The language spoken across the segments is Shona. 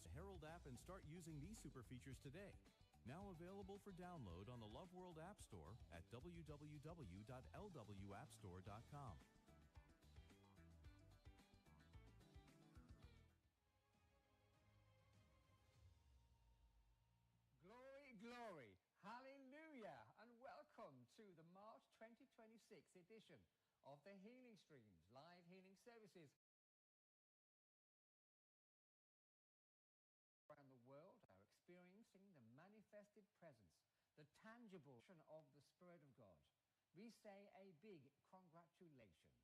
the Herald app and start using these super features today. Now available for download on the Love World App Store at www.lwappstore.com. Glory, glory, hallelujah, and welcome to the March 2026 edition of the Healing Streams live healing services around the world are experiencing the manifested presence, the tangible action of the Spirit of God. We say a big congratulations.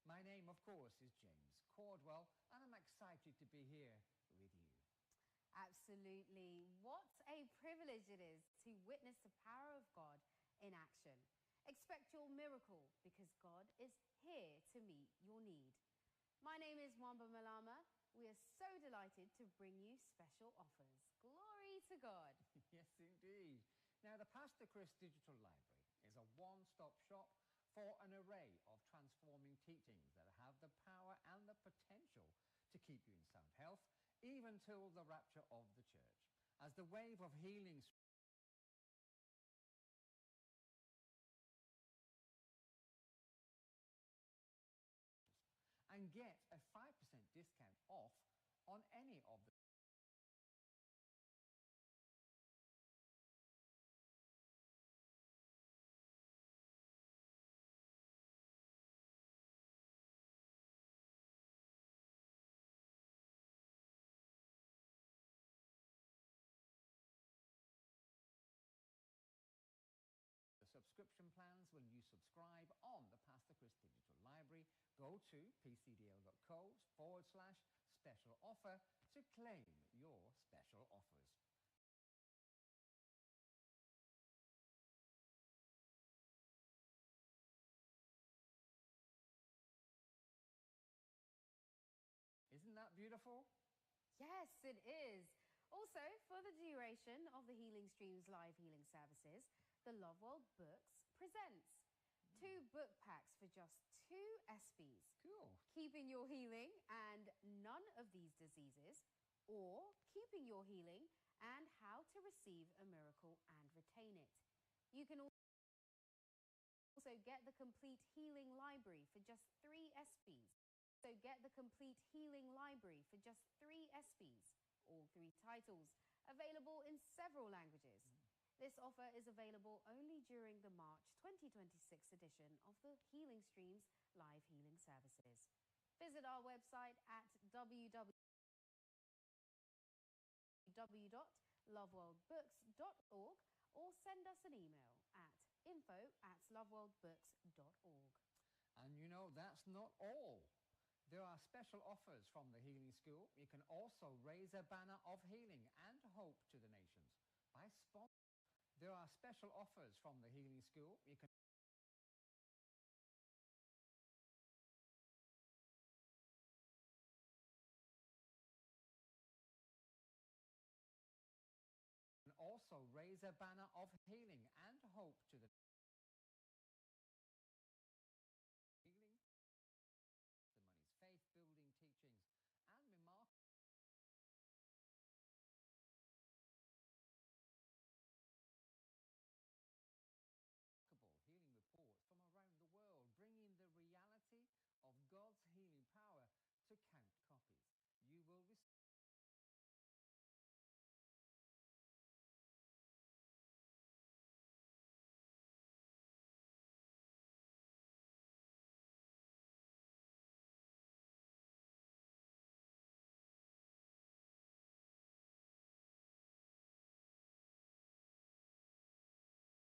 My name, of course, is James Cordwell, and I'm excited to be here with you. Absolutely. What a privilege it is to witness the power of God in action. Expect your miracle because God is here to meet your need. My name is Wamba Malama. We are so delighted to bring you special offers. Glory to God. Yes, indeed. Now, the Pastor Chris Digital Library is a one-stop shop for an array of transforming teachings that have the power and the potential to keep you in sound health, even till the rapture of the church. As the wave of healing and get a 5% discount off on any of the subscription plans. When you subscribe on the Pastor Chris Digital Library, go to pcdl.co/special offer to claim your special offers. Isn't that beautiful? Yes, it is. Also, for the duration of the Healing Streams live healing services, the Love World Books presents 2 book packs for just 2 SPs. Cool. Keeping Your Healing and None of These Diseases, or Keeping Your Healing and How to Receive a Miracle and Retain It. You can also get the complete healing library for just 3 SPs. So get the complete healing library for just 3 SPs. All 3 titles available in several languages. This offer is available only during the March 2026 edition of the Healing Streams live healing services. Visit our website at www.loveworldbooks.org or send us an email at info@loveworldbooks.org. And you know, that's not all. There are special offers from the Healing School. You can also raise a banner of healing and hope to the nations by sponsoring. There are special offers from the Healing School. You can also raise a banner of healing and hope to the healing, the money's faith-building teachings, and remarkable healing reports from around the world, bringing the reality of God's healing power to count copies. You will receive premium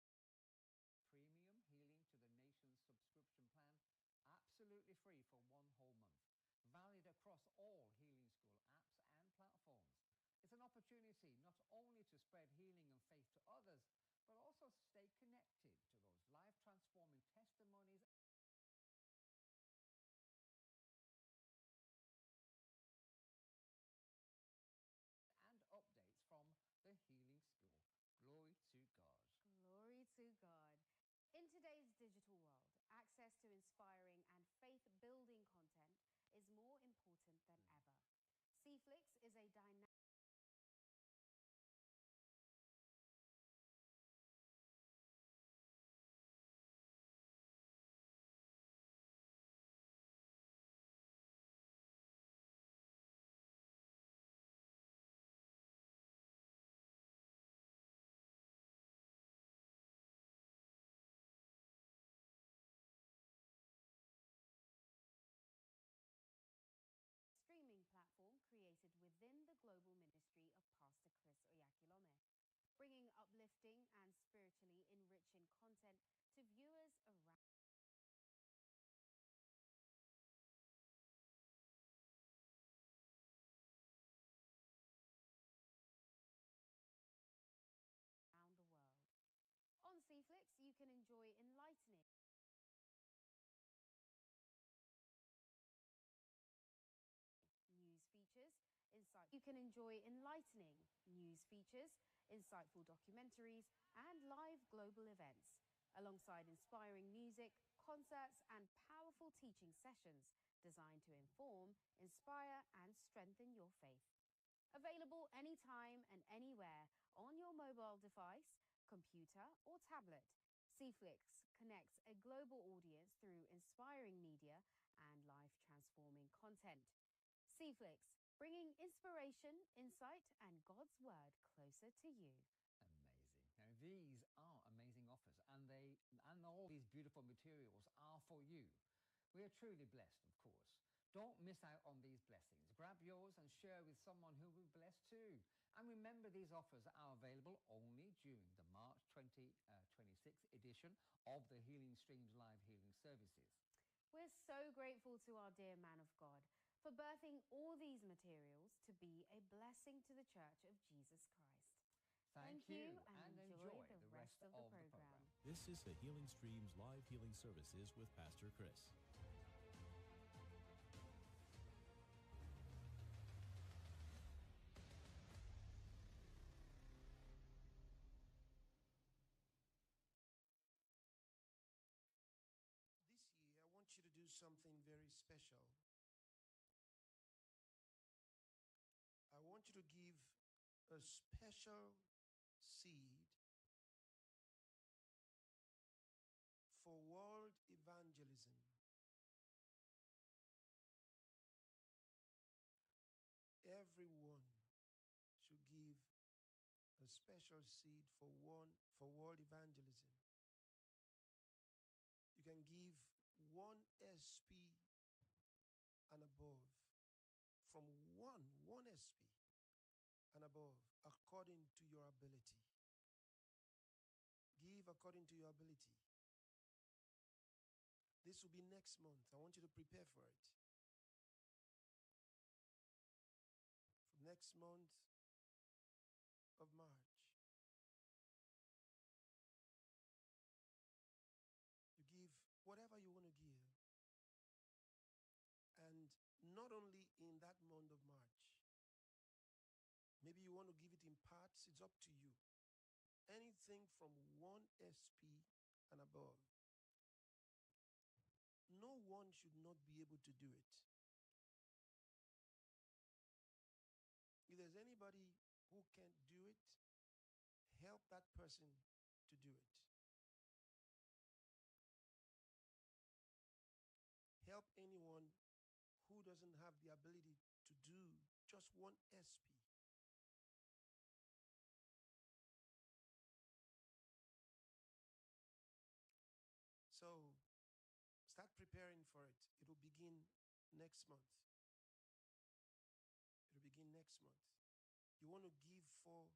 Healing to the Nations subscription plan, absolutely free for 1 whole month, valid across all Healing School apps and platforms. It's an opportunity not only to spread healing and faith to others, but also stay connected to those life-transforming testimonies and updates from the Healing School. Glory to God. Glory to God. In today's digital world, access to inspiring and faith-building content is more important than ever. CFlix is a dynamic bringing uplifting and spiritually enriching content to viewers around the world. On Cflix, you can enjoy enlightening news features, insightful documentaries, and live global events, alongside inspiring music, concerts, and powerful teaching sessions designed to inform, inspire, and strengthen your faith. Available anytime and anywhere on your mobile device, computer, or tablet, Cflix connects a global audience through inspiring media and life-transforming content. Cflix, bringing inspiration, insight, and God's Word closer to you. Amazing. Now, these are amazing offers, and all these beautiful materials are for you. We are truly blessed, of course. Don't miss out on these blessings. Grab yours and share with someone who will be blessed too. And remember, these offers are available only during the March 2026 edition of the Healing Streams Live Healing Services. We're so grateful to our dear man of God for birthing all these materials to be a blessing to the Church of Jesus Christ. Thank you, and enjoy the rest of the program. This is the Healing Streams Live Healing Services with Pastor Chris. This year, I want you to do something very special. I want you to give a special seed for world evangelism. Everyone should give a special seed for world evangelism. You can give 1 SP and above, from one SP and above, according to your ability. Give according to your ability. This will be next month. I want you to prepare for it. From next month of March, you give whatever you want to give. And not only in that month of March. Maybe you want to give it in parts. It's up to you. Anything from 1 SP and above. No one should not be able to do it. If there's anybody who can't do it, help that person to do it. Help anyone who doesn't have the ability to do just 1 SP. So start preparing for it. It will begin next month. It will begin next month. You want to give for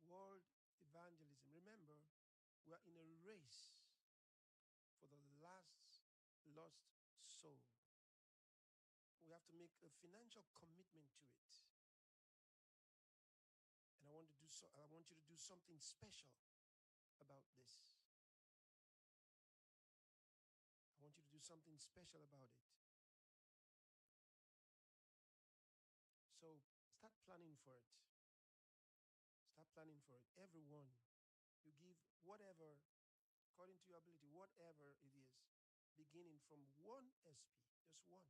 world evangelism. Remember, we are in a race for the last lost soul. We have to make a financial commitment to it. And I want you to do something special about this. I want you to do something special about it. So start planning for it. Start planning for it. Everyone, you give whatever, according to your ability, whatever it is, beginning from 1 SP, just one.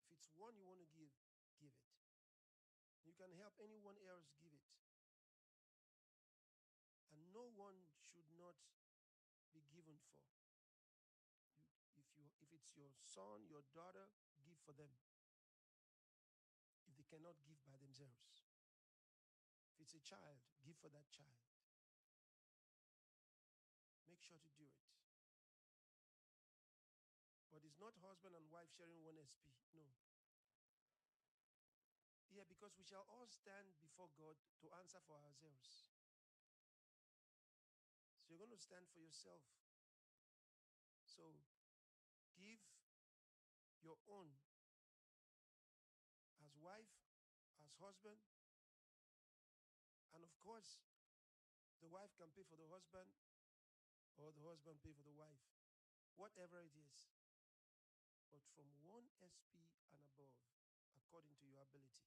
If it's one you want to give, give it. You can help anyone else give it. And no one should not be given for. If it's your son, your daughter, give for them. If they cannot give by themselves. If it's a child, give for that child. Make sure to do it. But it's not husband and wife sharing 1 SP. No. Yeah, because because we shall all stand before God to answer for ourselves. So you're going to stand for yourself. So give your own as wife, as husband, and of course, the wife can pay for the husband or the husband pay for the wife, whatever it is. But from 1 SP and above, according to your ability.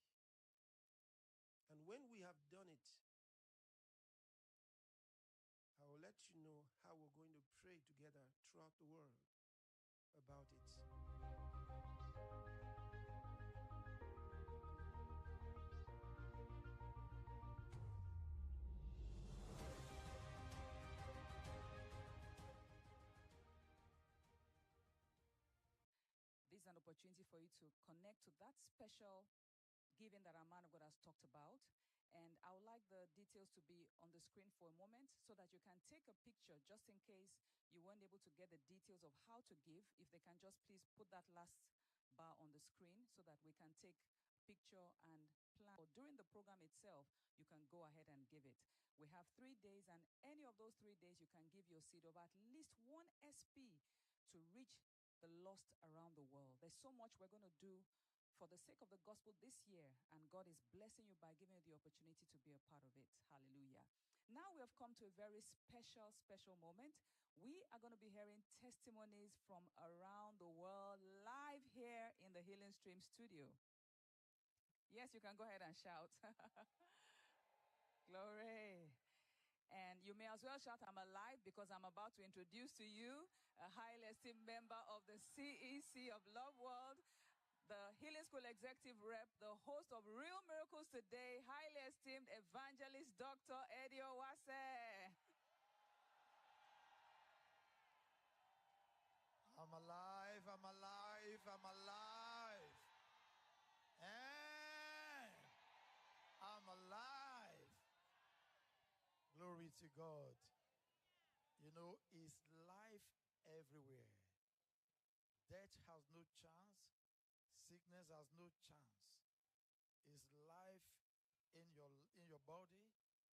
And when we have done it, I will let you know how we're going to pray together throughout the world about it. This is an opportunity for you to connect to that special giving that our man of God has talked about. And I would like the details to be on the screen for a moment so that you can take a picture just in case you weren't able to get the details of how to give. If they can just please put that last bar on the screen so that we can take a picture and plan. Or during the program itself, you can go ahead and give it. We have 3 days, and any of those 3 days, you can give your seed of at least 1 SP to reach the lost around the world. There's so much we're going to do for the sake of the gospel this year, and God is blessing you by giving you the opportunity to be a part of it. Hallelujah. Now we have come to a very special moment. We are going to be hearing testimonies from around the world live here in the Healing Stream studio. Yes, you can go ahead and shout. Glory. And you may as well shout, I'm alive, because I'm about to introduce to you a highly esteemed member of the CEC of Love World, the Healing School Executive Rep, the host of Real Miracles Today, highly esteemed evangelist Dr. Eddie Vhuserere. I'm alive, I'm alive, I'm alive. And I'm alive. Glory to God. You know, it's life everywhere. Death has no chance. Sickness has no chance. It's life in your body,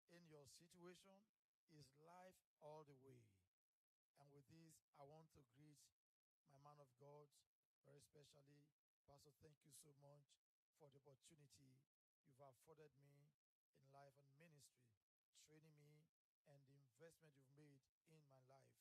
in your situation. It's life all the way. And with this, I want to greet my man of God, very especially. Pastor, thank you so much for the opportunity you've afforded me in life and ministry, training me, and the investment you've made in my life.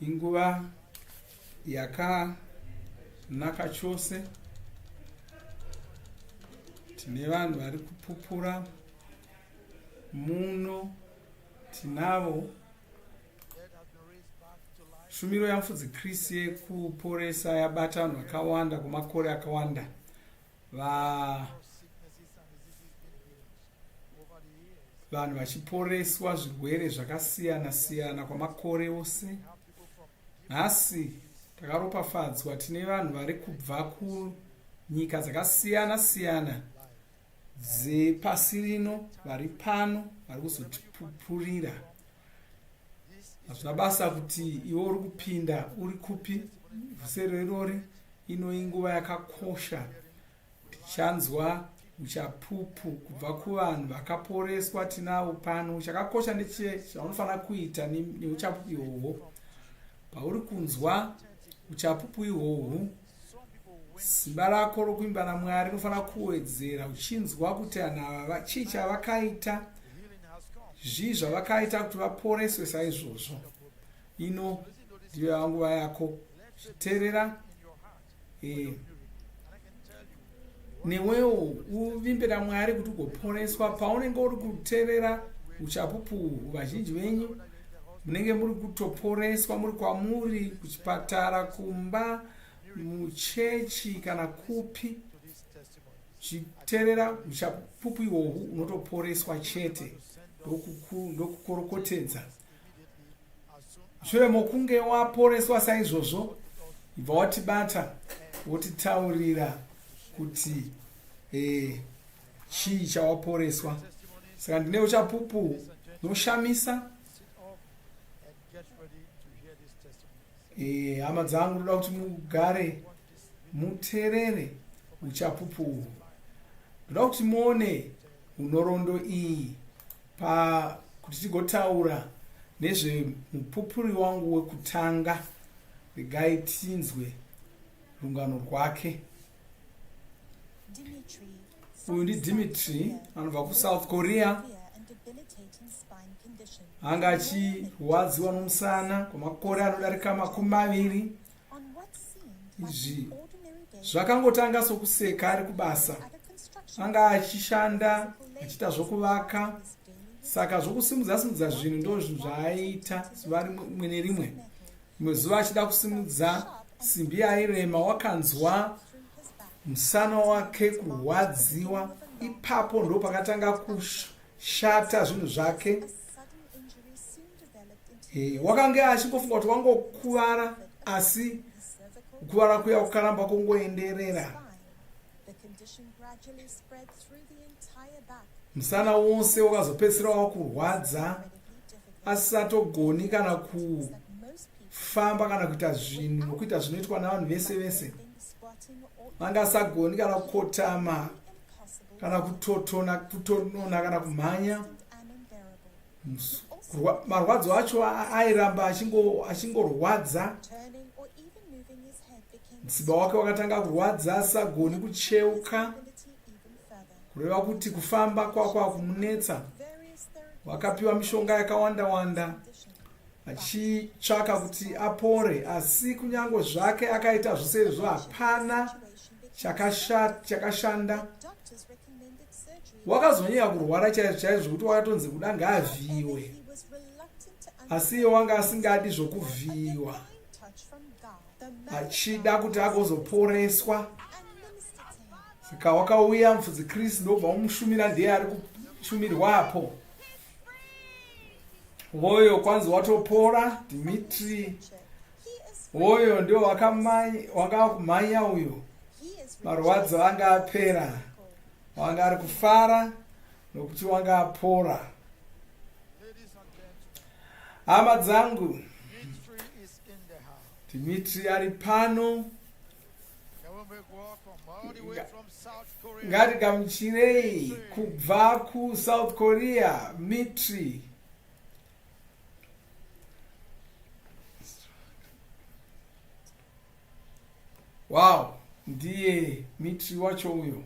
Inguva yakanaka chose, tine vanhu vari kupupura muno, tinavo shumiro yamufudzi Kristu yekuporesa yabata vanhu vakawanda kwamakore akawanda. Vanhu vachiporeswa zvirwere zvakasiyana siyana kwamakore ose. Nhasi takaropafadzwa tine vanhu vari kubva kunyika dzakasiyana siyana dzepasi rino vari pano vari kuzotipupurira. Hazvina basa kuti iwe uri kupinda uri kupi. Vhuserere irori ino inguva yakakosha. Tichanzwa uchapupu kubva kuvanhu vakaporeswa tinavo pano. Chakakosha ndechaunofanira kuita neuchapupu ihwohwo. Pauri kunzwa uchapupu ihwohwo, simba rako rokuimba naMwari rinofanira kuwedzera uchinzwa kuti vanhu ava chii chavakaita, zvii zvavakaita kuti vaporeswe saizvozvo. Ino ndiyo nguva yako. Chiteerera newewo uvimbira Mwari kuti ugoporeswa. Paunenge uri kuteerera uchapupu uhwu, vazhinji venyu munenge muri kutoporeswa muri kwamuri kuchipatara, kumba, muchechi kana kupi. Chiteerera uchapupu ihwohwu unotoporeswa chete. Ndokukorokotedza. Shure mokunge waporeswa saizvozvo, ibva watibata wotitaurira kuti chii chawaporeswa. Saka ndine uchapupu noshamisa. Sit up and get ready to hear these testimonies. Hama dzangu ndoda kuti mugare muteerere uchapupu. Ndoda kuti muone unorondo iyi kuti tigotaura nezvemupupuri wangu wekutanga. Regai tinzwe rungano rwake. Uyu ndiDimitri anobva kuSouth Korea. Anga achirwadziwa nomusana kwamakore anodarika 20. Izvi zvakangotanga sokuseka ari kubasa. Anga achishanda achiita zvokuvaka. Saka zvokusimudza zvinhu ndo zvinhu zvaaita zuva rimwe nerimwe. Rimwe zuva achida kusimudza simbi yairema, wakanzwa musana wake kurwadziwa. Ipapo ndo pakatanga kushata zvinhu zvake. Wakanga achingofunga kuti wangokuvara, asi kukuvara kuya kukaramba kungoenderera. Musana wose wakazopedzisira wakurwadza, asatogoni kana kufamba kana kuita zvinhu nokuita zvinoitwa navanhu vese vese. Vanga asagoni kana kukotama kana kutonona kana kumhanya. Marwadzo acho airamba achingorwadza. Mutsiba wake wakatanga kurwadza, asagoni kucheuka, kureva kuti kufamba kwake kumunetsa. Wakapiwa mishonga yakawanda achitsvaka kuti apore, asi kunyange zvake akaita zvose izvo hapana chakashanda. Wakazonyanya kurwara chaizvo kuti wakatonzi kuda ngaavhiyiwe, asi iye wanga asingadi zvokuvhiyiwa, achida kuti agozoporeswa. Saka wakauya mufudzi Kristu ndobva umushumira, ndiye ari kushumirwapo. Woyo kwanzi watopora, Dimitri. Woyo ndio wakakumhanya uyo. Marwadzo anga apera. Wanga ari kufara nokuti wanga apora. Hama dzangu, Dimitri ari pano. Ngatigamuchirei kubva kuSouth Korea, Mitri. Wow, ndiye Mitri wacho uyo.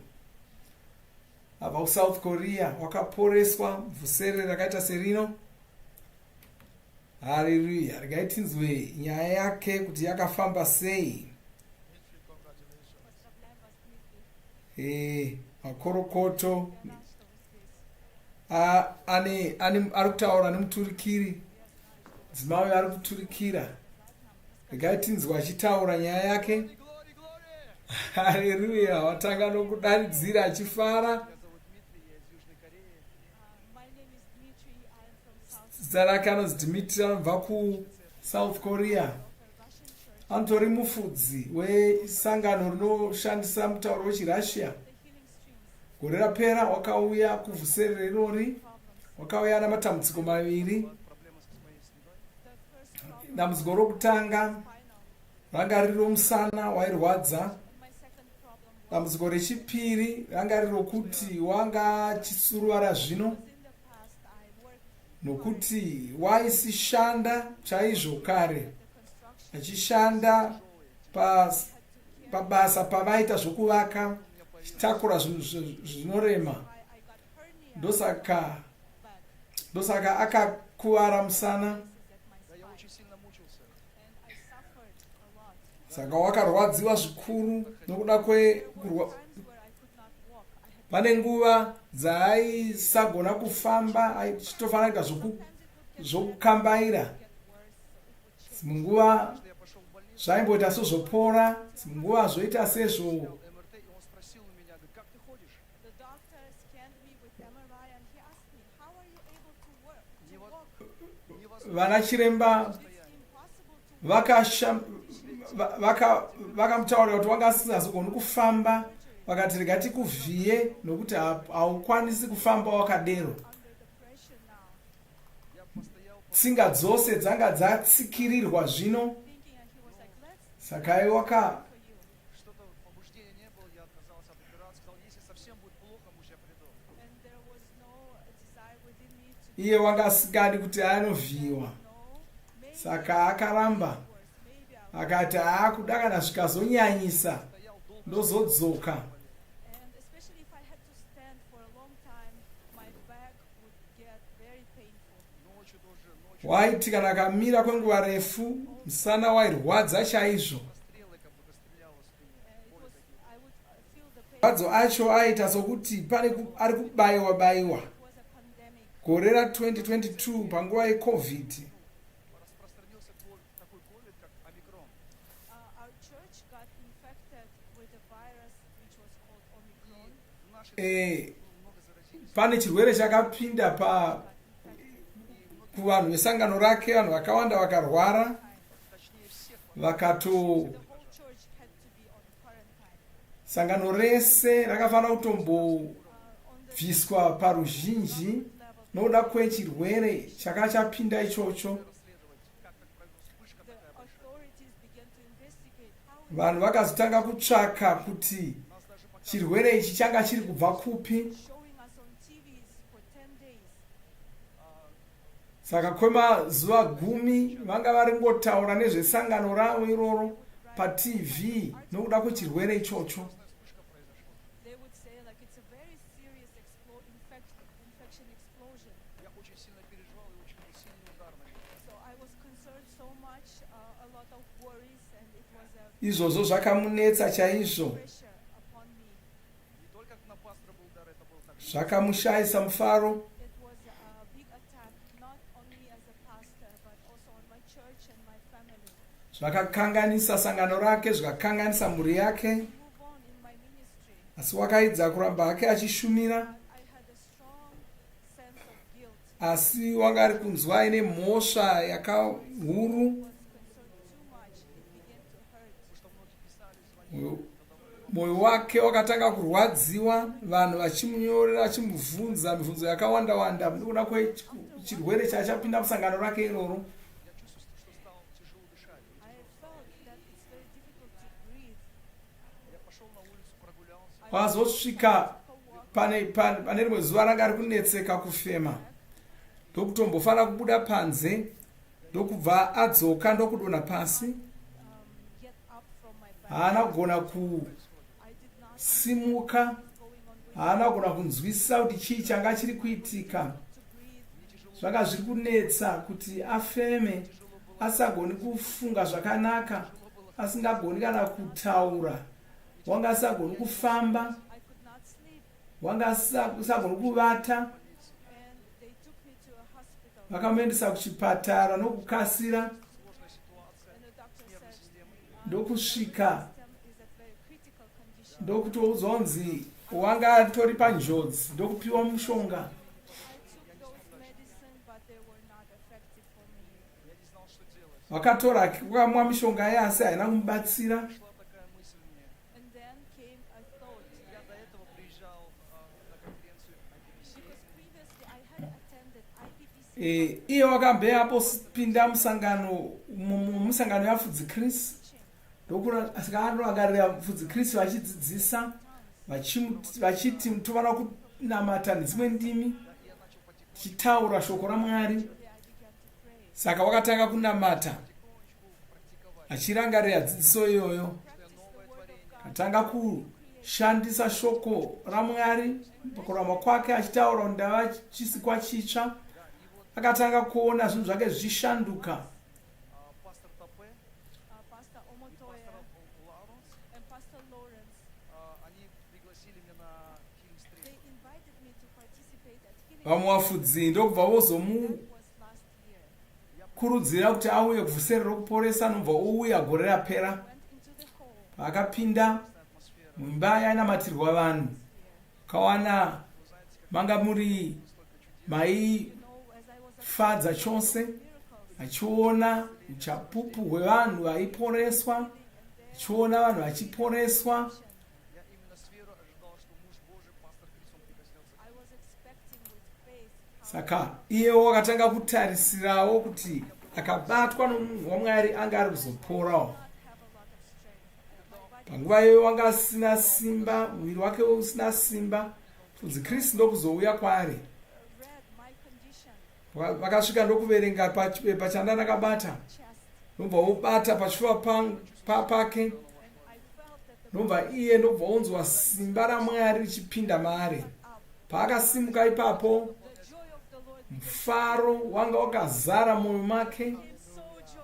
Abva kuSouth Korea, wakaporeswa Vhuserere rakaita serino. Haleluya, regai tinzwe nyaya yake kuti yakafamba sei. Makorokoto ari kutaura nemuturikiri. Dzimai ari kuturikira. Regai tinzwe achitaura nyaya yake. Haleluya, watanga nokudanidzira achifara. Zita rake anonzi Dimitri, anobva kuSouth Korea. Anotori mufudzi wesangano rinoshandisa mutauro wechiRussia. Gore rapera wakauya kuvhuserere irori, wakauya namatambudziko 2. Dambudziko rokutanga ranga riri romusana wairwadza. Dambudziko rechipiri ranga riri rokuti wanga achisuruvara zvino, nokuti waisishanda chaizvo kare, achishanda pabasa pavaita zvokuvaka, chitakura zvinorema. Ndosaka akakuvara musana. Saka wakarwadziwa zvikuru nokuda pane nguva dzaaisagona kufamba, achitofanira kuita zvokukambaira. Dzimwe nguva zvaimboita sezvopora, dzimwe nguva zvoita sezvo. Vana chiremba vakamutaurira kuti wanga asingazogoni kufamba vakati rega tikuvhiye nokuti haukwanisi kufamba wakadero. Tsinga dzose dzanga dzatsikirirwa zvino, saka aiwaka iye wanga asikadi kuti anovhiyiwa, saka akaramba akati kuda kana zvikazonyanyisa ndozodzoka. Waiti kana akamira kwenguva refu musana wairwadza chaizvo. Marwadzo acho aita sokuti ari kubayiwa bayiwa. Gore ra2022 panguva yeCovid, pane chirwere chakapinda kuvanhu vesangano rake. Vanhu vakawanda vakarwara, sangano rese rakafanira kutombobviswa paruzhinji nokuda kwechirwere chakachapinda ichocho. Vanhu vakazotanga kutsvaka kuti chirwere ichi changa chiri kubva kupi. Saka kwemazuva 10 vanga vari ngotaura nezvesangano ravo iroro paTV nokuda kwechirwere ichocho. Izvozvo zvakamunetsa chaizvo, zvakamushayisa mufaro. Zvakakanganisa sangano rake, zvakakanganisa mhuri yake, asi wakaedza kuramba hake achishumira. Asi wanga ari kunzwa aine mhosva yakahuru. Mwoyo wake wakatanga kurwadziwa, vanhu vachimunyorera vachimubvunza mibvunzo yakawanda wanda nokuda kwechirwere chachapinda musangano rake iroro. Wazosvika pane rimwe zuva ranga ari kunetseka kufema, ndokutombofanira kubuda panze, ndokubva adzoka ndokudonha pasi. Haana kugona kusimuka, haana kugona kunzwisisa kuti chii changa chiri kuitika. Zvanga zviri kunetsa kuti afeme, asagoni kufunga zvakanaka, asingagoni kana kutaura, wanga asagoni kufamba, wanga asagoni kuvata. Vakamuendesa kuchipatara nokukasira, ndokusvika ndokutozonzi wanga atori panjodzi, ndokupiwa mushonga. Wakatora wakamwa mishonga yase haina kumubatsira. Iye wakambe apopinda musangano yaFudzi Chris, ndokurangarira Fudzi Chris vachidzidzisa vachiti tovana kunamata nedzimwe ndimi, tichitaura shoko raMwari. Saka wakatanga kunamata achirangarira dzidziso iyoyo, akatanga kushandisa shoko raMwari pakurarama kwake, achitaura ndava chisikwa chitsva. Akatanga kuona zvinhu zvake zvishanduka. Vamwe vafudzi ndokubva vozomukurudzira kuti auye kuvhuserere ReKuporesa, nobva ouya gore rapera. Paakapinda muimba yainamatirwa vanhu, kawana manga muri maifadza chose, achiona uchapupu hwevanhu vaiporeswa, achiona vanhu vachiporeswa. saka iyewo wakatanga kutarisirawo kuti akabatwa nomunhu waMwari anga ari kuzoporawo. Panguva iyoyo wanga asina simba, muviri wake usina simba, mufudzi Kristu ndokuzouya kwaari. Vakasvika ndokuverenga pachipepa chanda ndakabata, ndobva wobata pachifuva pake, ndobva iye ndobva onzwa simba raMwari richipinda maari. Paakasimuka ipapo, mufaro wanga wakazara mwoyo make,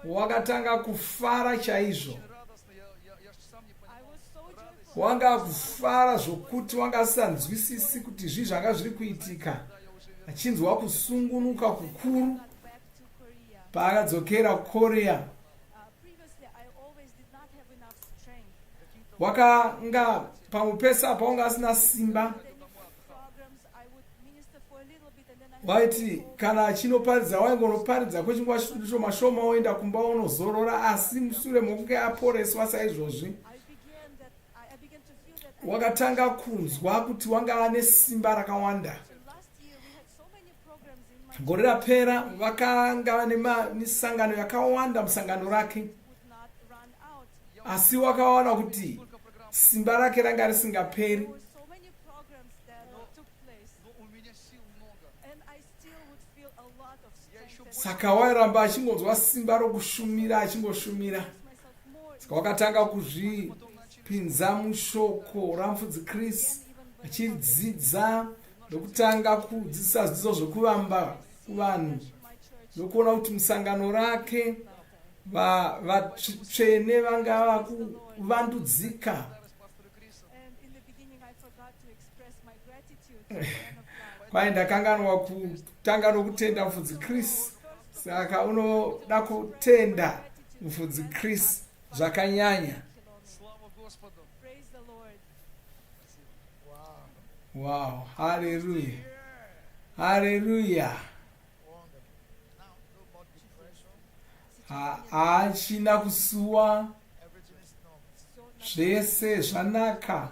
wakatanga kufara chaizvo. Wanga kufara zvokuti wanga asinganzwisisi kuti zvii zvanga zviri kuitika, achinzwa kusungunuka kukuru paakadzokera kuKorea. Wakanga pamwe pese apa wanga asina simba. Waiti kana achinoparidza waingonoparidza kwechinguva shoma shoma woenda kumba unozorora, asi mushure mokunge aporeswa saizvozvi wakatanga kunzwa kuti wanga ane simba rakawanda. Gore rapera vakanga vane misangano yakawanda musangano rake, asi wakaona kuti simba rake ranga risingaperi. Saka wairamba achingonzwa simba rokushumira, achingoshumira. Saka wakatanga kuzvipinza mushoko ramufudzi Kristu, achidzidza ndokutanga kudzidzisa zvidzidzo zvokuvamba kuvanhu, ndokuona kuti musangano rake vatsvene vanga vakuvandudzika. Kwai ndakanganwa kutanga nokutenda mufudzi Kristu, saka unoda kutenda mufudzi Kristu zvakanyanya. Wow, hallelujah, hallelujah. Haachina kusuwa, zvese zvanaka.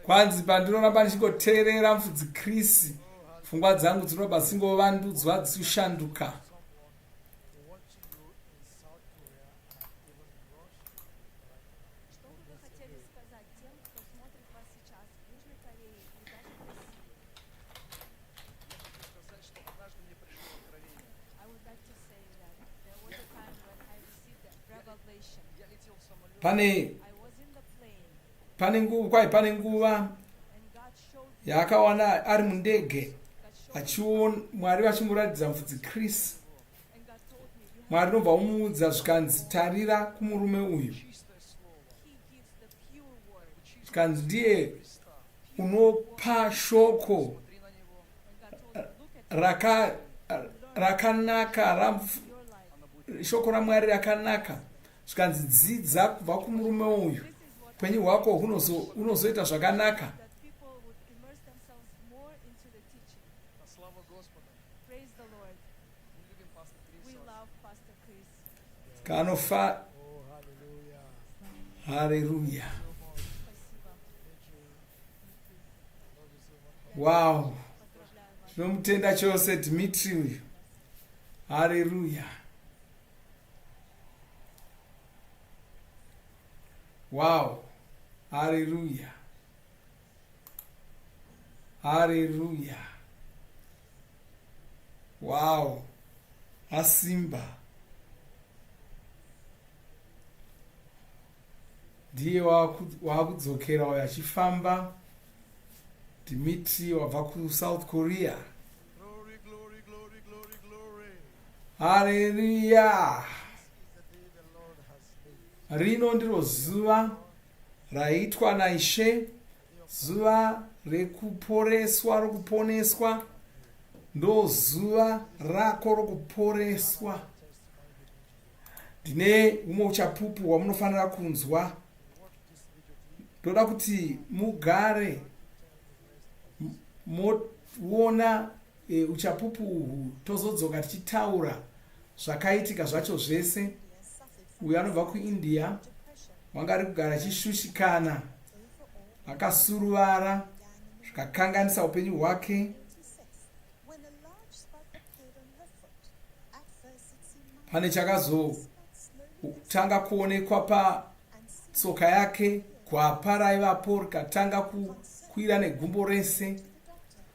Kwanzi pandinoona ndichingoteerera mufudzi Kristu, pfungwa dzangu dzinobva dzingovandudzwa dzichishanduka. Pane nguva yaakawana ari mundege achiona Mwari vachimuratidza mufudzi Kristu. Mwari nobva umuudza zvikanzi tarira kumurume uyu, zvikanzi ndiye unopa shoko rakanaka, shoko raMwari rakanaka, zvikanzi dzidza kubva kumurume uyu, upenyu hwako unozoita zvakanaka. Kanofa. Hallelujah. Wow. Tinomutenda chose Dimitri uyu. Hallelujah. Wow. Hallelujah. Hallelujah. Wow. Asimba. Ndiye wakudzokera uyo achifamba. Dimitri wabva kuSouth Korea. Glory, glory, glory, glory, glory. Hallelujah. The day the Lord has made. Rino ndiro zuva raitwa naIshe, zuva rekuporeswa, rokuponeswa. Ndo zuva rako rokuporeswa. Ndine umwe uchapupu hwamunofanira kunzwa. Ndoda kuti mugare moona uchapupu uhu tozodzoka tichitaura zvakaitika zvacho zvese. Uyo anobva kuIndia wanga ari kugara achishushikana, akasuruvara zvakakanganisa upenyu hwake. Pane chakazotanga kuonekwa patsoka yake, gwapa raivapo rikatanga kukwira negumbo rese.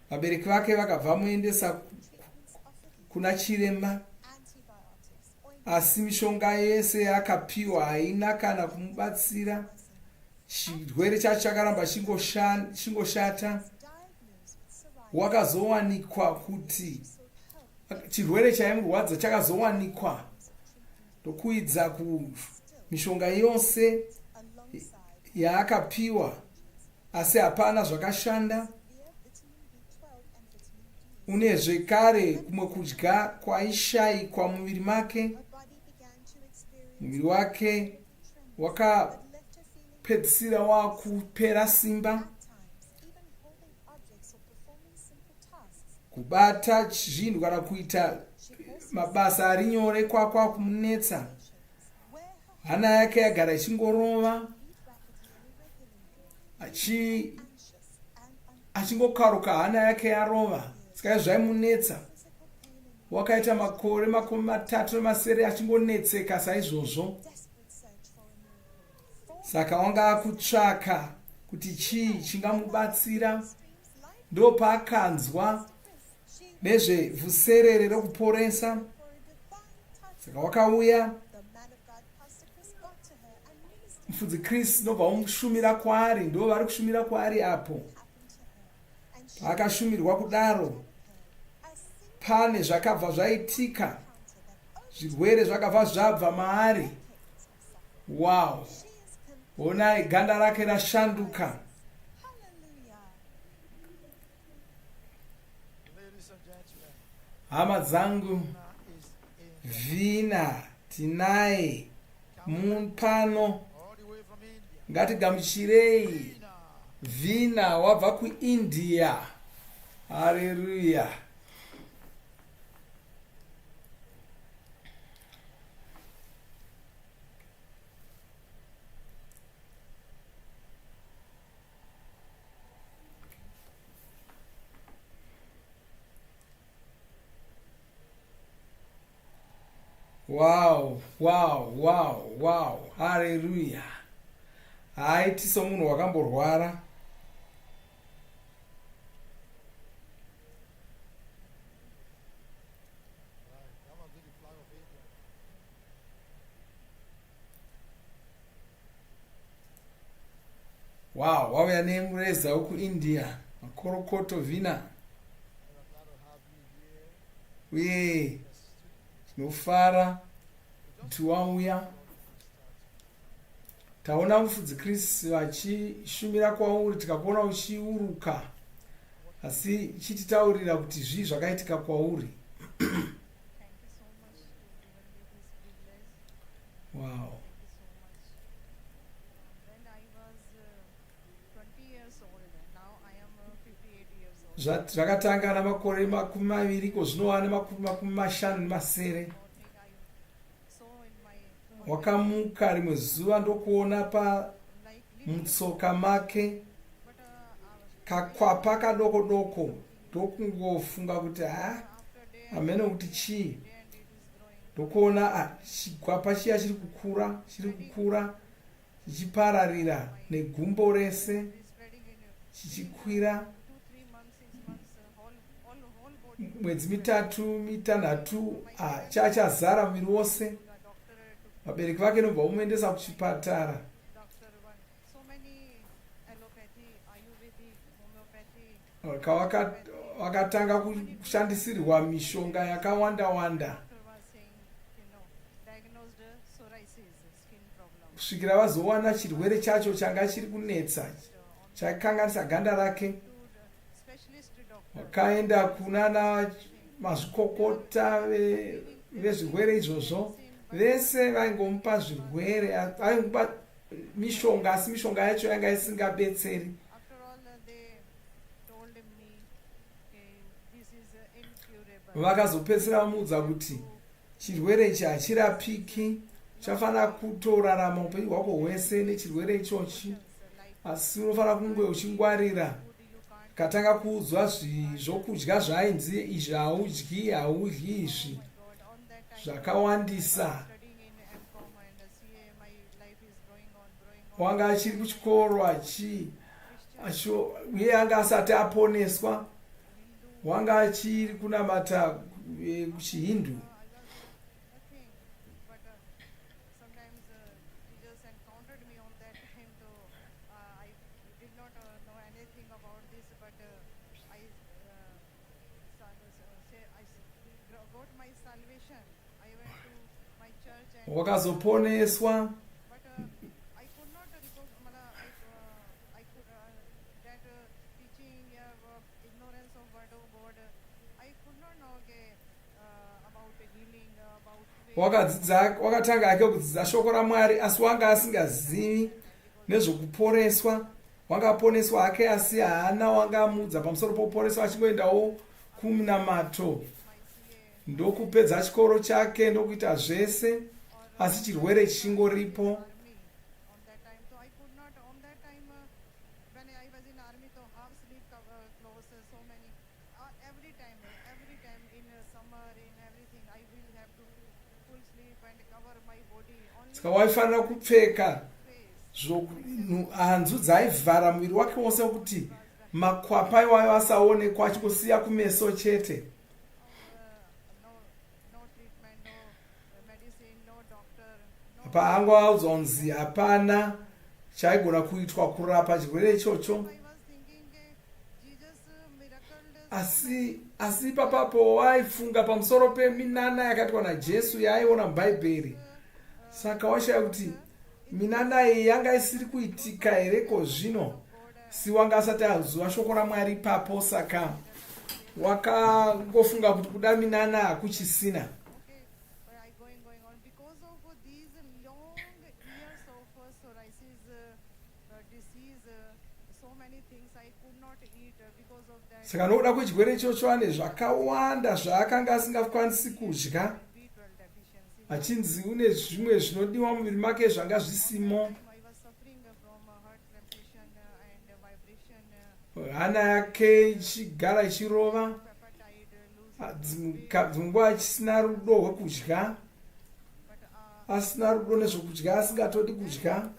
Vabereki vake vakabva muendesa kuna chiremba, asi mishonga yese yakapiwa haina kana kumubatsira. Chirwere chacho chakaramba chingoshata. Wakazowanikwa kuti chirwere chaimurwadza chakazowanikwa ndokuidza kumishonga yose yaakapiwa, asi hapana zvakashanda. Unezve kare kumwe kudya kwaishayikwa muviri make. Muviri wake wakapedzisira wakupera simba. Kubata zvinhu kana kuita mabasa ari nyore kwakwa kumunetsa. Hana yake yagara ichingorova, achingokaruka hana yake yarova. Saka zvaimunetsa. Wakaita makore 3 achingonetseka saizvozvo. Saka wanga akutsvaka kuti chii chingamubatsira. Ndo paakanzwa nezvevhuserere rekuporesa. Saka wakauya mufudzi Chris ndobva umushumira kwaari. Ndo vari kushumira kwaari apo. Paakashumirwa kudaro, pane zvakabva zvaitika, zvirwere zvakabva zvabva maari. Wow! Onai ganda rake rashanduka. Hama dzangu, Vhina tinaye pano. Ngatigamuchirei Vhina wabva kuIndia. Hallelujah. Wow, wow, wow, wow. Hallelujah. Haiti somunhu wakamborwara. Wow, wauya nemureza wekuIndia, makorokoto Vhina. Uye tinofara kuti wauya. Taona mufudzi Chris vachishumira kwauri, tikakuona uchiuruka, asi chititaurira kuti zvii zvakaitika kwauri. Wow. Zvakatanga namakore 20 kozvinova nemakumi 50. Wakamuka rimwe zuva ndokuona mutsoka make kakwapa kadoko doko, ndokungofunga kuti amene kuti chii. Ndokuona chikwapa chiya chiri kukura chichipararira negumbo rese chichikwira. Mwedzi 3-4 chachazara muviri wose. Vabereki vake nobva umuendesa kuchipatara. Wakatanga kushandisirwa mishonga yakawanda kusvikira vazowana chirwere chacho changa chiri kunetsa chakanganisa ganda rake. Wakaenda kunana mazvikokota vezvirwere izvozvo. Vese vaingomupa zvirwere, vaingomupa mishonga, asi mishonga yacho yanga isingabetseri. vakazopedzisira vamuudza kuti chirwere ichi hachirapiki, uchafanira kutorarama upenyu hwako hwese nechirwere ichochi, asi unofanira kunge uchingwarira. Katanga kuudzwa zvokudya zvainzi izvi haudyi izvi zvakawandisa. Wanga achiri kuchikoro uye anga asati aponeswa, wanga achiri kunamata kuchihindu. Wakazoponeswa. Wakatanga hake kudzidza shoko raMwari, asi wanga asingazivi nezvokuporeswa. Wanga aponeswa hake asi haana wanga amuudza pamusoro poporeswa, achingoendawo kumunamato ndokupedza chikoro chake ndokuita zvese, asi chirwere chichingoripo. Saka waifanira kupfeka hanzu dzaivhara muviri wake wose kuti makwapa iwayo asaonekwa, achingosiya kumeso chete. Paanga audzwa kunzi hapana chaigona kuitwa kurapa chirwere ichocho. Asi papapo waifunga pamusoro peminana yakaitwa naJesu yaaiona mubhaibheri. Saka washaya kuti minana iyi yanga isiri kuitika here ko zvino, si wanga asati aziva shoko raMwari ipapo. Saka wakangofunga kuti kuda minana hakuchisina. Saka nokuda kwechirwere ichocho ane zvakawanda zvaakanga asingakwanisi kudya, achinzi une zvimwe zvinodiwa muviri make zvanga zvisimo. Hana yake ichigara ichirova, dzimwe achisina rudo rwekudya, asina rudo nezvokudya, asingatodi kudya.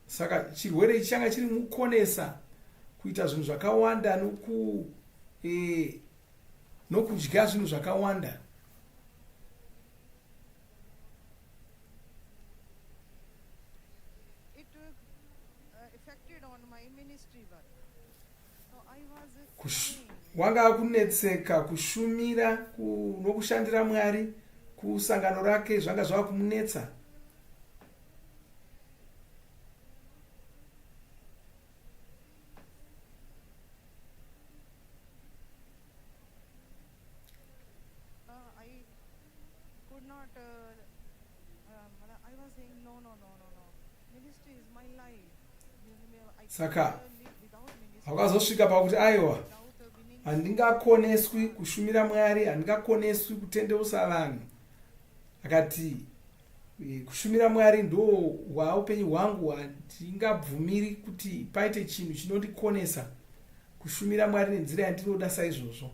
Saka chirwere ichi changa chiri mukonesa kuita zvinhu zvakawanda nokudya zvinhu zvakawanda. Wanga kunetseka kushumira nokushandira Mwari kusangano rake, zvanga zvava kumunetsa. Saka wakazosvika pakuti aiwa, handingakoneswi kushumira Mwari, handingakoneswi kutendeusa vanhu. Akati kushumira Mwari ndo hwaupenyu hwangu, handingabvumiri kuti paite chinhu chinondikonesa kushumira Mwari nenzira yandinoda saizvozvo.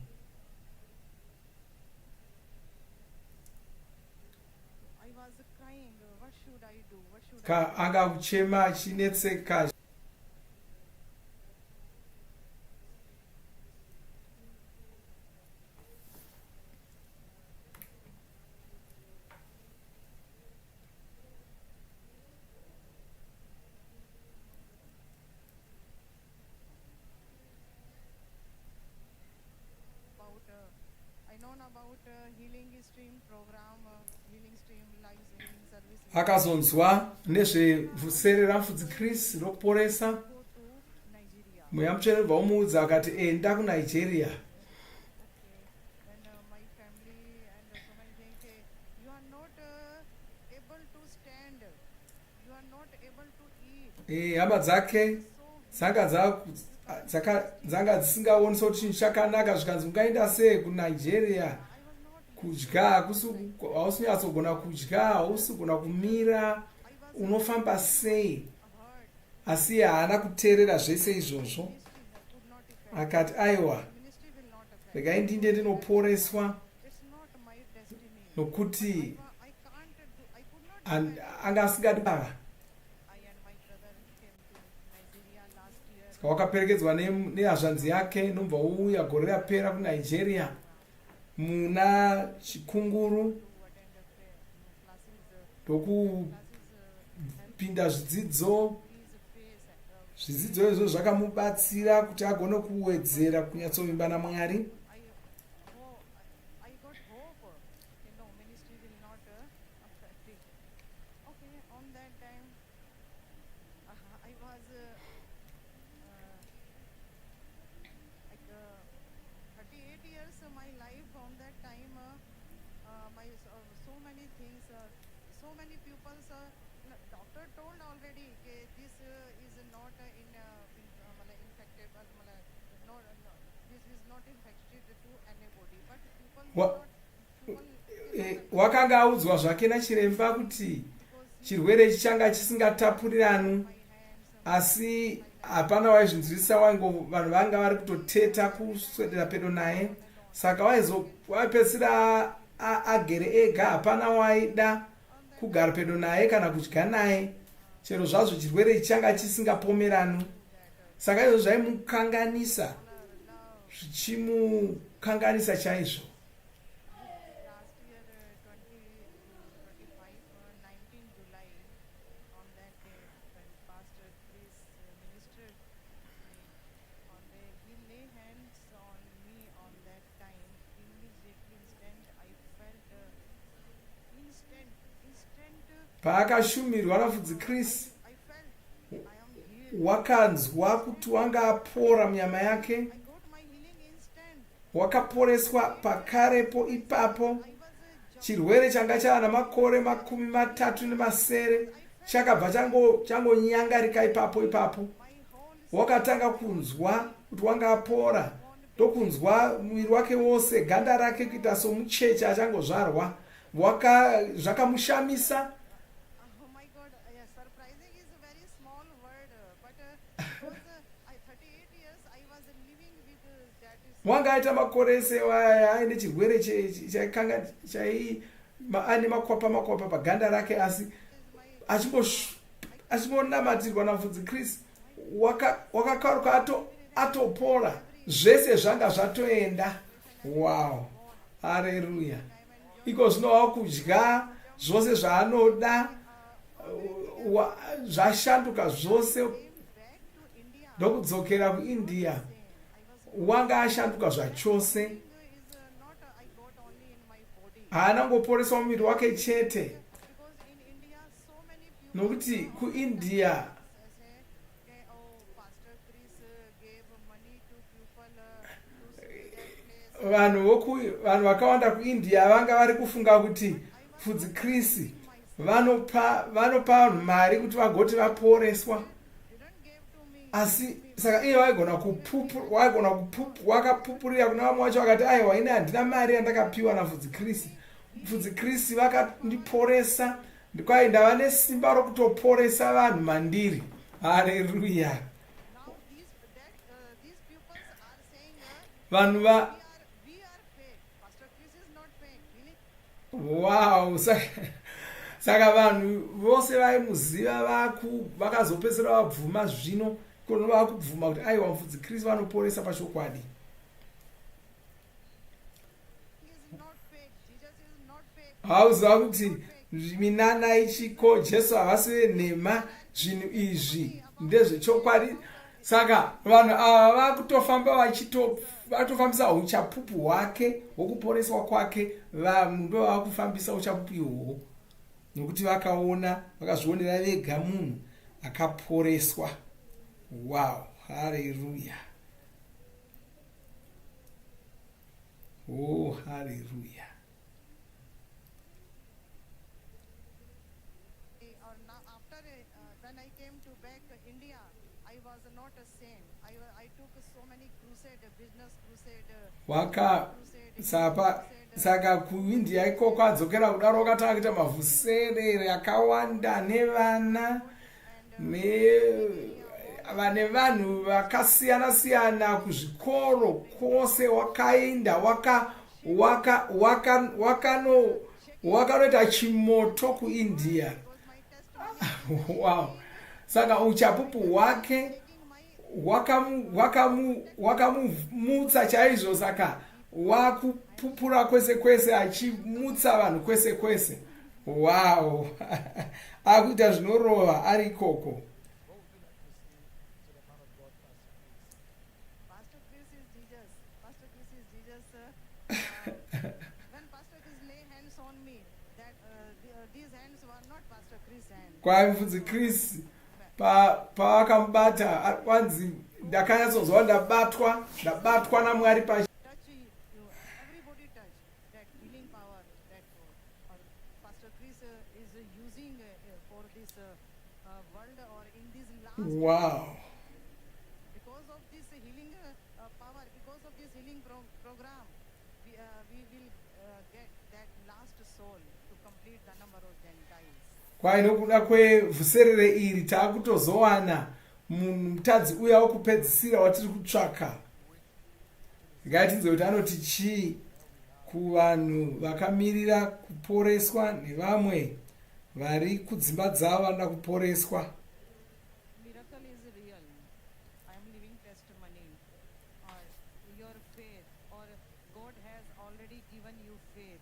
Anga kuchema achinetseka. Akazonzwa nezvevhuserere RaMufudzi ReKuporesa. Muyamutsvererwa umuudza akati enda kuNigeria. you are not able to eat. hama dzake dzanga dzisingaonisa kuti chinhu chakanaka zvikanzi ungaenda sei kunigeria kudya hausinyatsogona kudya hausigona kumira unofamba sei asi haana kuteerera zvese izvozvo akati aiwa regai ndinde ndinoporeswa nokuti anga asingadi bava saka wakaperekedzwa nehazvanzi yake nobva uuya gore rapera kunigeria muna chikunguru ndokupinda zvidzidzo izvo zvakamubatsira kuti agone kuwedzera kunyatsovimba naMwari. Wakanga audzwa zvake nachiremba kuti chirwere changa chisingatapuriranwi, asi hapana waizvinzwisisa, vanhu vanga vari kutoteta kuswedera pedo naye, saka waipedzisira agere ega, hapana waida kugara pedo naye kana kudya naye, chero zvazvo chirwere changa chisingapomeranwi. Saka izvo zvaimukanganisa, zvichimukanganisa chaizvo. Paakashumirwa naMufudzi Chris, wakanzwa kuti wanga apora munyama yake, wakaporeswa pakarepo ipapo. Chirwere changa chava namakore 37 chakabva changonyangarika ipapo. Wakatanga kunzwa kuti wanga apora, ndokunzwa mwiri wake wose, ganda rake kuita somucheche achangozvarwa, zvakamushamisa. Wanga aita makore ese aine chirwere chaikanga ane makwapa paganda rake, asi achingonnamatirwa naMufudzi Chris wakakaruka atopora, zvese zvanga zvatoenda. Wow, haleluya! Iko zvino wakudya zvose zvaanoda, zvashanduka zvose, ndokudzokera kuIndia wanga ashanduka zvachose. Haana ngoporeswa muviri wake chete, nokuti kuIndia vanhu vakawanda kuIndia vanga vari kufunga kuti Mufudzi Chris vanopa vanhu mari kuti vagoti vaporeswa, asi saka iye wakapupurira kuna vamwe vacho, vakati aiwa, ine handina mari yandakapiwa naMufudzi Chris. Mufudzi Chris vakandiporesa, ndikwai ndava nesimba rokutoporesa vanhu mandiri. Haleluya! Vanhu wow, saka vanhu vose vaimuziva vakazopedzisira vabvuma zvino, kono vakubvuma kuti aiwa, Mufudzi Chris vanoporesa pachokwadi. Hauziva kuti minana ichiko Jesu havasi venhema, zvinhu izvi ndezvechokwadi. Saka vanhu ava vakutofamba vatofambisa uchapupu hwake hwokuporeswa kwake. Vanhu ndo vakufambisa uchapupu ihwohwo, nokuti vakazvionera vega munhu akaporeswa. Wow, haleluya! Oh, haleluya! when I came to back India, I was not the same. I took so many crusade, business crusade, waka crusade, saka kuindia ikoko adzokera kudaro wakatanga kuita mavhuserere akawanda nevana vane vanhu vakasiyana siyana kuzvikoro kwose wakaenda wakanoita chimoto kuindia. Wow. Saka uchapupu hwake wakamumutsa chaizvo, saka wakupupura kwese kwese achimutsa vanhu kwese kwese. Wow. Akuita zvinorova ari ikoko. Pastor Chris is Jesus. Pastor Chris is Jesus. When Pastor Chris lay hands on me, that these hands were not Pastor Chris' hands. Kwamufudzi Chris paakamubata kwanzi ndakanyatsonzwa ndabatwa naMwari pashi. Touch you, everybody touch that healing power that Pastor Chris is using for this world or in this last. Wow. Because of this healing power, because of this healing program, we will get that last soul to complete the number of Gentiles. Kwai nokuda kwevhuserere iri taakutozowana mutadzi uya wokupedzisira watiri kutsvaka. Ngatinzwe kuti anoti chii kuvanhu vakamirira kuporeswa nevamwe vari kudzimba dzavo vanoda kuporeswa. Miracle is real. I am living testimony. Or your faith, or God has already given you faith.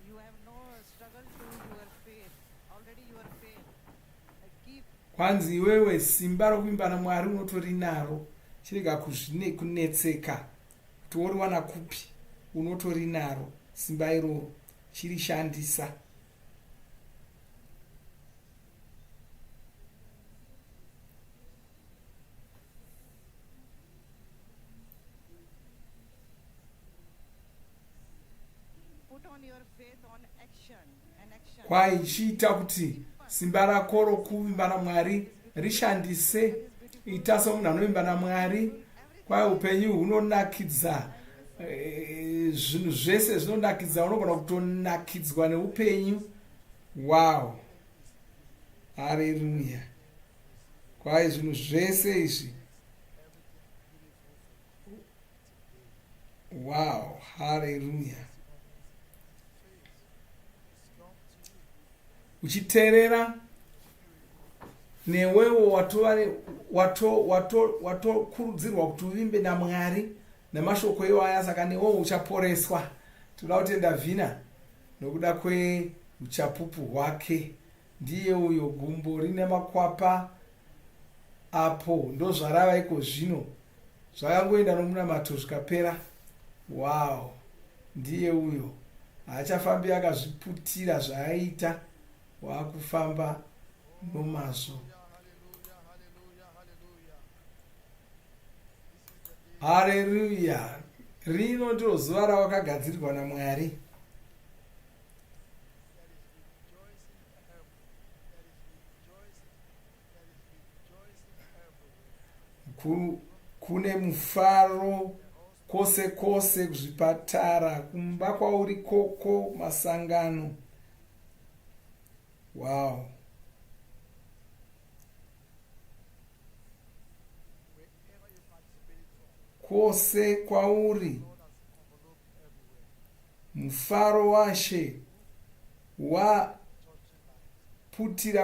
You have no struggle to your faith. Already your faith. Keep. Kwanzi iwewe simba rokuimba naMwari unotori naro, chirega kunetseka kuti woriwana kupi, unotori naro simba iroro, chirishandisa. Put on your faith on action and action. Kwai chiita kuti simba rako rokuimba naMwari rishandise. Ita somunhu anoimba naMwari. Kwai upenyu hunonakidza, zvinhu zvese zvinonakidza, unogona kutonakidzwa neupenyu. Wow. Haleluya. Kwai zvinhu zvese izvi. Wow. Haleluya. Uchiteerera newewo watokurudzirwa kuti uvimbe naMwari namashoko iwaya, saka newewo uchaporeswa. Toda kutenda Vhina nokuda kweuchapupu hwake. Ndiye uyo gumbo rine makwapa apo ndozvarava iko zvino, zvakangoenda nomunamato zvikapera. Wow. Ndiye uyo haachafambi akazviputira zvaaita, wakufamba nomazvo. Haleluya. Rino ndiro zuva rawakagadzirirwa naMwari. Kune mufaro kwose kwose, kuzvipatara, kumba kwauri koko, masangano. Wow. Kwose kwauri mufaro washe waputira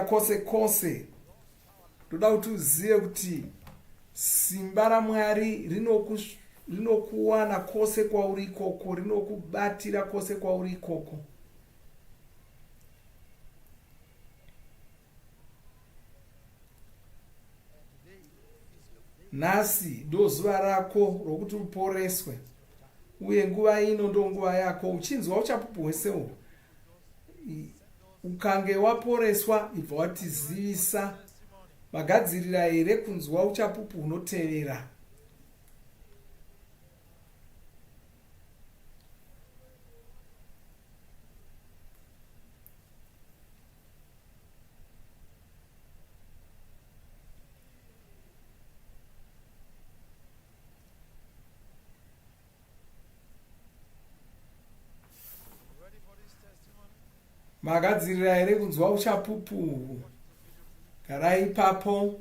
kwose kwose. Toda kuti uzive kuti simba raMwari rinokuwana kwose kwauri ikoko, rinokubatira kwose kwauri ikoko. Nhasi ndozuva rako rokuti uporeswe, uye nguva ino ndo nguva yako. Uchinzwa uchapupu hwesewo, ukange waporeswa, ibva watizivisa. Magadzirira here kunzwa uchapupu hunotevera. Magadzirira here kunzwa uchapupu? Garai ipapo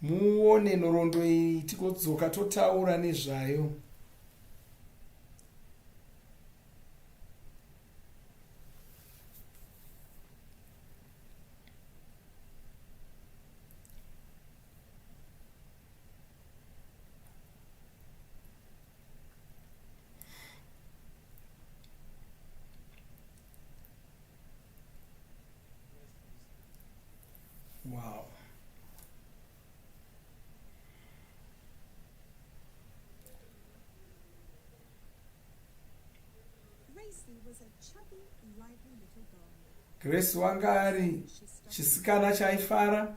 muone nhoroondo iyi tigodzoka totaura nezvayo. Wow. Grace wanga ari chisikana chaifara,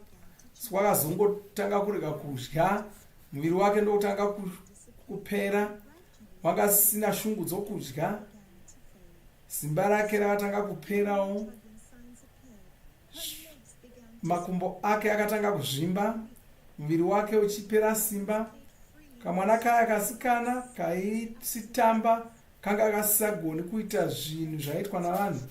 wakazongotanga kurega kudya, muviri wake ndokutanga kupera, wanga asina shungu dzokudya, simba rake rakatanga kuperawo, makumbo ake akatanga kuzvimba, muviri wake uchipera simba. Kamwana kaya kasikana kaisitamba kanga kasisagoni kuita zvinhu zvaitwa navanhu.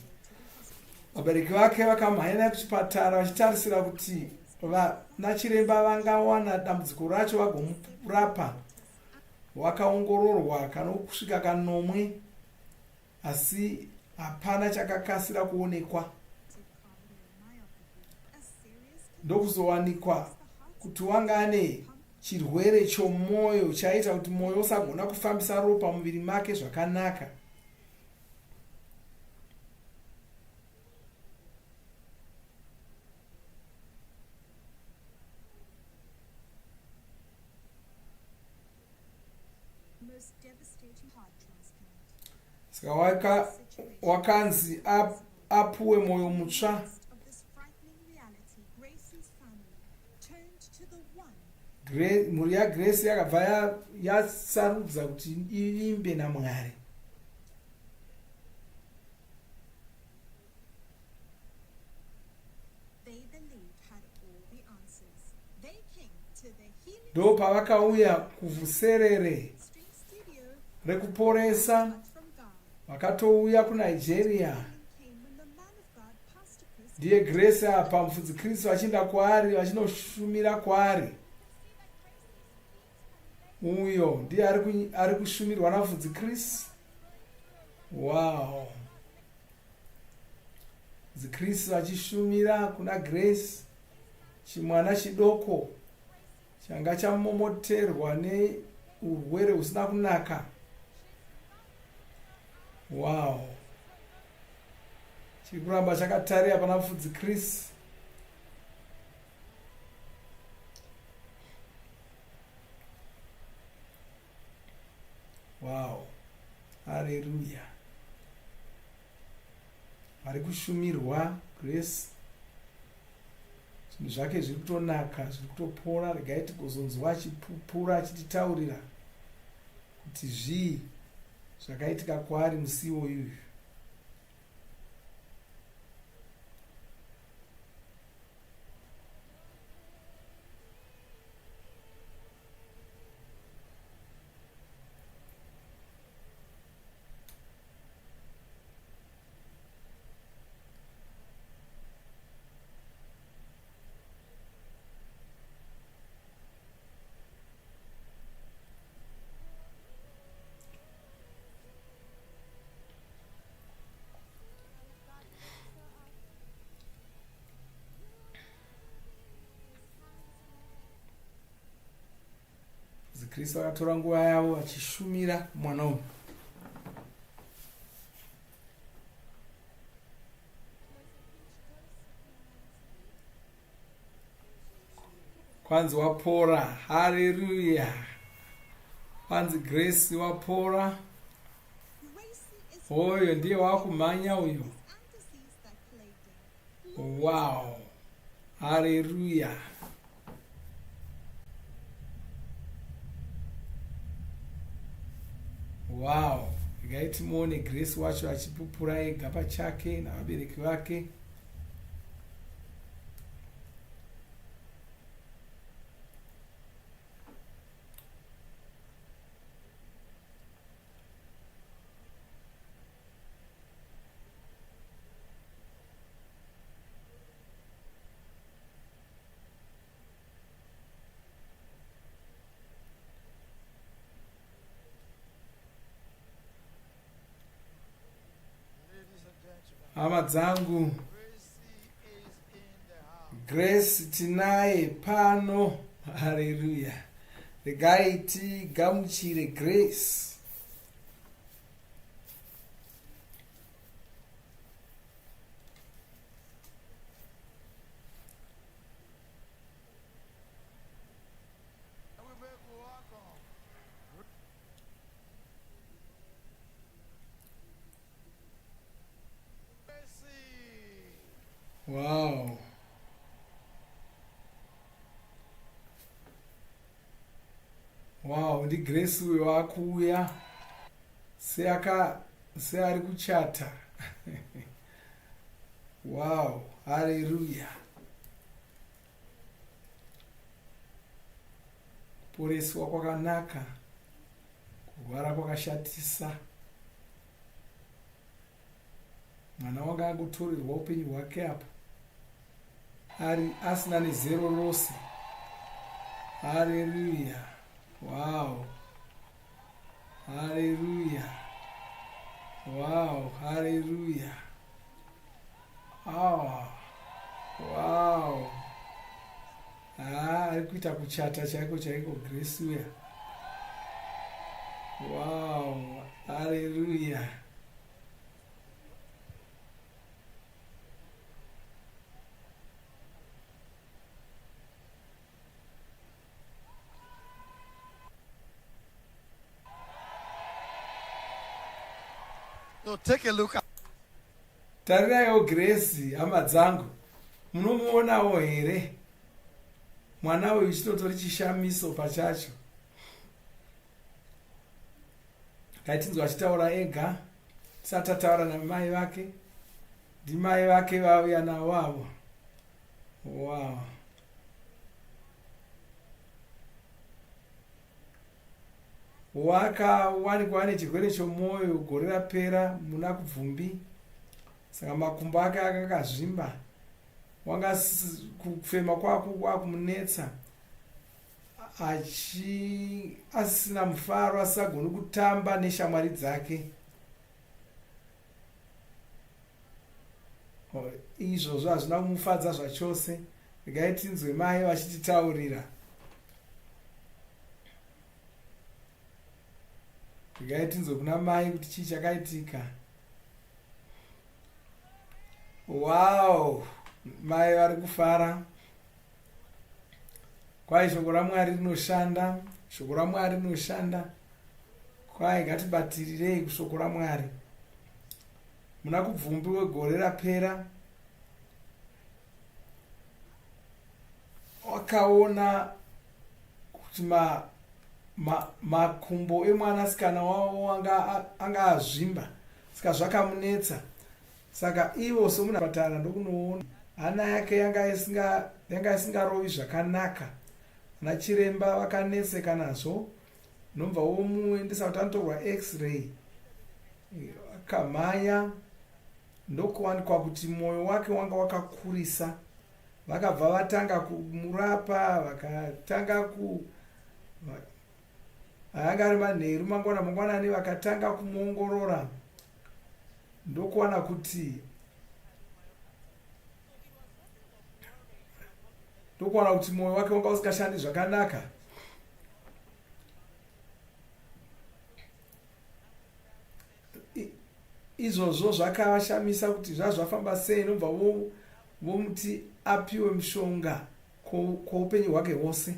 Vabereki vake vakamhanya kuchipatara vachitarisira kuti vanachiremba vangawana dambudziko racho vagomurapa. Wakaongororwa kusvika kanomwe, asi hapana chakakasira kuonekwa. Ndokuzowanikwa kuti wanga ane chirwere chomwoyo chaita kuti mwoyo usagona kufambisa ropa muviri make zvakanaka. Saka wakanzi apuwe mwoyo mutsva. Mhuri yaGrace yakabva yasarudza kuti ivimbe naMwari. Ndo pavakauya kuvhuserere rekuporesa, vakatouya kuNigeria. Ndiye Grace apa mufudzi Kristu vachienda kwaari, vachinoshumira kwaari. Uyo ndiye ari kushumirwa namufudzi Kristu. Wow. Mufudzi Kristu achishumira kuna Grace, chimwana chidoko changa chamomoterwa neurwere husina kunaka. Wow. Chiri kuramba chakatarira pana mufudzi Kristu. Wow. Haleluya. Ari kushumirwa Grace. Zvinhu zvake zviri kutonaka, zviri kutopora. Regai tigozonzwa achipupura achititaurira kuti zvii zvakaitika kwaari musi iwoyu. Kristu akatora nguva yavo achishumira mwana uyu. Kwanzi wapora. Haleluya. Kwanzi Grace wapora. Oyo ndiye wakumhanya uyo. Wow. Haleluya. Wow. Regai muone Grace wacho achipupura ega pachake navabereki vake. hama dzangu, Gracie is in the house. Grace tinaye pano. Haleluya. Regai tigamuchire Grace. And we make welcome. Gracie. Wow. Wow, ndi Grace uyo wakuuya seari kuchata. Wow, haleluya. Kuporeswa kwakanaka, kurwara kwakashatisa. Mwana wanga akutorerwa upenyu hwake apa, ari asina nezero rose. Haleluya. Wow. Hallelujah. Wow. Hallelujah. Oh. Wow. Ari kuita kuchata chaiko Grace uya. Wow. Hallelujah. So take a look at Tarirayo Grace, hama dzangu. Munomuonawo here? Mwana uyu chitotori chishamiso pachacho. Ngaitinzwa achitaura ega, tisati ataura namai vake. Ndimai vake vauya navo avo. Wow. Wakawanikwa ane chirwere chomwoyo gore rapera muna kubvumbi, saka makumbo ake akakazvimba. Wanga kufema kwako kwakumunetsa, asina mufaro, asagoni kutamba neshamwari dzake. Izvozvo hazvina kumufadza zvachose. Regai tinzwe mai vachititaurira. Regai tinzwe kuna mai kuti chii chakaitika. Wow, mai vari kufara. Kwai shoko raMwari rinoshanda, shoko raMwari rinoshanda. Kwai ngatibatirirei kushoko raMwari. Muna kubvumbi wegore rapera, wakaona kuti makumbo emwanasikana wavo anga azvimba, saka zvakamunetsa. Saka ivo somunapatara ndokunoona hana yake yanga isingarovi zvakanaka. Ana chiremba vakanetseka nazvo, nobva vomuendesa kuti anotorwa x-ray. Akamhanya ndokuwanikwa kuti mwoyo wake wanga wakakurisa. Vakabva vatanga kumurapa, vakatanga anga ari manheru mangwanani vakatanga kumuongorora. Ndokuwana kuti mwoyo wake wanga usingashandi zvakanaka. Izvozvo zvakavashamisa kuti zvazvafamba sei, nobva vomuti apiwe mushonga kwoupenyu hwake hwose.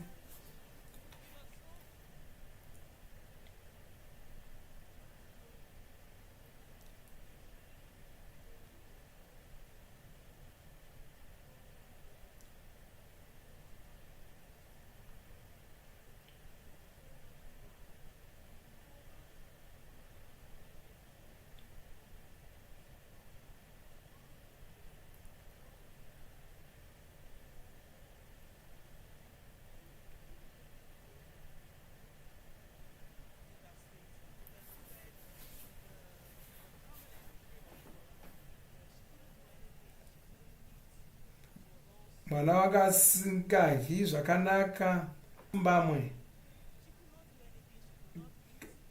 Mwana wanga asingadyi zvakanaka, mbamwe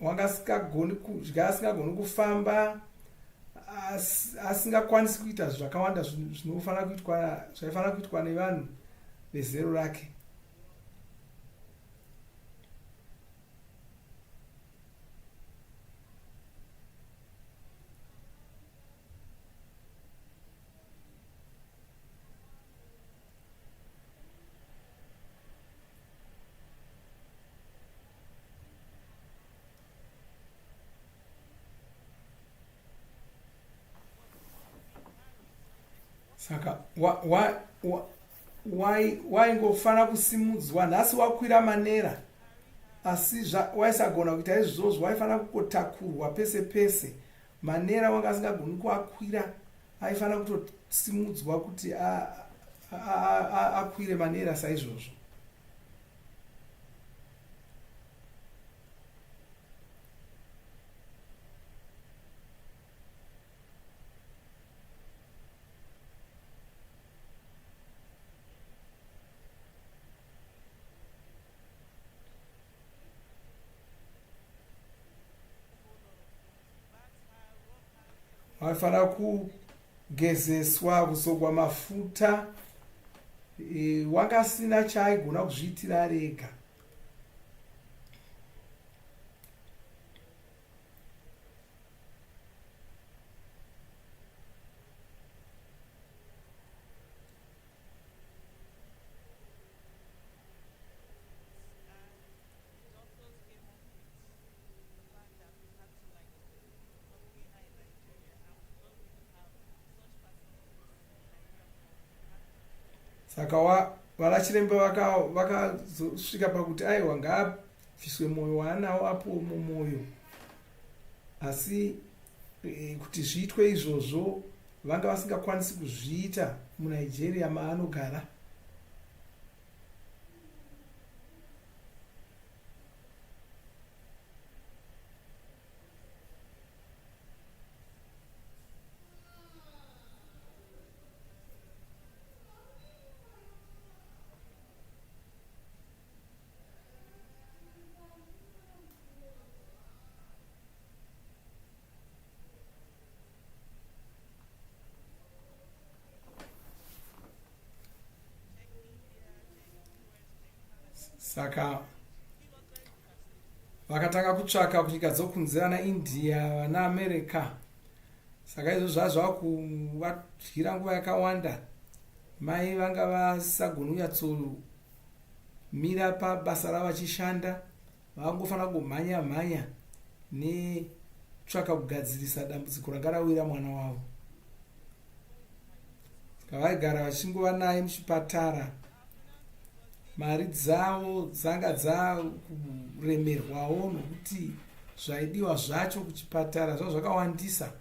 wanga asingagoni kudya, asingagoni kufamba, asingakwanisi kuita zvakawanda zvaifanira kuitwa nevanhu vezero rake. Saka waingofanira kusimudzwa. Nhasi wakwira manera, asi waisagona kuita izvozvo. Waifanira kukotakurwa pese pese. Manera wanga asingagoni kuakwira, aifanira kutosimudzwa kuti akwire manera saizvozvo. Waifanira kugezeswa, kuzogwa mafuta. Wanga asina chaaigona kuzviitira ari ega. Saka varachirembe vakazosvika pakuti aiwa ngaabviswe mwoyo waanawo apo mumwoyo. Asi kuti zviitwe izvozvo vanga vasingakwanisi kuzviita muNigeria maanogara. Saka vakatanga kutsvaka kunyika dzokunze, vana India, vana America. Saka izvo zvazva kuvadyira nguva yakawanda. Mai vanga vasagoni kunyatsomira pabasa ravo vachishanda, vangofanira kumhanya netsvaka kugadzirisa dambudziko ranga rawira mwana wavo. Saka vaigara vachingova naye muchipatara. Mari dzavo dzanga dzakuremerwawo nokuti zvaidiwa zvacho kuchipatara zvavo zvakawandisa.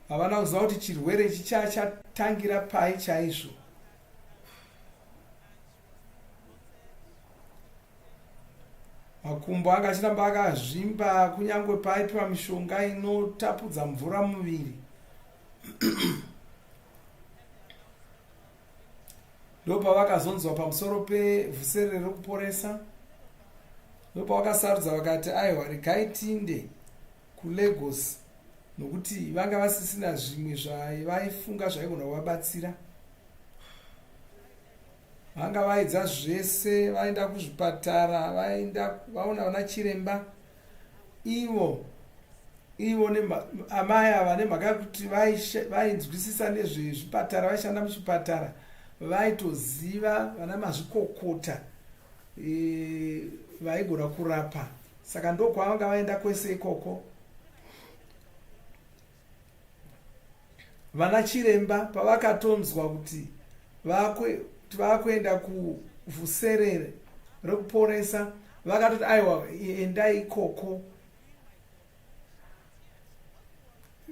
havana kuziva kuti chirwere ichi chatangira pai chaizvo. Makumbo anga achiramba akazvimba, kunyange paipiwa mishonga inotapudza mvura muviri. Ndopavakazonzwa pamusoro pevhuserere rekuporesa. Ndopavakasarudza vakati aiwa regai tiinde kuLagos, nokuti vanga vasisina zvimwe zvavaifunga zvaigona kuvabatsira. Vanga vaidza zvese, vaenda kuzvipatara, vaona vana chiremba. Ivo amai ava nemhaka yekuti vainzwisisa nezvezvipatara, vaishanda muchipatara, vaitoziva, vana mazvikokota vaigona kurapa. Saka ndokwavanga vaenda kwese ikoko. Vana chiremba pavakatonzwa kuti vakuenda kuvhuserere rekuporesa, vakatoti aiwa endai ikoko.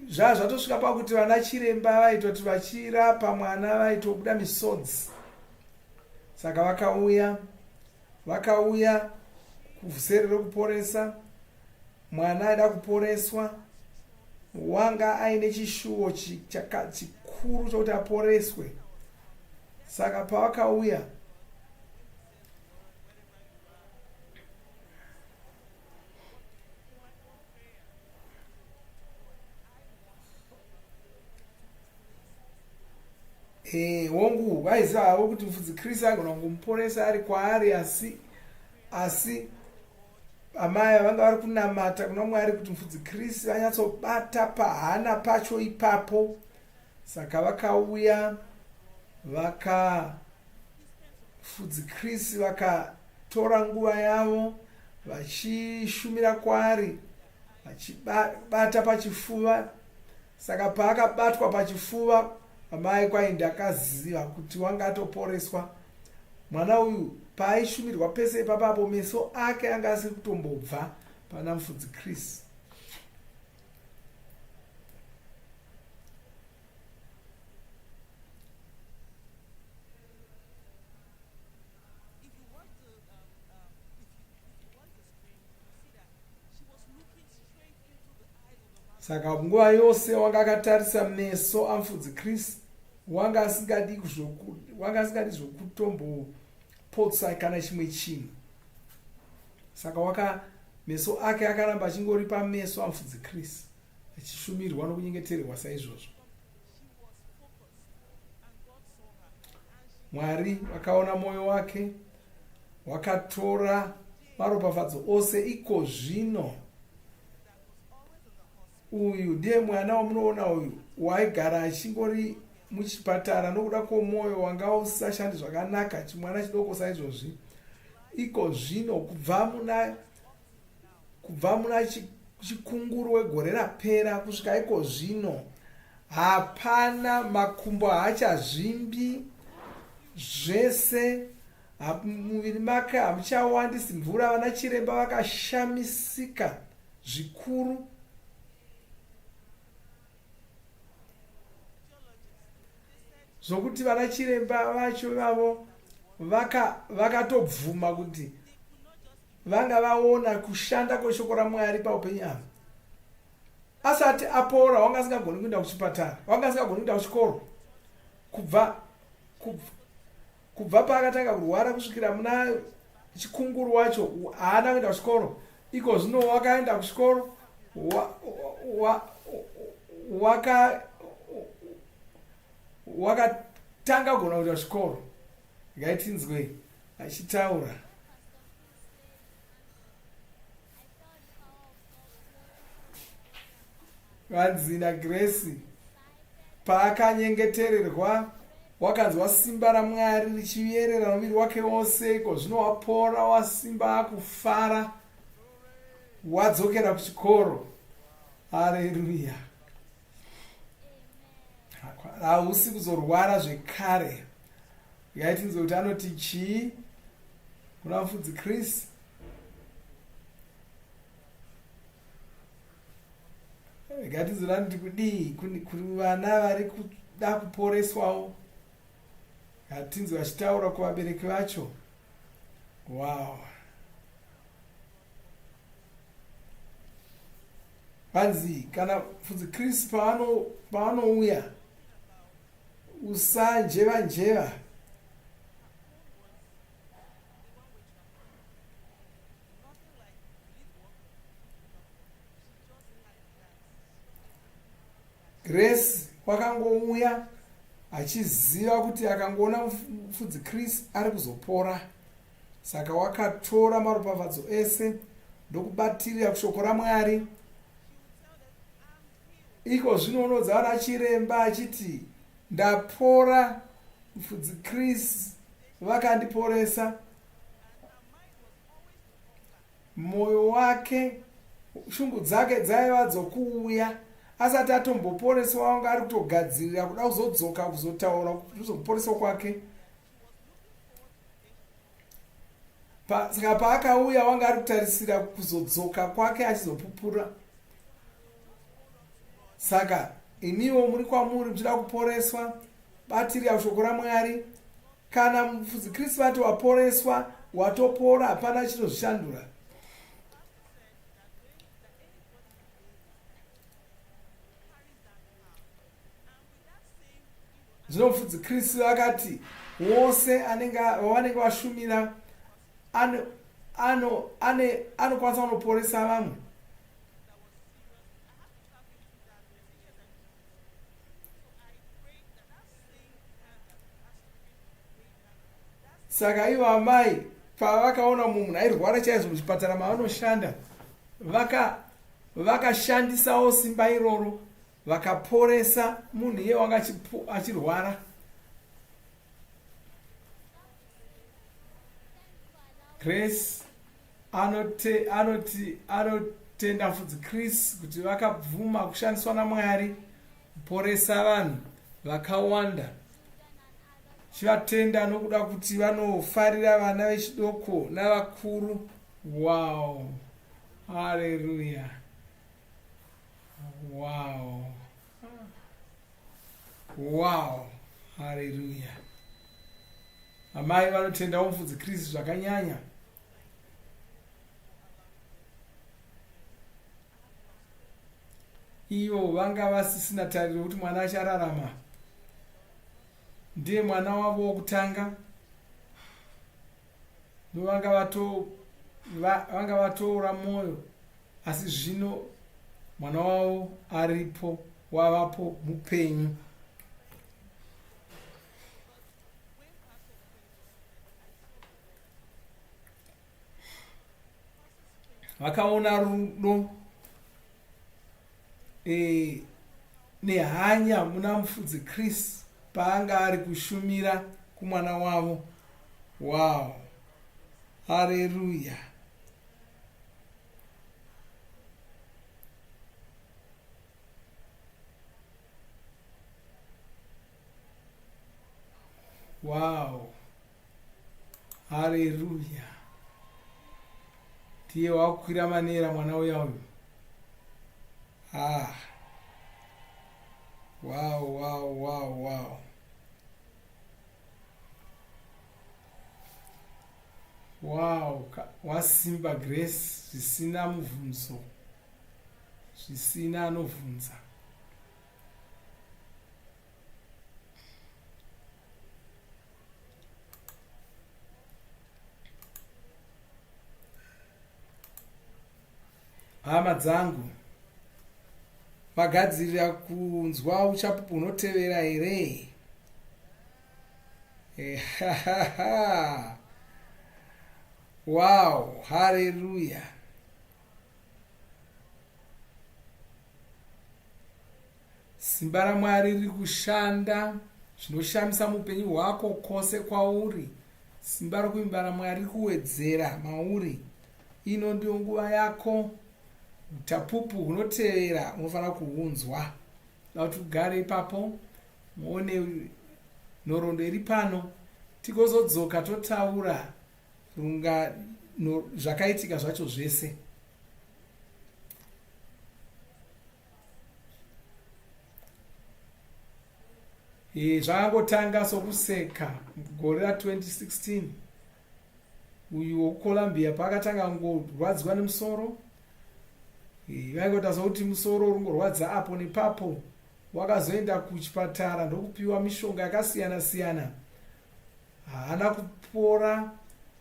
Zvatosvika pakuti vana chiremba vaitoti vachirapa mwana vaitobuda misodzi. Saka vakauya kuvhuserere rekuporesa. Mwana aida kuporeswa, wanga aine chishuwo chikuru chokuti aporeswe. Saka pavakauya, wongu vaiziva havo kuti mufudzi Kristu agona kumuporesa ari kwaari, asi amai vanga vari kunamata kuna Mwari kuti mufudzi Kristu vanyatsobata pahana pacho ipapo. Saka vakauya mufudzi Kristu vakatora nguva yavo vachishumira kwaari, vachibata pachifuva. Saka paakabatwa pachifuva, amai kwai ndakaziva kuti wanga atoporeswa. Mwana uyu paaishumirwa pese ipapapo, meso ake anga asiri kutombobva pana mufudzi Kristu. Saka nguva yose wanga akatarisa meso amufudzi Kristu, wanga asingadi zvokutombopotsa kana chimwe chinhu. Saka meso ake akaramba achingori pameso amufudzi Kristu, achishumirwa nokunyengeterwa saizvozvo. Mwari vakaona mwoyo wake, wakatora maropafadzo ose. Iko zvino uyu ndiye mwana wamunoona uyu waigara achingori muchipatara nokuda kwomwoyo wanga usashandi zvakanaka, chimwana chidoko saizvozvi. Iko zvino kubva muna chikunguru wegore rapera kusvika iko zvino, hapana makumbo haachazvimbi, zvese muviri make hamuchawandisi mvura. Vana chiremba vakashamisika zvikuru. Zvokuti vana chiremba vacho vavo vakatobvuma kuti vanga vaona kushanda kweshoko raMwari paupenyu avo. Asati apora, wanga asingagoni kuenda kuchipatara, wanga asingagoni kuenda kuchikoro. Kubva paakatanga kurwara kusvikira muna chikunguru wacho haana kuenda kuchikoro. Iko zvino wakaenda kuchikoro, wakatanga kugona kuenda kuchikoro. Ngaitinzwe achitaura. Vanzi naGrace paakanyengetererwa, wakanzwa simba raMwari richiyerera muviri wake wose. Iko zvino wapora, wasimba, akufara, wadzokera kuchikoro. Haleluya! Hausi kuzorwara zvekare. Ngaitinzwe kuti anoti chii kuna mufudzi Kristu. Ngatizoda kuti kudii kuri vana vari kuda kuporeswawo. Ngatinzwe vachitaura kuvabereki vacho. Wow! Vanzi kana mufudzi Kristu paanouya, usanjeva. Grace wakangouya achiziva kuti akangoona mufudzi Kristu ari kuzopora. Saka wakatora maropafadzo ese ndokubatirira kushoko raMwari. Iko zvino unodza vana chiremba achiti ndapora, mufudzi Chris vakandiporesa. Moyo wake, shungu dzake dzaiva dzokuuya asati atomboporeswa, wanga ari kutogadzirira kuda kuzodzoka kuzotaura kuzokuporeswa kwake. Saka paakauya wanga ari kutarisira kuzodzoka kwake achizopupura. Saka imiwo muri kwamuri muchida kuporeswa, batirira shoko raMwari. Kana mufudzi Kristu vati waporeswa, watopora, hapana chinozvishandura. Zvino mufudzi Kristu akati wose wavanenge vashumira anokwanisa kunoporesa vamwe. Saka ivo amai pavakaona munhu airwara chaizvo muchipatara maanoshanda, vakashandisawo simba iroro vakaporesa munhu iye wanga achirwara. Grace anotenda mufudzi Chris kuti vakabvuma kushandiswa naMwari kuporesa vanhu vakawanda. Chivatenda nokuda kuti vanofarira vana vechidoko navakuru. Wow, haleluya, wow, wow, haleluya. Amai vanotendawo mufudzi Kristu zvakanyanya. Ivo vanga vasisina tariro kuti mwana achararama. Ndiye mwana wavo wokutanga. Vanga vatora mwoyo, asi zvino mwana wavo aripo, wavapo mupenyu. Vakaona rudo nehanya muna mufudzi Kristu paanga ari kushumira kumwana wavo. Wow, haleluya. Wow, haleluya. Ndiye wakukwira manera mwana uya uyu. Wow, wow, wow, wow. Wow, wasimba Grace zvisina mubvunzo, zvisina anovhunza. Hama dzangu, magadzirira kunzwa uchapupu unotevera here? Wow, haleluya. Simba raMwari riri kushanda zvinoshamisa mupenyu hwako kwose kwauri. Simba rokuimba raMwari riri kuwedzera mauri. Ino ndiyo nguva yako. Utapupu hunotevera unofanira kuhunzwa. Kuti ugare ipapo muone nhoroondo iri pano, tigozodzoka totaura zvakaitika zvacho zvese. Zvakangotanga sokuseka gore ra2016 uyu wokuColumbia paakatanga ngorwadzwa nemusoro. Vaingoita sokuti musoro urongorwadza apo nepapo. Wakazoenda kuchipatara ndokupiwa mishonga yakasiyana siyana, haana kupora.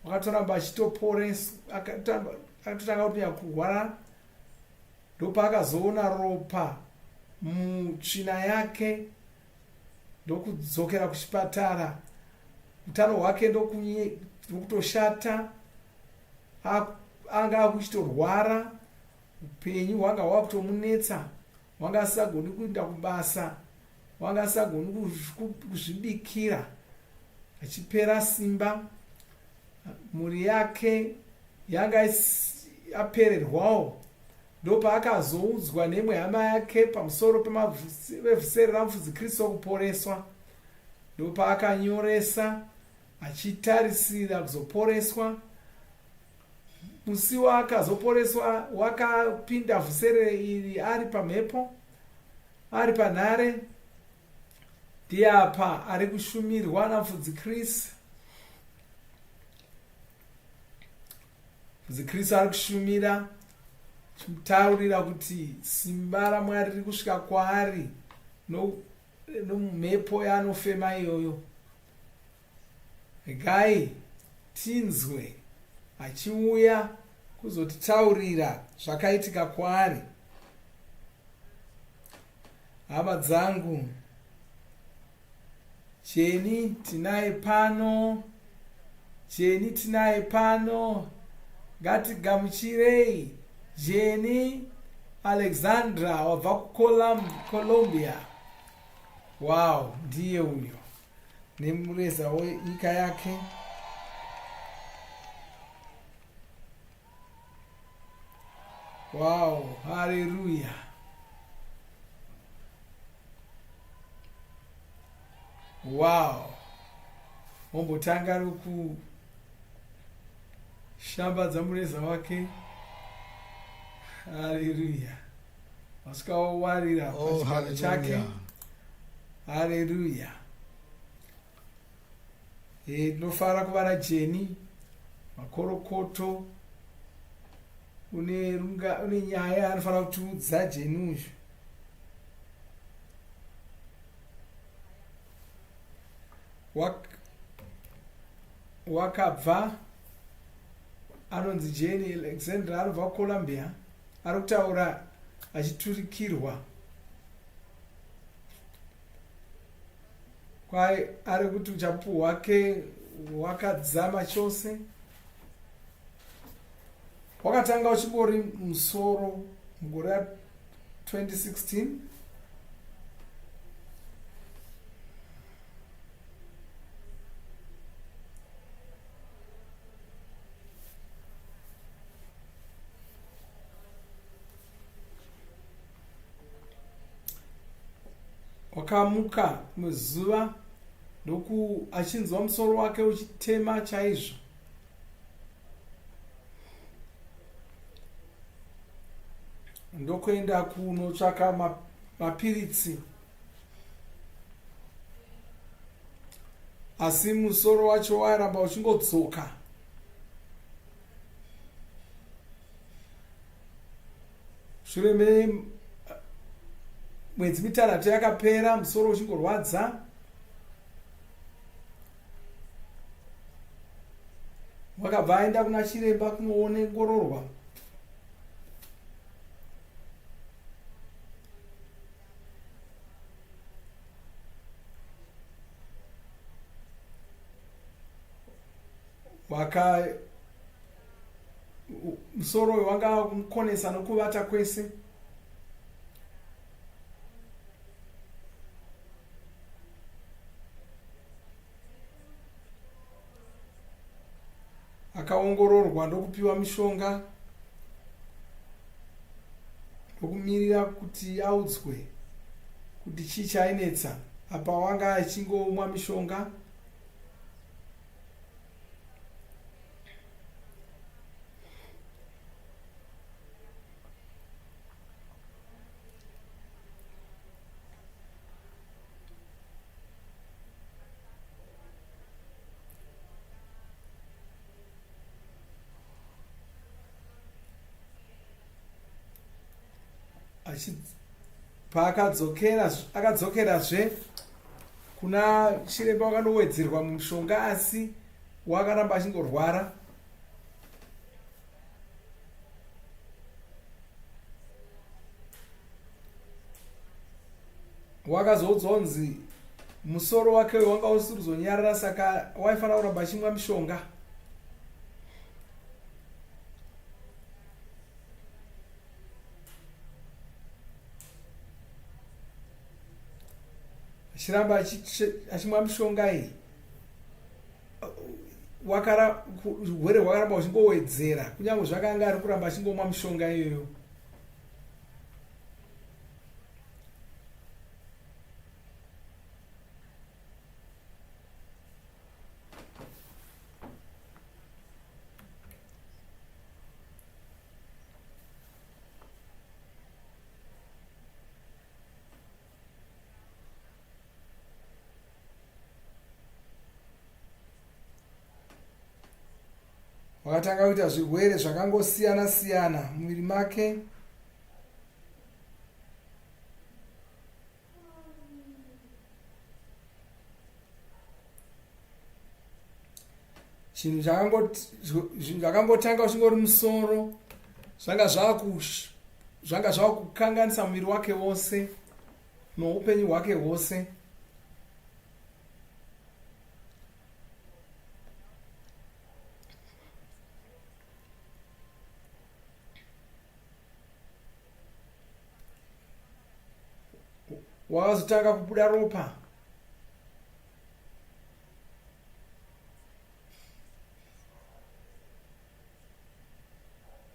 Wakatoramba achitoporesa, akatotanga kupinda kurwara. Ndopaakazoona ropa mutsvina yake, ndokudzokera kuchipatara. Utano hwake ndokutoshata, anga akuchitorwara. Upenyu hwanga hwakutomunetsa, wanga asagoni kuenda kubasa, wanga asagoni kuzvibikira, achipera simba. Mhuri yake yanga apererwawo. Ndopaakazoudzwa nemwe hama yake pamusoro pevhusere ramufudzi Kristu wokuporeswa. Ndopaakanyoresa achitarisira kuzoporeswa. Musi wakazoporeswa wakapinda vhusere iri ari pamhepo, ari panhare. Ndiye apa ari kushumirwa namufudzi Kristu. Mufudzi Kristu ari kushumira, chimutaurira kuti simba raMwari riri kusvika kwaari nomumhepo yaanofema iyoyo. Regai tinzwe achiuya kuzotitaurira zvakaitika kwaari. Hama dzangu, Jeni tinaye pano, Jeni tinaye pano. Ngatigamuchirei Jeni Alexandra wabva kuColombia. Wow, ndiye uyo nemureza wenyika yake. Wow, haleluya. Wow, ombotanga rokushambadza mureza wake. Haleluya. Wasikawarira pachigaro chake. Haleluya. Tinofara kuva naJeni makorokoto. Une nyaya anofanira kutiudza Jeni uyu. Wakabva anonzi Jeni Alexandra anobva kuColombia. Ari kutaura achiturikirwa. Kwai ari kuti uchapupu hwake hwakadzama chose. Wakatanga uchingori musoro mugore 2016. Wakamuka muzuva ndoku achinzwa musoro wake uchitema chaizvo. Ndokuenda kunotsvaka mapiritsi. Asi musoro wacho waramba uchingodzoka. Shure mwedzi mitanhatu yakapera musoro uchingorwadza. Wakabva aenda kuna chiremba kunoongororwa. Musoro uyu wanga kumukonesa nokuvata kwese. Akaongororwa ndokupiwa mishonga ndokumirira kuti audzwe kuti chii chainetsa. Apa wanga achingomwa mishonga. Akadzokerazve kuna chiremba wakandowedzerwa mushonga asi wakaramba achingorwara. Wakazonzi musoro wake wanga usiri kuzonyarara saka waifanira kuramba achimwa mishonga. Achiramba achimwa mishonga iyi urwere hwakaramba huchingowedzera kunyange zvakanga ari kuramba achingomwa mishonga iyoyo. Wakatanga kuita zvirwere zvakangosiyana siyana mumwiri make. Chinhu zvakangotanga uchingori musoro zvanga zvava kukanganisa muviri wake wose noupenyu hwake hwose. Wakazotanga kubuda ropa.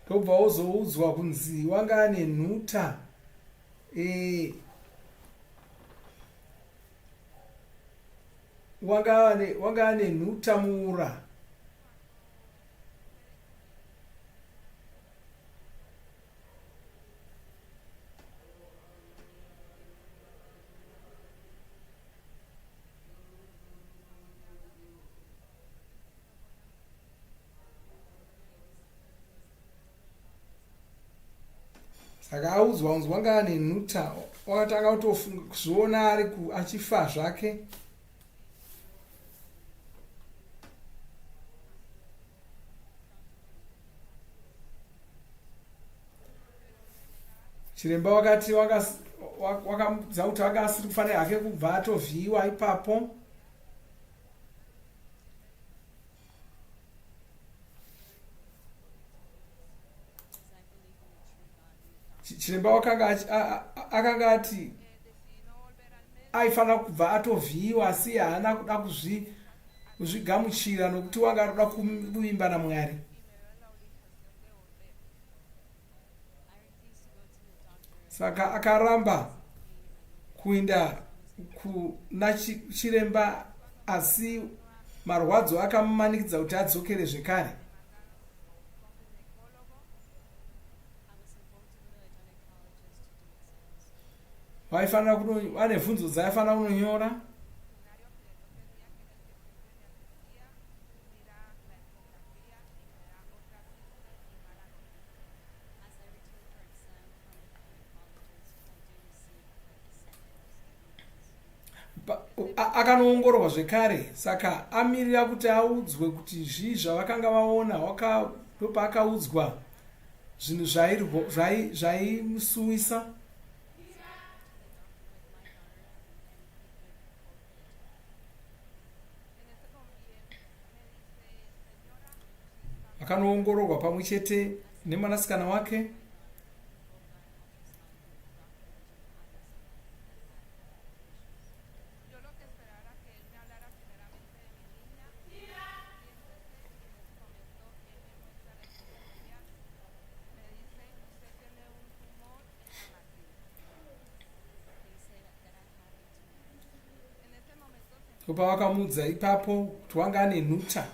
Ndobva wozoudzwa kunzi wanga ane nhuta. Wanga ane nhuta muura. Saka audzwa kunzi wanga ane nhuta, wakatanga kuzviona ari achifa zvake. Chiremba wakati wakamudza kuti wanga asiri kufanira hake kubva atovhiyiwa ipapo. Chiremba akanga ati aifanira kubva atovhiyiwa asi haana kuda kuzvigamuchira nokuti wanga arikuda kuvimba naMwari. Saka akaramba kuenda kuna chiremba asi marwadzo akamumanikidza kuti adzokere zvekare. Ane bvunzo dzaifanira kunonyora. Akanoongororwa zvekare, saka amirira kuti audzwe kuti zvii zvavakanga vaona. Ndopaakaudzwa zvinhu zvaimusuwisa. Akanoongororwa pamwe chete nemwanasikana wake. Pavakamudza ipapo kuti wanga ane nhuta.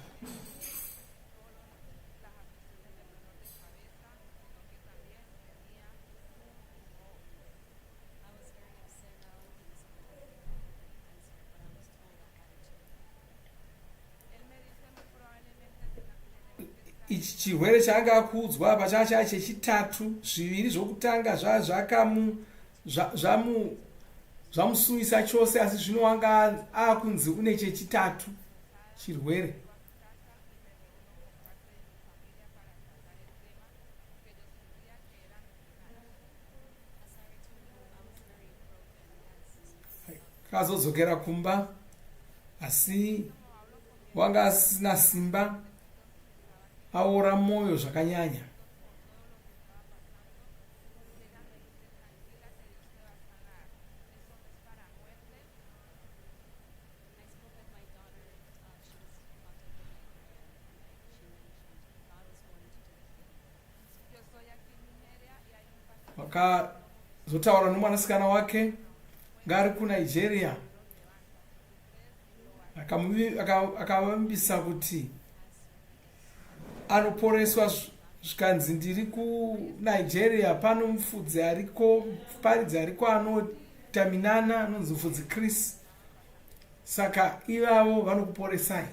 Ichi chirwere chaanga akuudzwa apa chacha chechitatu. Zviviri zvokutanga zvamusuwisa chose, asi zvino wanga akunzi une chechitatu chirwere. Kazodzokera kumba asi wanga asina simba, aora mwoyo zvakanyanya. akazotaura nomwanasikana wake ngari kuNigeria, akavambisa kuti anoporeswa zvikanzi ndiri kuNigeria pano mufudzi ariko, paridzi ariko anotaminana anonzi mufudzi Chris, saka ivavo vanokuporesai.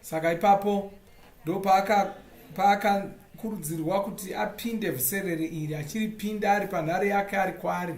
Saka ipapo ndo paakakurudzirwa kuti apinde vhuserere iri, achiripinda ari panhare yake ari kwari.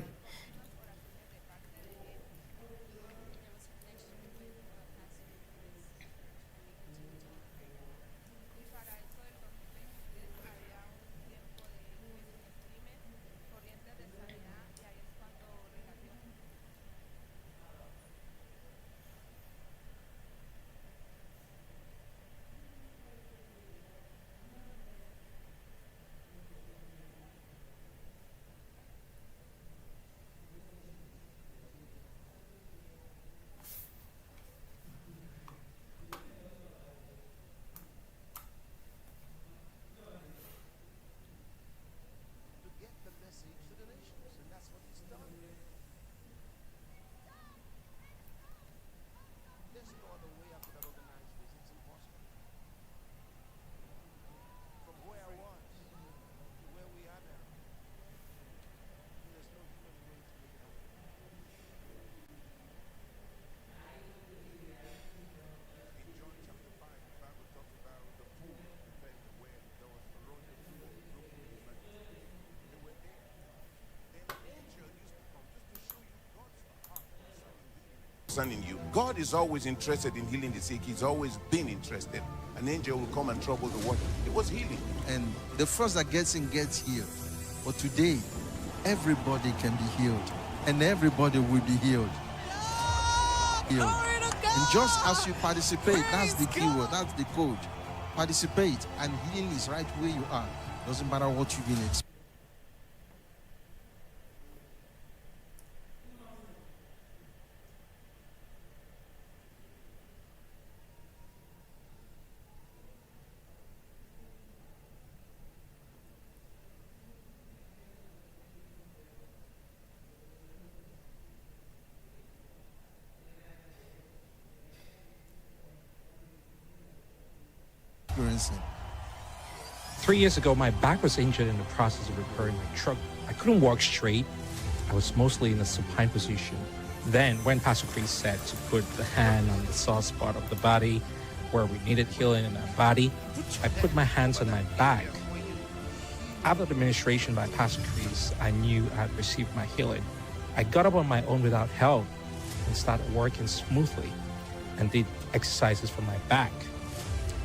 In you. God is always interested in healing the sick. He's always been interested. An angel will come and trouble the water. It was healing. And the first that gets in gets healed. But today, everybody can be healed. And everybody will be healed. Healed. And just as you participate, that's the key word, that's the code. Participate, and healing is right where you are. Doesn't matter what you've been experiencing. experiencing? 3 years ago, my back was injured in the process of repairing my truck. I couldn't walk straight. I was mostly in a supine position. Then, when Pastor Chris said to put the hand on the soft spot of the body where we needed healing in our body, I put my hands on my back. After the ministration by Pastor Chris, I knew I had received my healing. I got up on my own without help and started working smoothly and did exercises for my back.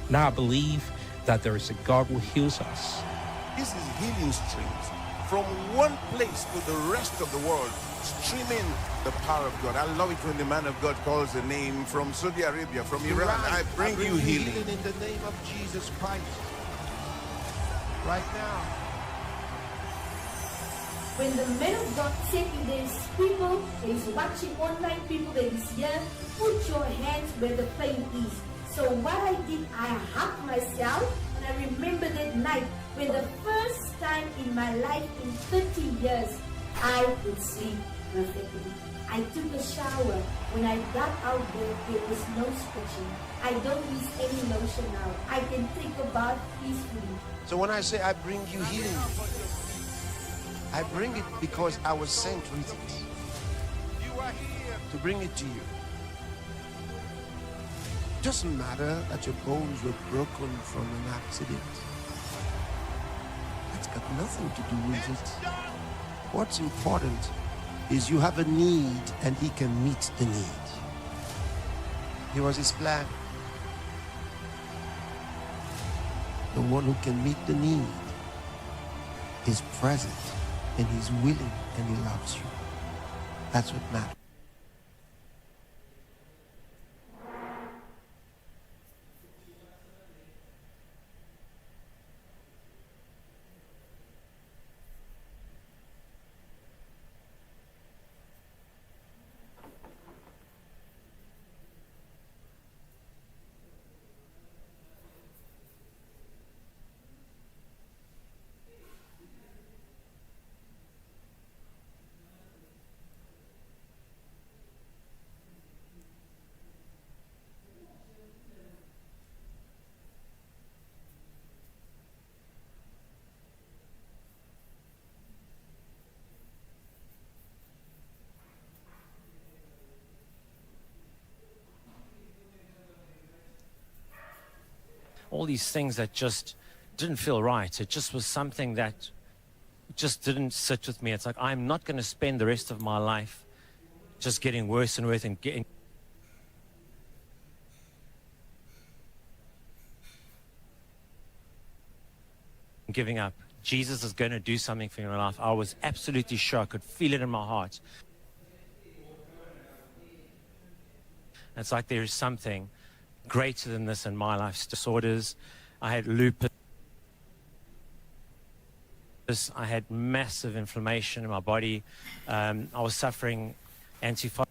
Now I believe that there is a God who heals us. This is healing streams from one place to the rest of the world, streaming the power of God. I love it when the man of God calls the name from Saudi Arabia, from Iran. I bring you healing. In the name of Jesus Christ. Right now. When the man of God said, if there is people that is watching online, people that is here, put your hands where the pain is. So what I did, I hugged myself, and I remember that night when the first time in my life in 30 years, I could sleep perfectly. I took a shower. When I got out there was no stretching. I don't use any lotion now. I can take a bath peacefully. So when I say I bring you healing, I bring it because I was sent with it. You are here to bring it to you. It doesn't matter that your bones were broken from an accident. That's got nothing to do with it. What's important is you have a need and he can meet the need. Here was his plan. The one who can meet the need is present, and he's willing, and he loves you. That's what matters. all these things that just didn't feel right. It just was something that just didn't sit with me. It's like, I'm not going to spend the rest of my life just getting worse and worse and giving up. Jesus is going to do something for my life. I was absolutely sure. I could feel it in my heart. It's like there is something greater than this in my life's disorders. I had lupus. I had massive inflammation in my body. I was suffering anti-fibrotic.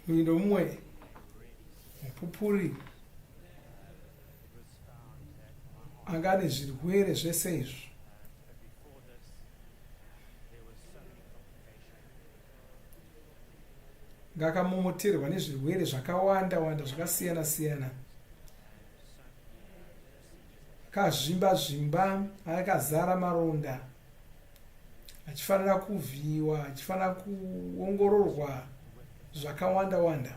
Muindo umwe mupupuri anga ane zvirwere zvese izvi. Ngakamomoterwa nezvirwere zvakawanda wanda zvakasiyana siyana. Kazvimba zvimba, akazara maronda, achifanira kuvhiiwa, achifanira kuongororwa zvakawanda wanda.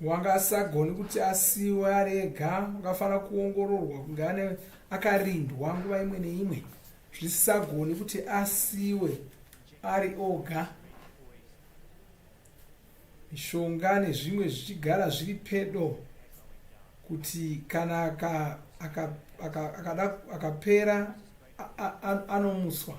Wanga asagoni kuti asiwe ari ega, wakafanira kuongororwa kunge akarindwa nguva imwe neimwe. Zvisagoni kuti asiwe ari oga. Mishonga nezvimwe zvichigara zviri pedo kuti kana akapera anomuswa.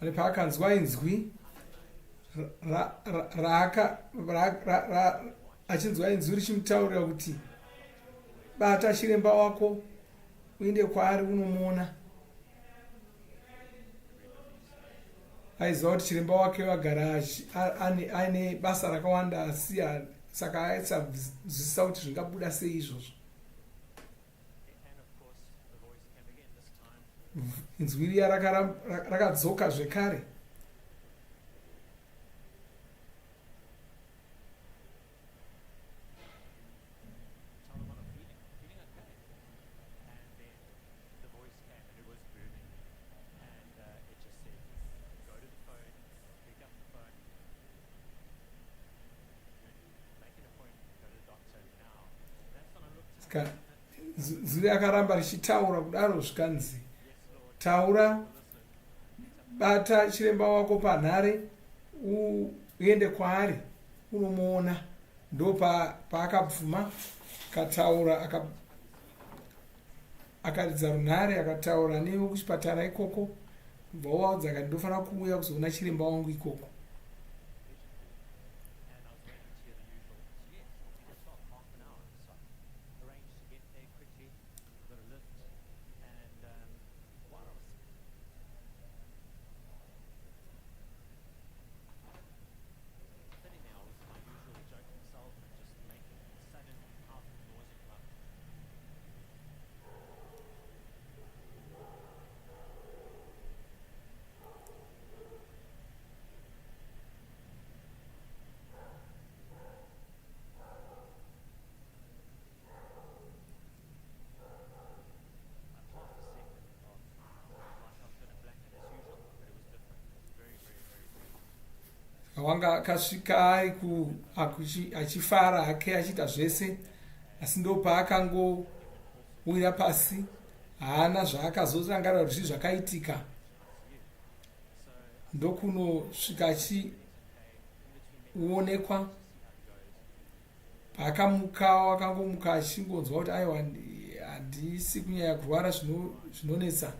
Pane paakanzwa inzwi achinzwa inzwi richimutaurira kuti bata chiremba wako uende kwaari unomuona. Aiziva kuti chiremba wake wagara aine basa rakawanda asiya, saka aisazwisisa kuti zvingabuda sei izvozvo. Inzwi riya rakadzoka zvekare. Zuri akaramba richitaura kudaro zvikanzi, taura, bata chiremba wako panhare, uende kwaari unomuona. Ndo paakabvuma akataura, akaridza runhare, akataura newe kuchipatara ikoko, kubva waudza akati ndofanira kuuya kuzoona chiremba wangu ikoko. wanga akasvika achifara hake achiita zvese, asi ndopaakangowira pasi, haana zvaakazorangarira kuti zvii zvakaitika. Ndokunosvika achionekwa, paakamuka akangomuka achingonzwa kuti aiwa handisi kunyanya kurwara zvinonetsa.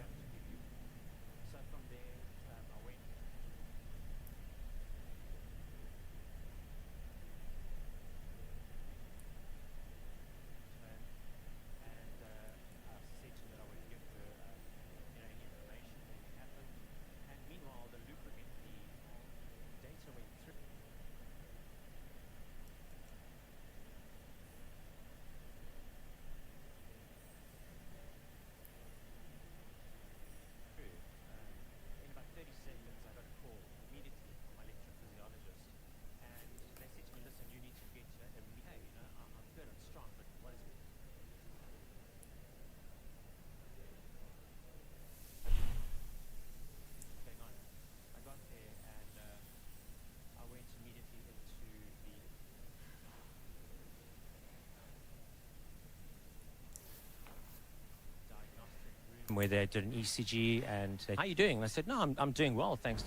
Where they did an ECG and said, "How are you doing?" And I said, "No, I'm doing well, thanks,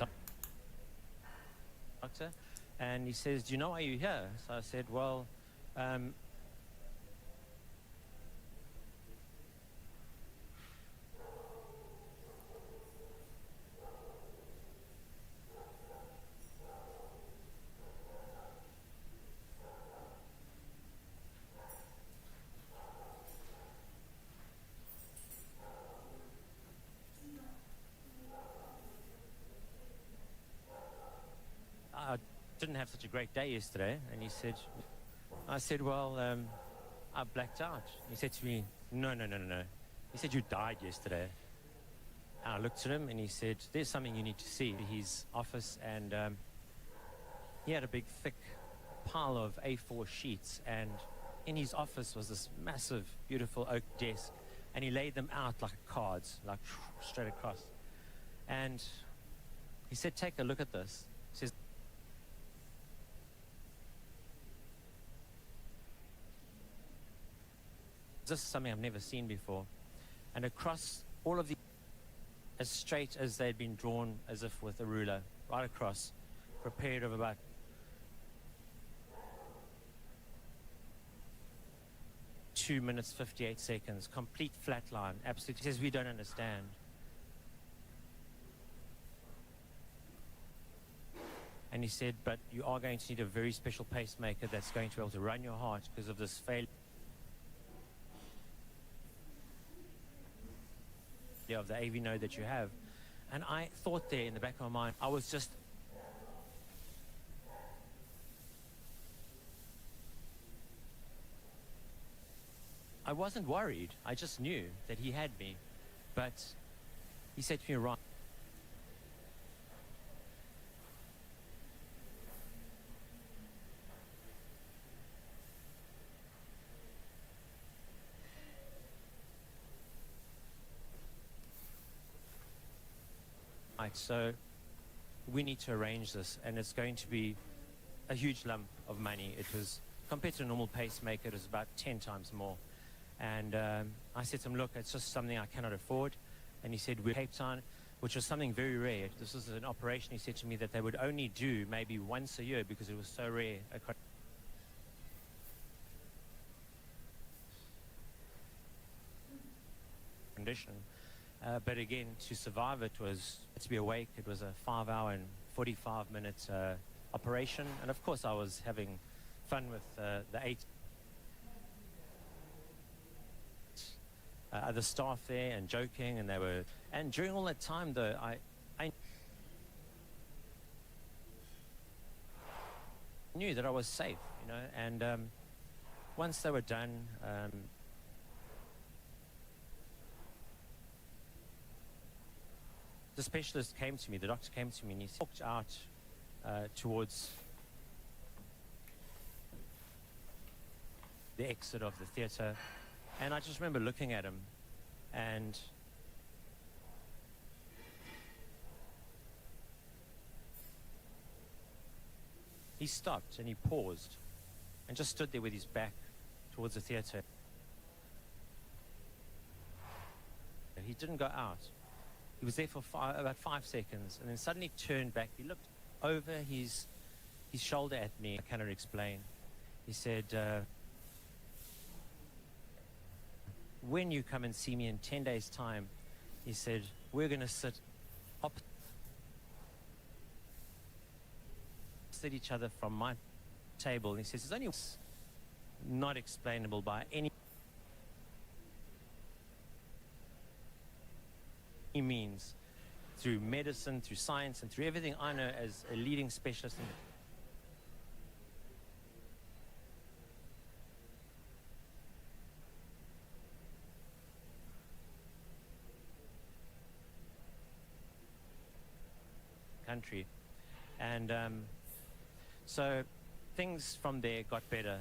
doctor." And he says, "Do you know why you're here?" So I said, "Well, I didn't have such a great day yesterday." And he said, I said, "Well, I blacked out." He said to me, No. He said, "You died yesterday." And I looked at him and he said, "There's something you need to see." His office, and he had a big thick pile of A4 sheets, and in his office was this massive beautiful oak desk, and he laid them out like cards, like straight across. And he said, "Take a look at this." He says, "This is something I've never seen before." And across all of the, as straight as they'd been drawn, as if with a ruler, right across, for a period of about 2 minutes 58 seconds, complete flat line, absolutely. He says, "We don't understand." And he said, "But you are going to need a very special pacemaker that's going to be able to run your heart because of this failure of the AV node that you have." And I thought there in the back of my mind, I wasn't worried. I just knew that he had me. But he said to me, "Right." Right, so we need to arrange this, and it's going to be a huge lump of money. It was, compared to a normal pacemaker, it was about 10 times more. And I said to him, "Look, it's just something I cannot afford." And he said, "We're Cape Town," which was something very rare. This was an operation, he said to me, that they would only do maybe once a year because it was so rare a condition. But again, to survive it was, to be awake, it was a 5-hour and 45-minute operation. And of course I was having fun with the 8 other staff there and joking, and and during all that time though, I knew that I was safe, you know. And once they were done, the specialist came to me, the doctor came to me, and he walked out towards the exit of the theatre. And I just remember looking at him, and he stopped and he paused and just stood there with his back towards the theater. He didn't go out. He was there for about 5 seconds, and then suddenly turned back. He looked over his shoulder at me. I cannot explain. He said, when you come and see me in 10 days' time, he said, we're going to sit opposite each other from my table. And he says, it's only not explainable by any means, through medicine, through science, and through everything I know as a leading specialist in the country. And so things from there got better.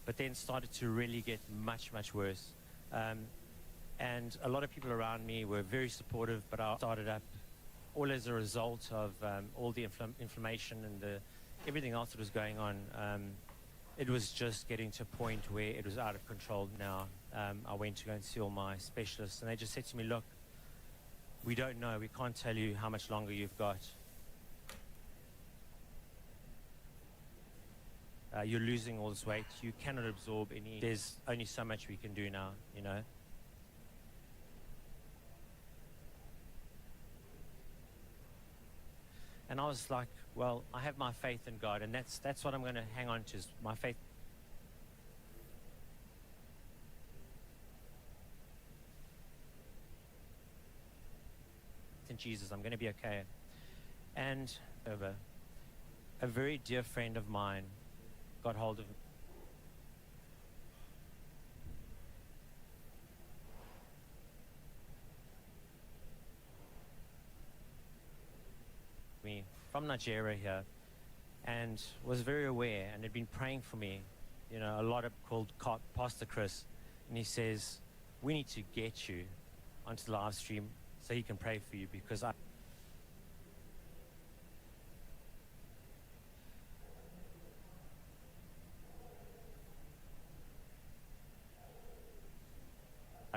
But then started to really get much, much worse. And a lot of people around me were very supportive, but I started up all as a result of all the inflammation and everything else that was going on. It was just getting to a point where it was out of control now. I went to go and see all my specialists, and they just said to me, look, we don't know. We can't tell you how much longer you've got. You're losing all this weight. You cannot absorb any. There's only so much we can do now, you know. And I was like, well, I have my faith in God, and that's what I'm going to hang on to, is my faith in Jesus. I'm going to be okay. And a very dear friend of mine got hold of me from Nigeria here, and was very aware and had been praying for me, you know, a lot of called Pastor Chris, and he says, we need to get you onto the live stream so he can pray for you, because I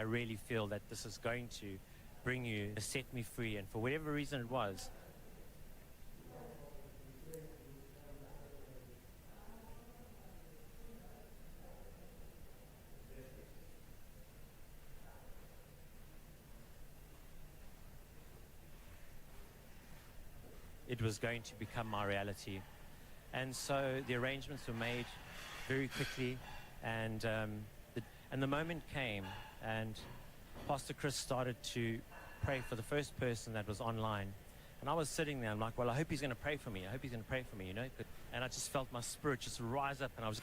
really feel that this is going to bring you, set me free. And for whatever reason it was, it was going to become my reality. And so the arrangements were made very quickly, and the moment came, and Pastor Chris started to pray for the first person that was online. And I was sitting there, I'm like, well, I hope he's going to pray for me. I hope he's going to pray for me, you know. And I just felt my spirit just rise up, and I was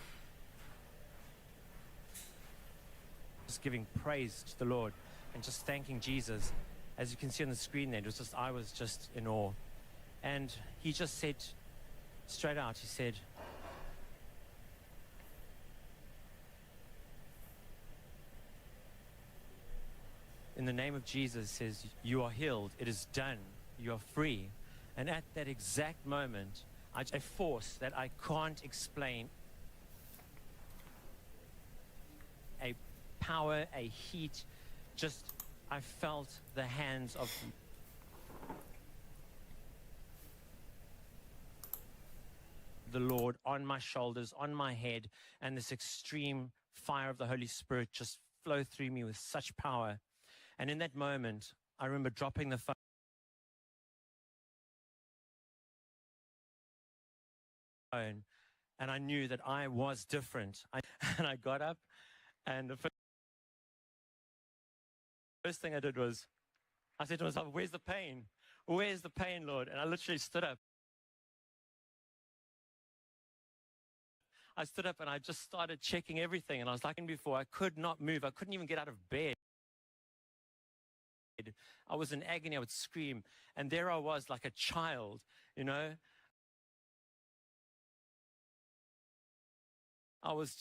just giving praise to the Lord and just thanking Jesus. As you can see on the screen there, I was just in awe. And he just said straight out, he said, in the name of Jesus, says, you are healed, it is done, you are free. And at that exact moment, a force that I can't explain, a power, a heat, just, I felt the hands of the Lord on my shoulders, on my head, and this extreme fire of the Holy Spirit just flowed through me with such power. And in that moment, I remember dropping the phone, and I knew that I was different. And I got up, and the first thing I did was, I said to myself, where's the pain? Where's the pain, Lord? And I literally stood up. I stood up and I just started checking everything. And I was like before, I could not move. I couldn't even get out of bed. I was in agony. I would scream. And there I was like a child, you know. I was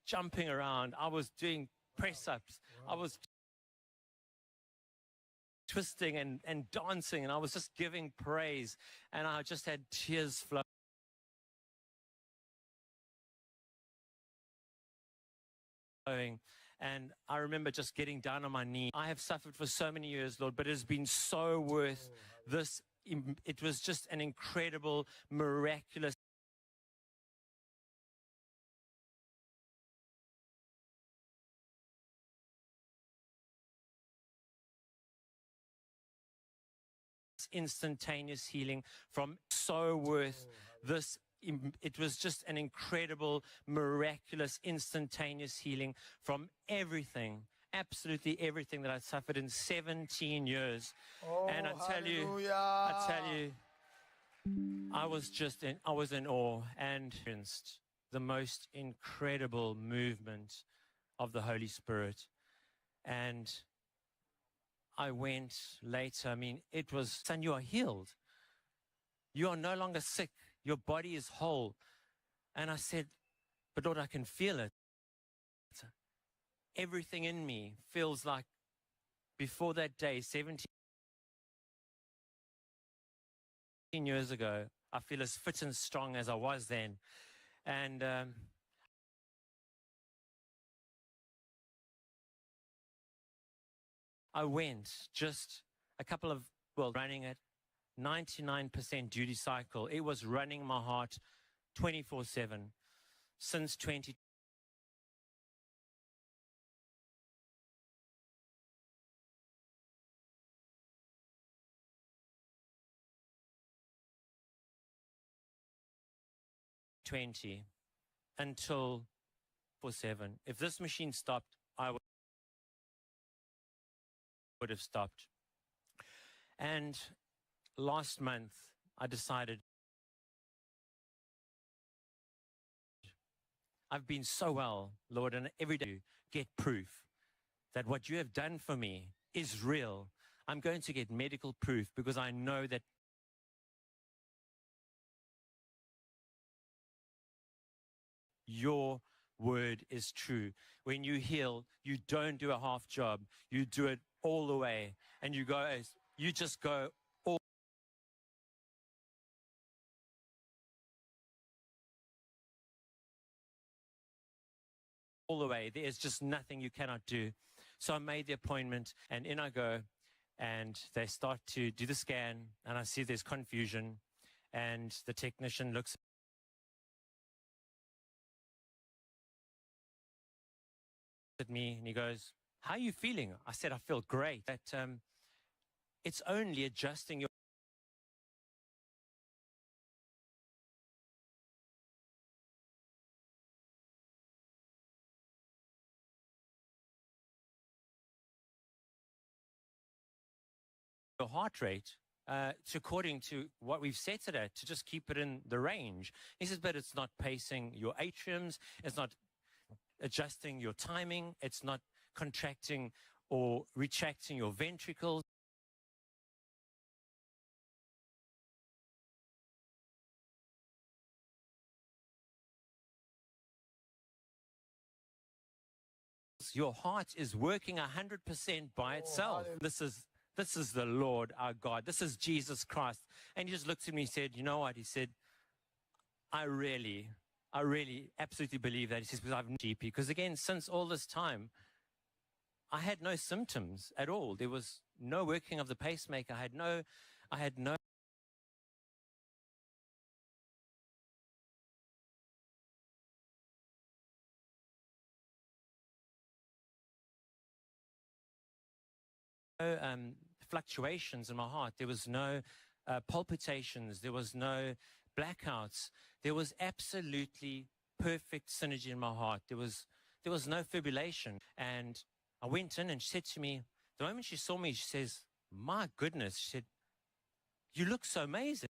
jumping around. I was doing press-ups. I was twisting and dancing, and I was just giving praise. And I just had tears flowing. And I remember just getting down on my knee. I have suffered for so many years, Lord, but it has been so worth this. It was just an incredible, miraculous instantaneous healing from so worth this. It was just an incredible, miraculous, instantaneous healing from everything, absolutely everything that I suffered in 17 years. And I tell you, I was in awe and experienced the most incredible movement of the Holy Spirit. And I went later. I mean, it was, son, you are healed. You are no longer sick. Your body is whole. And I said, but Lord, I can feel it. Everything in me feels like before that day, 17 years ago, I feel as fit and strong as I was then. And I went just a couple of, running it, 99% duty cycle. It was running my heart 24/7 since 2020 until 4/7. If this machine stopped, I would have stopped. And last month, I decided I've been so well, Lord, and every day get proof that what you have done for me is real. I'm going to get medical proof because I know that your word is true. When you heal, you don't do a half job. You do it all the way. And you just go all the way. There's just nothing you cannot do. So I made the appointment, and in I go, and they start to do the scan, and I see there's confusion, and the technician looks at me and he goes, how are you feeling? I said, I feel great. That it's only adjusting your heart rate according to what we've set it at, to just keep it in the range. He says, but it's not pacing your atriums, it's not adjusting your timing, it's not contracting or retracting your ventricles. Your heart is working 100% by itself. This is the Lord our God. This is Jesus Christ. And he just looked at me and said, you know what? He said, I really absolutely believe that. He says, because I've GP. Because again, since all this time, I had no symptoms at all. There was no working of the pacemaker. I had no fluctuations in my heart. There was no palpitations. There was no blackouts. There was absolutely perfect synergy in my heart. There was no fibrillation. And I went in and she said to me, the moment she saw me, she says, my goodness, she said, you look so amazing.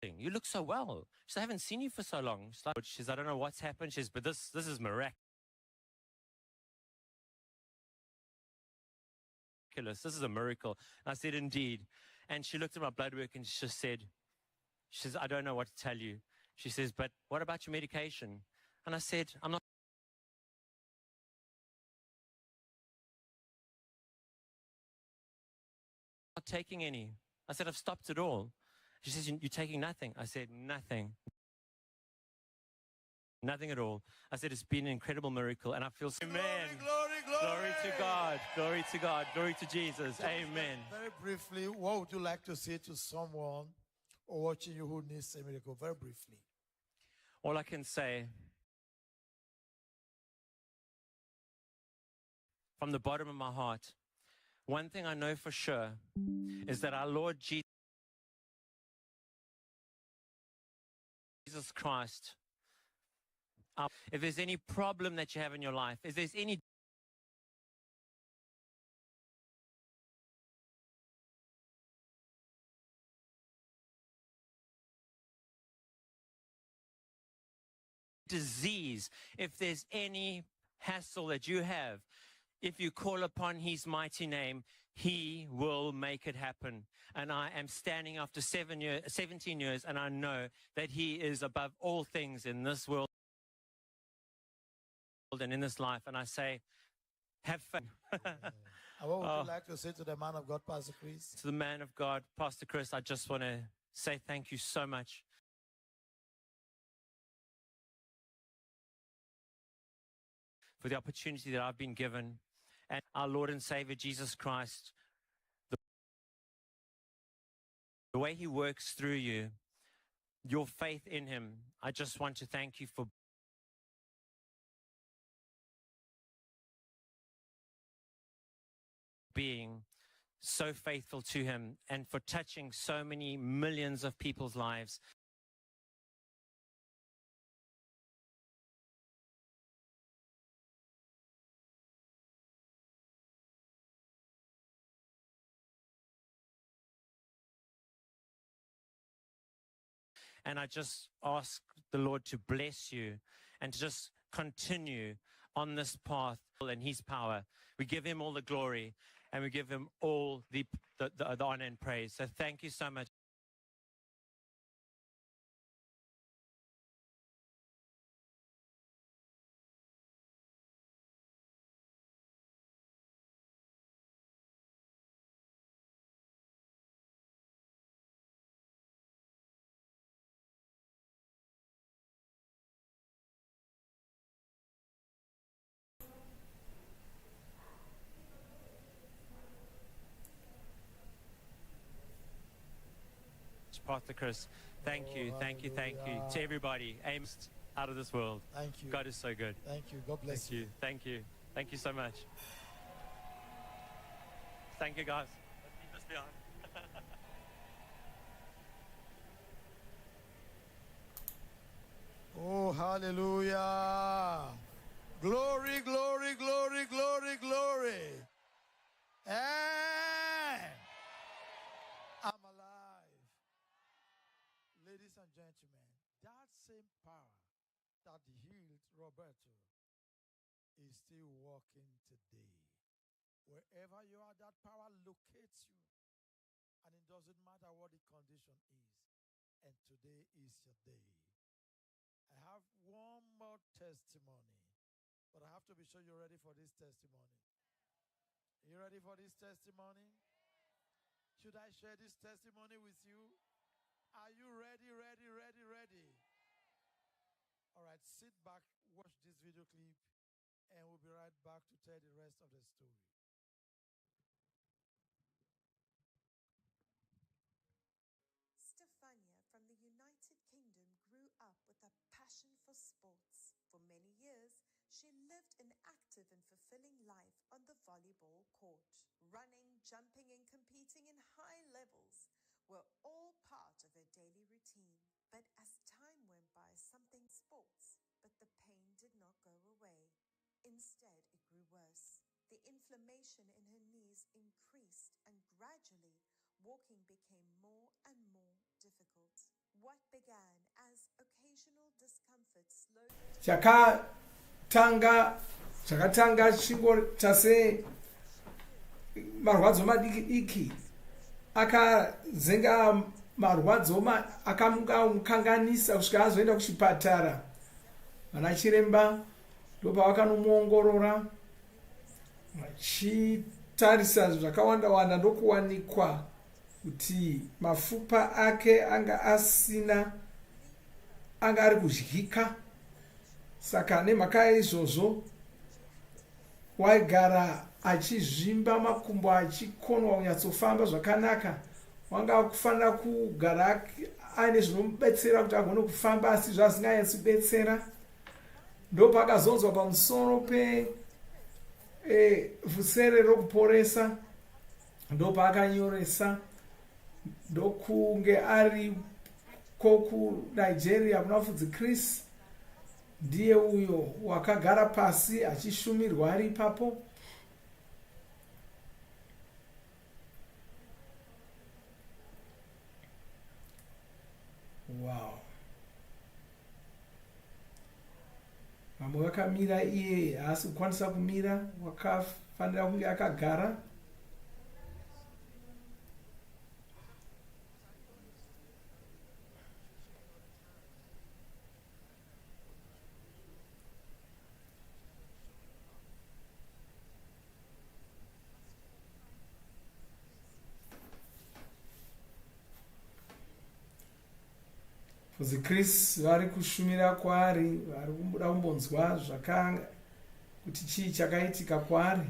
You look so well. She said, I haven't seen you for so long. She says, I don't know what's happened. She says, but this is miraculous. miraculous. This is a miracle. And I said, indeed. And she looked at my blood work and she just said, I don't know what to tell you. She says, but what about your medication? And I said, I'm not taking any. I said, I've stopped it all. She says, you're taking nothing. I said, nothing. Nothing at all. I said, it's been an incredible miracle, and I feel so. Amen. Glory to God. Glory to God. Glory to Jesus. Amen. Very briefly, what would you like to say to someone or watching you who needs a miracle? Very briefly. All I can say, from the bottom of my heart, one thing I know for sure is that our Lord Jesus Christ, if there's any problem that you have in your life, if there's any disease, if there's any hassle that you have, if you call upon his mighty name, he will make it happen. And I am standing after 17 years, and I know that he is above all things in this world and in this life. And I say, have fun. What would you like to say to the man of God, Pastor Chris? To the man of God, Pastor Chris, I just want to say thank you so much. For the opportunity that I've been given, and our Lord and Savior Jesus Christ, the way he works through you, your faith in him. I just want to thank you for being so faithful to him and for touching so many millions of people's lives. And I just ask the Lord to bless you and to just continue on this path in his power. We give him all the glory and we give him all the honor and praise. So thank you so much. Pastor Chris, thank you, thank you, thank you to everybody. Amen. Out of this world. Thank you. God is so good. Thank you. God bless you. Thank you. Thank you so much. Thank you, guys. Let's keep this behind. Oh, hallelujah. Glory, glory, glory, glory, glory. And I'm alive. Ladies and gentlemen, that same power that healed Roberto is still working today. Wherever you are, that power locates you. And it doesn't matter what the condition is. And today is your day. I have one more testimony. But I have to be sure you're ready for this testimony. Are you ready for this testimony? Should I share this testimony with you? Are you ready, ready, ready, ready? All right, sit back, watch this video clip, and we'll be right back to tell the rest of the story. Stefania from the United Kingdom grew up with a passion for sports. For many years, she lived an active and fulfilling life on the volleyball court. Running, jumping, and competing in high levels were all part of her daily routine. But as time went by, something sports, but the pain did not go away. Instead, it grew worse. The inflammation in her knees increased, and gradually, walking became more and more difficult. What began as occasional discomfort slowly chakatanga chingo chase marwadzo madiki diki akazenga marwadzo akamukanganisa kusvika azoenda kuchipatara. Vana chiremba ndopavakanomuongorora vachitarisa zvakawanda wanda ndokuwanikwa kuti mapfupa ake anga ari kudyika. Saka nemhaka izvozvo waigara achizvimba, makumbo achikonwa kunyatsofamba zvakanaka. Wanga kufanira kugara aine zvinomubetsera kuti agone kufamba, asi zvazinganyatsobetsera. Ndopakazonzwa pamusoro Vhuserere ReKuporesa, ndopakanyoresa, ndokunge ari kuNigeria kuna Mufudzi Chris. Ndiye uyo wakagara pasi achishumirwa ari ipapo. Wow. Vamwe vakamira, iye haasi kukwanisa kumira, wakafanira kunge akagara. Mufudzi Chris vari kushumira kwaari, vari kubuda kumbonzwa zvakanga kuti chii chakaitika kwaari.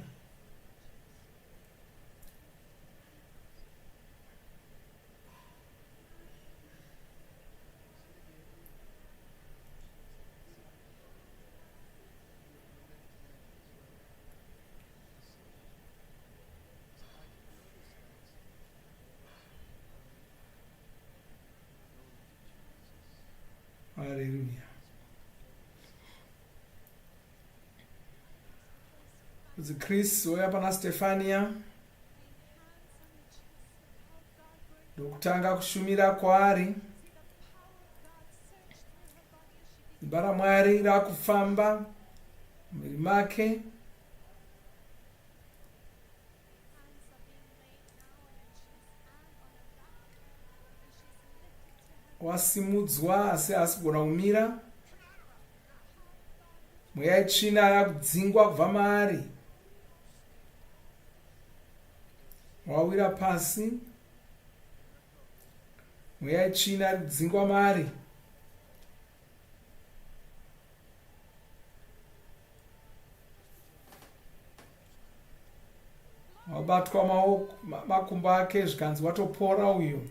Hallelujah. Mufudzi Chris wauya pana Stefania ndokutanga kushumira kwaari. Simba raMwari rakufamba mumwiri make. Wasimudzwa asi haasi kugona kumira. Mweya itsvina yakudzingwa kubva maari. Wawira pasi. Mweya itsvina iri kudzingwa maari. Wabatwa makumbo ake zvikanzi watopora uyo.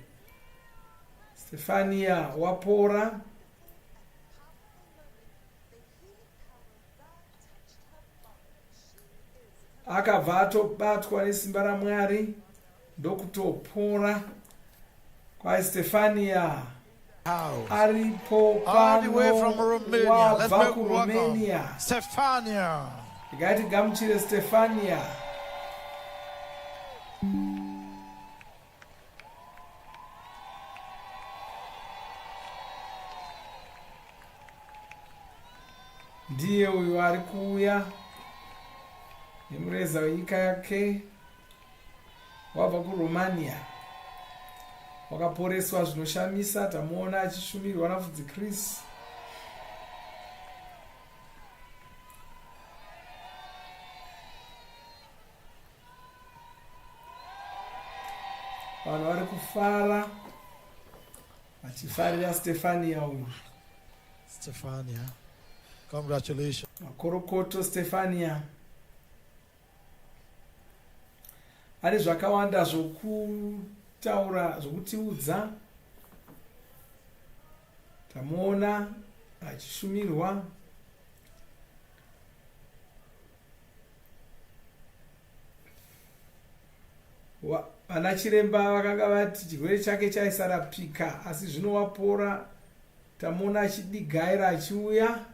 Stefania wapora. Akabva atobatwa nesimba raMwari ndokutopora. Kwai Stefania aripo pano wabva kuRomania. Stefania. Ngatigamuchire Stefania. Ndiye uyu ari kuuya nemureza wenyika yake, wabva kuRomania. Wakaporeswa zvinoshamisa. Tamuona achishumirwa naMufudzi Chris. Vanhu vari kufara vachifarira Stefania uyu. Stefania, congratulations. Makorokoto Stefania. Ane zvakawanda zvokutaura, zvokutiudza. Tamuona achishumirwa. Vana chiremba vakanga vati chirwere chake chaisarapika, asi zvino wapora. Tamuona achidigaira achiuya.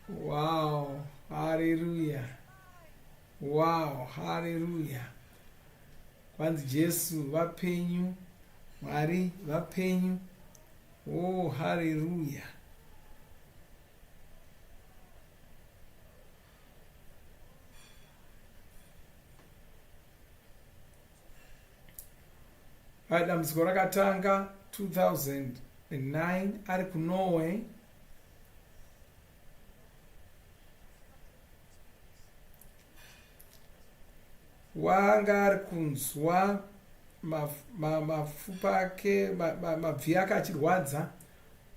Wow, hallelujah. Wow, hallelujah. Kwanzi Jesu vapenyu, Mwari vapenyu. Oh, hallelujah. dambudziko rakatanga 2009 ari kunorway. Wanga ari kunzwa mapfupa ake mabvi ake achirwadza.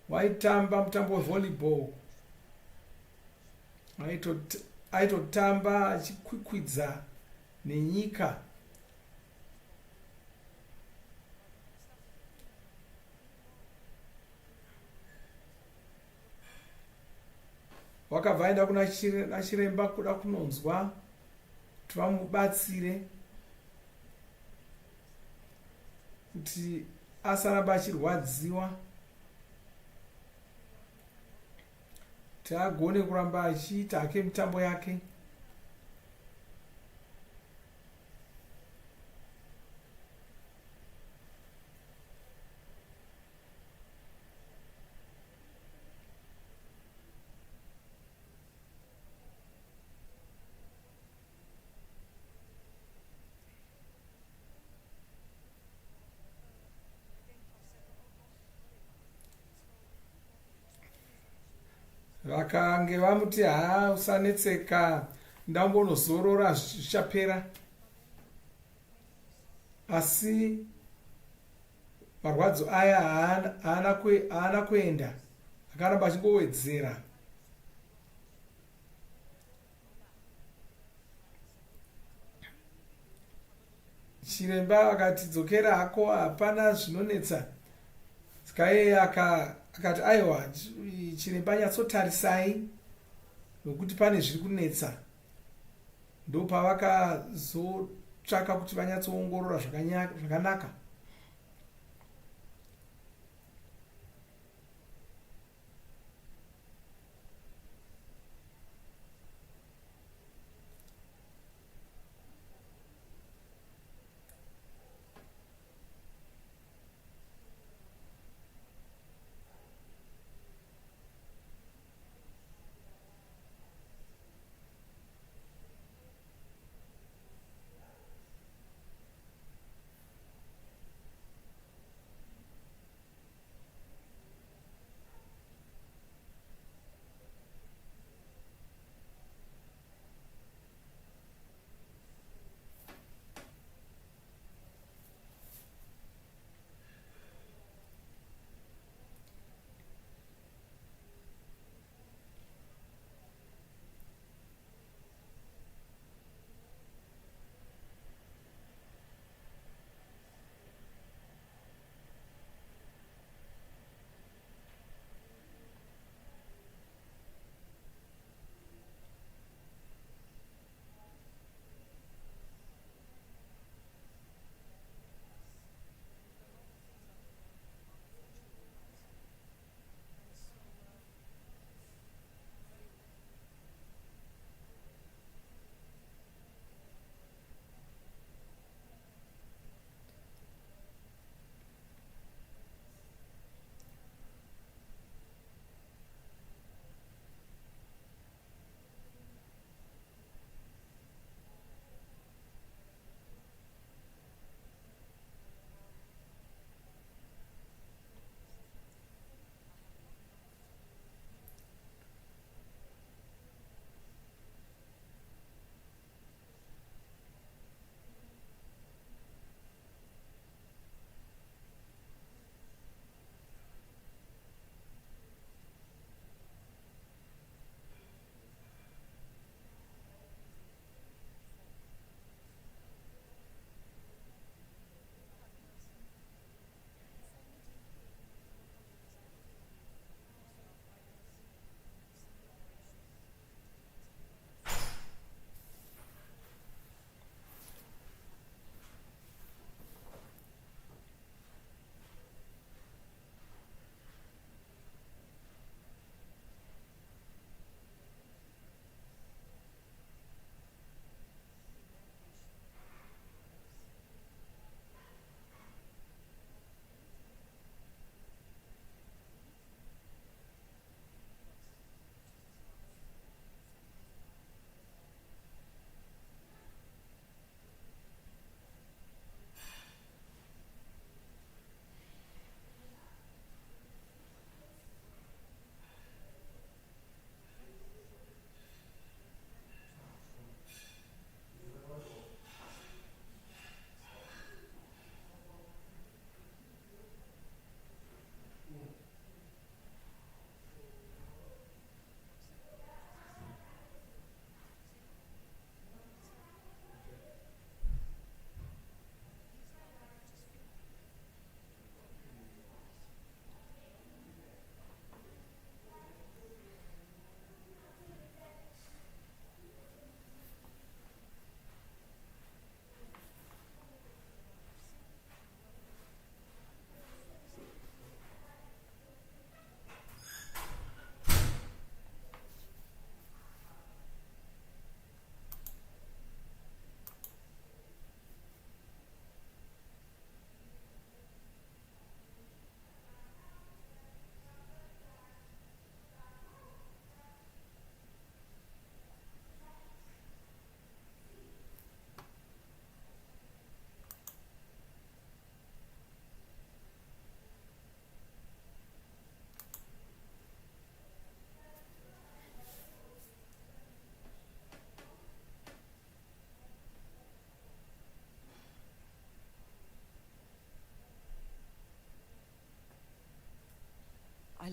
Waitamba mutambo wevolleyball, aitotamba achikwikwidza nenyika. Wakabva aenda kuna chiremba kuda kunonzwa kuti vamubatsire kuti asaramba achirwadziwa, kuti agone kuramba achiita hake mitambo yake. Vakange vamuti usanetseka, ndambonozorora zvichapera. Asi marwadzo aya haana kuenda, akaramba achingowedzera. Chiremba akati dzokera hako, hapana zvinonetsa. Saka iye akati aiwa, chiremba nyatsotarisai nokuti pane zviri kunetsa. Ndopavakazotsvaka kuti vanyatsoongorora zvakanaka.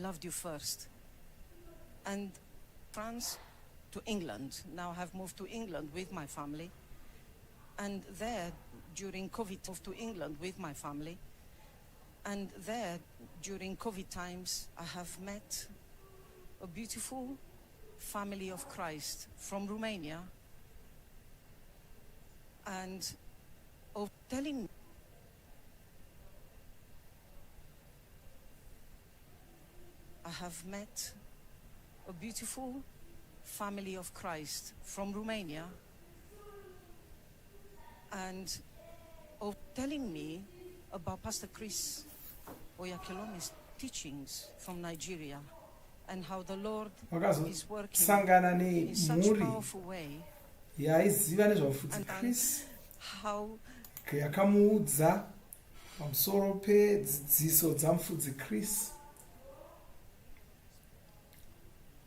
loved you first. And France to England. Now I've moved to England with my family. And there, during COVID, moved to England with my family. And there, during COVID times, I have met a beautiful family of Christ from Romania. And of telling I have met a beautiful family of Christ from Romania, and of telling me about Pastor Chris Oyakhilom's teachings from Nigeria and how the Lord is working in such a powerful way. yaiziva nezvamufudzi Chris yakamuudza pamusoro pedzidziso dzamufudzi Chris.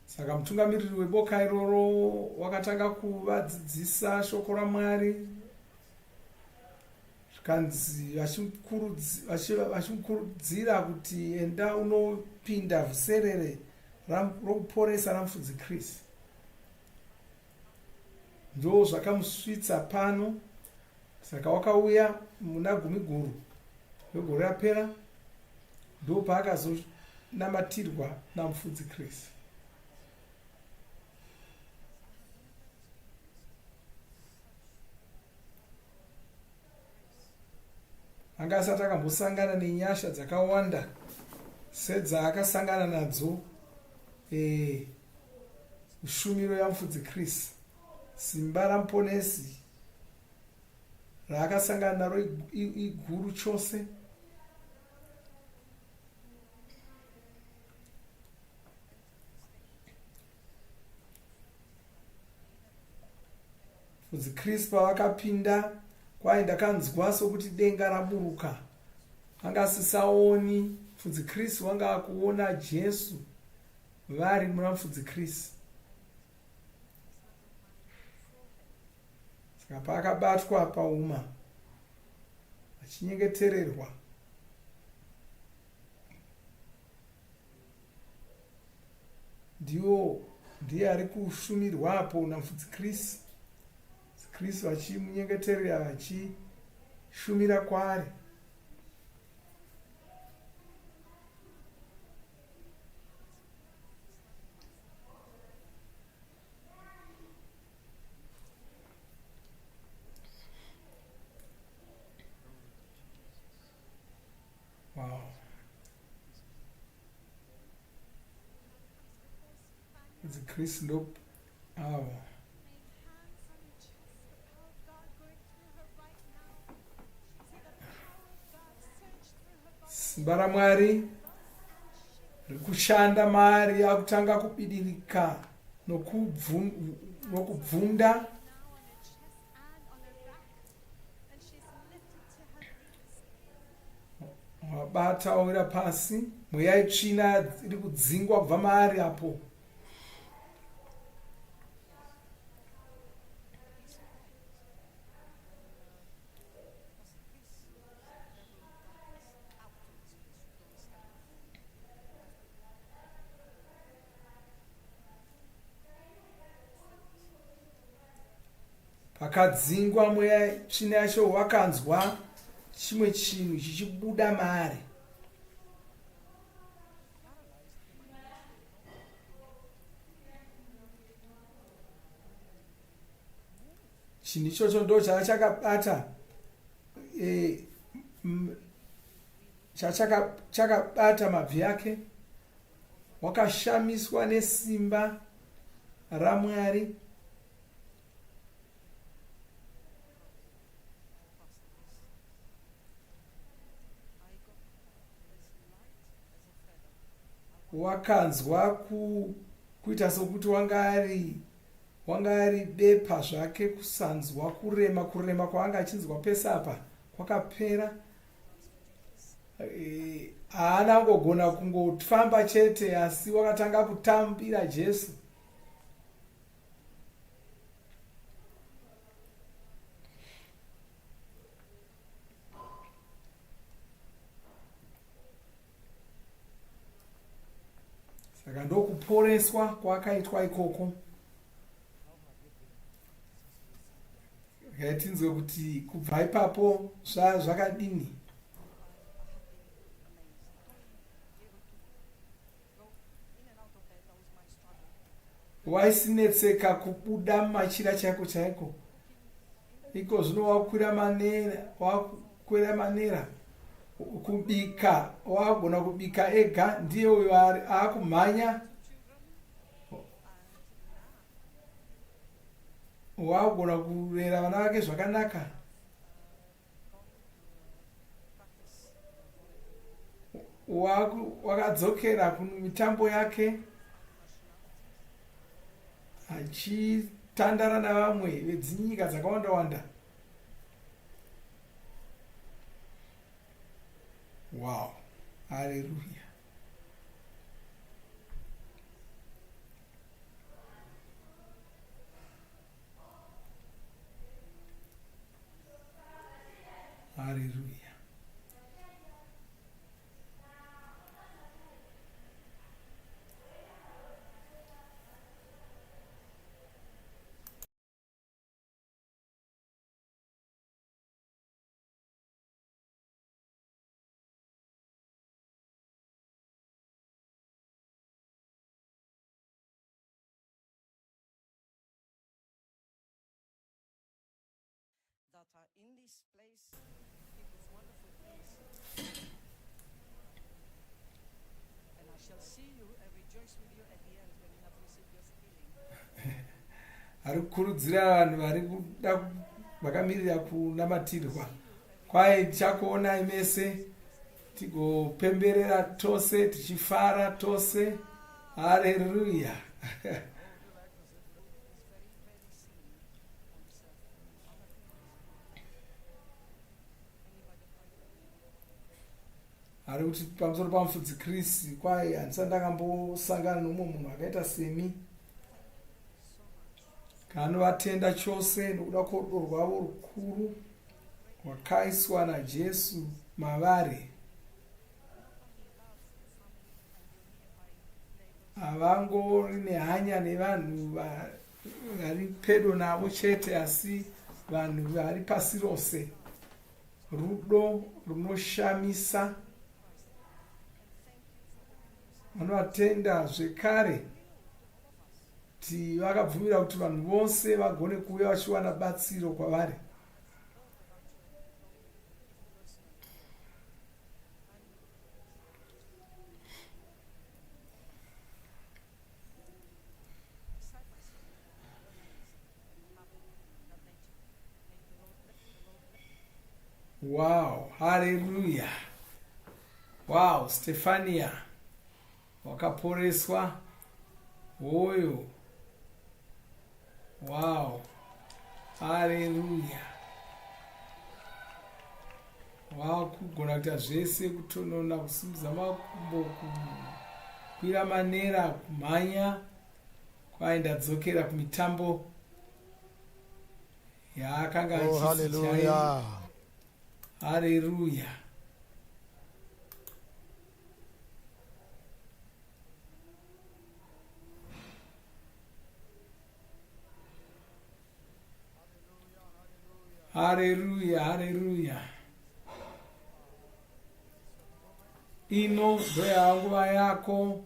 Saka mutungamiriri weboka iroro wakatanga kuvadzidzisa shoko raMwari, zvikanzi vachimukurudzira kuti enda unopinda vhuserere rokuporesa ramufudzi Chris. Ndo zvakamusvitsa pano. Saka wakauya muna gumiguru wegore rapera, ndo paakazonamatirwa namufudzi Chris. Anga asati akambosangana nenyasha dzakawanda sedzaakasangana nadzo ushumiro yamufudzi Chris. Simba ramuponesi raakasangana naro iguru chose. Mufudzi Chris pavakapinda kwaenda kanzwa sokuti denga raburuka. Anga asisaoni. Mufudzi Chris wanga akuona Jesu vari muna mufudzi Chris. Saka paakabatwa pauma achinyengetererwa, ndiye ari kushumirwapo namufudzi Chris. Chris vachimunyengeterera vachishumira kwaari. Wow. It's a Chris Lope. Oh. Simba raMwari rikushanda maari akutanga kubidirika nokubvunda. Wabata awira pasi, mweya itsvina iri kudzingwa kubva maari apo. Pakadzingwa mweya tsvina yacho wakanzwa chimwe chinhu chichibuda maari. Chinhu ichocho ndo chakabata chakabata mabvi ake. Wakashamiswa nesimba raMwari. Wakanzwa kuita sokuti wangari bepa zvake, kusanzwa kurema kwaanga achinzwa pesapa kwakapera. Haana kugona kungofamba chete, asi wakatanga kutambira Jesu. kuporeswa kwakaitwa ikoko. Tinzwe kuti kubva ipapo zvakadini. Waisinetseka kubuda machira chaiko chaiko. Iko zvino wakwira manera kubika, wagona kubika ega, ndiye uyo akumhanya. Wagona kurera vana vake zvakanaka. Wakadzokera kumitambo yake achitandara navamwe vedzinyika dzakawanda wanda. Wow, hallelujah. Hallelujah. That are in this place, in this wonderful place. And I shall see you and rejoice with you at the end when you have received your healing. Ari kukurudzira vanhu vari kuda vakamirira kunamatirwa. Kwai tichakuonai mese tigopemberera tose tichifara tose. Hallelujah. Ari kuti pamusoro pamufudzi Chris, kwai handisati ndakambosangana nomumwe munhu akaita semi. Kanovatenda chose nokuda kworudo rwavo rukuru rwakaiswa naJesu mavari. Havangori nehanya nevanhu vari pedo navo chete, asi vanhu vari pasi rose. Rudo runoshamisa. Vanovatenda zvekare kuti vakabvumira kuti vanhu vose vagone kuuya vachiwana batsiro kwavari. Wow, hallelujah. Wow, Stefania wakaporeswa. Oyo. Wow, hallelujah. Wow, kugona kuita zvese, kutonona, kusimudza makumbo, kukwira manera, kumhanya. Kwaenda dzokera kumitambo yaakanga Oh, hallelujah. Hallelujah. Hallelujah, hallelujah. Ino ndo yanguva yako,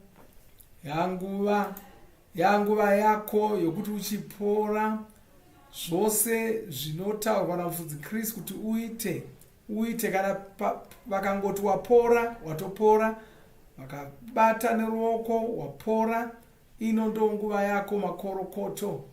yanguva yako yokuti uchipora zvose zvinotaurwa namufudzi Kristu kuti uite kana vakangoti wapora, watopora, vakabata neruoko wapora. Ino ndo nguva yako makorokoto.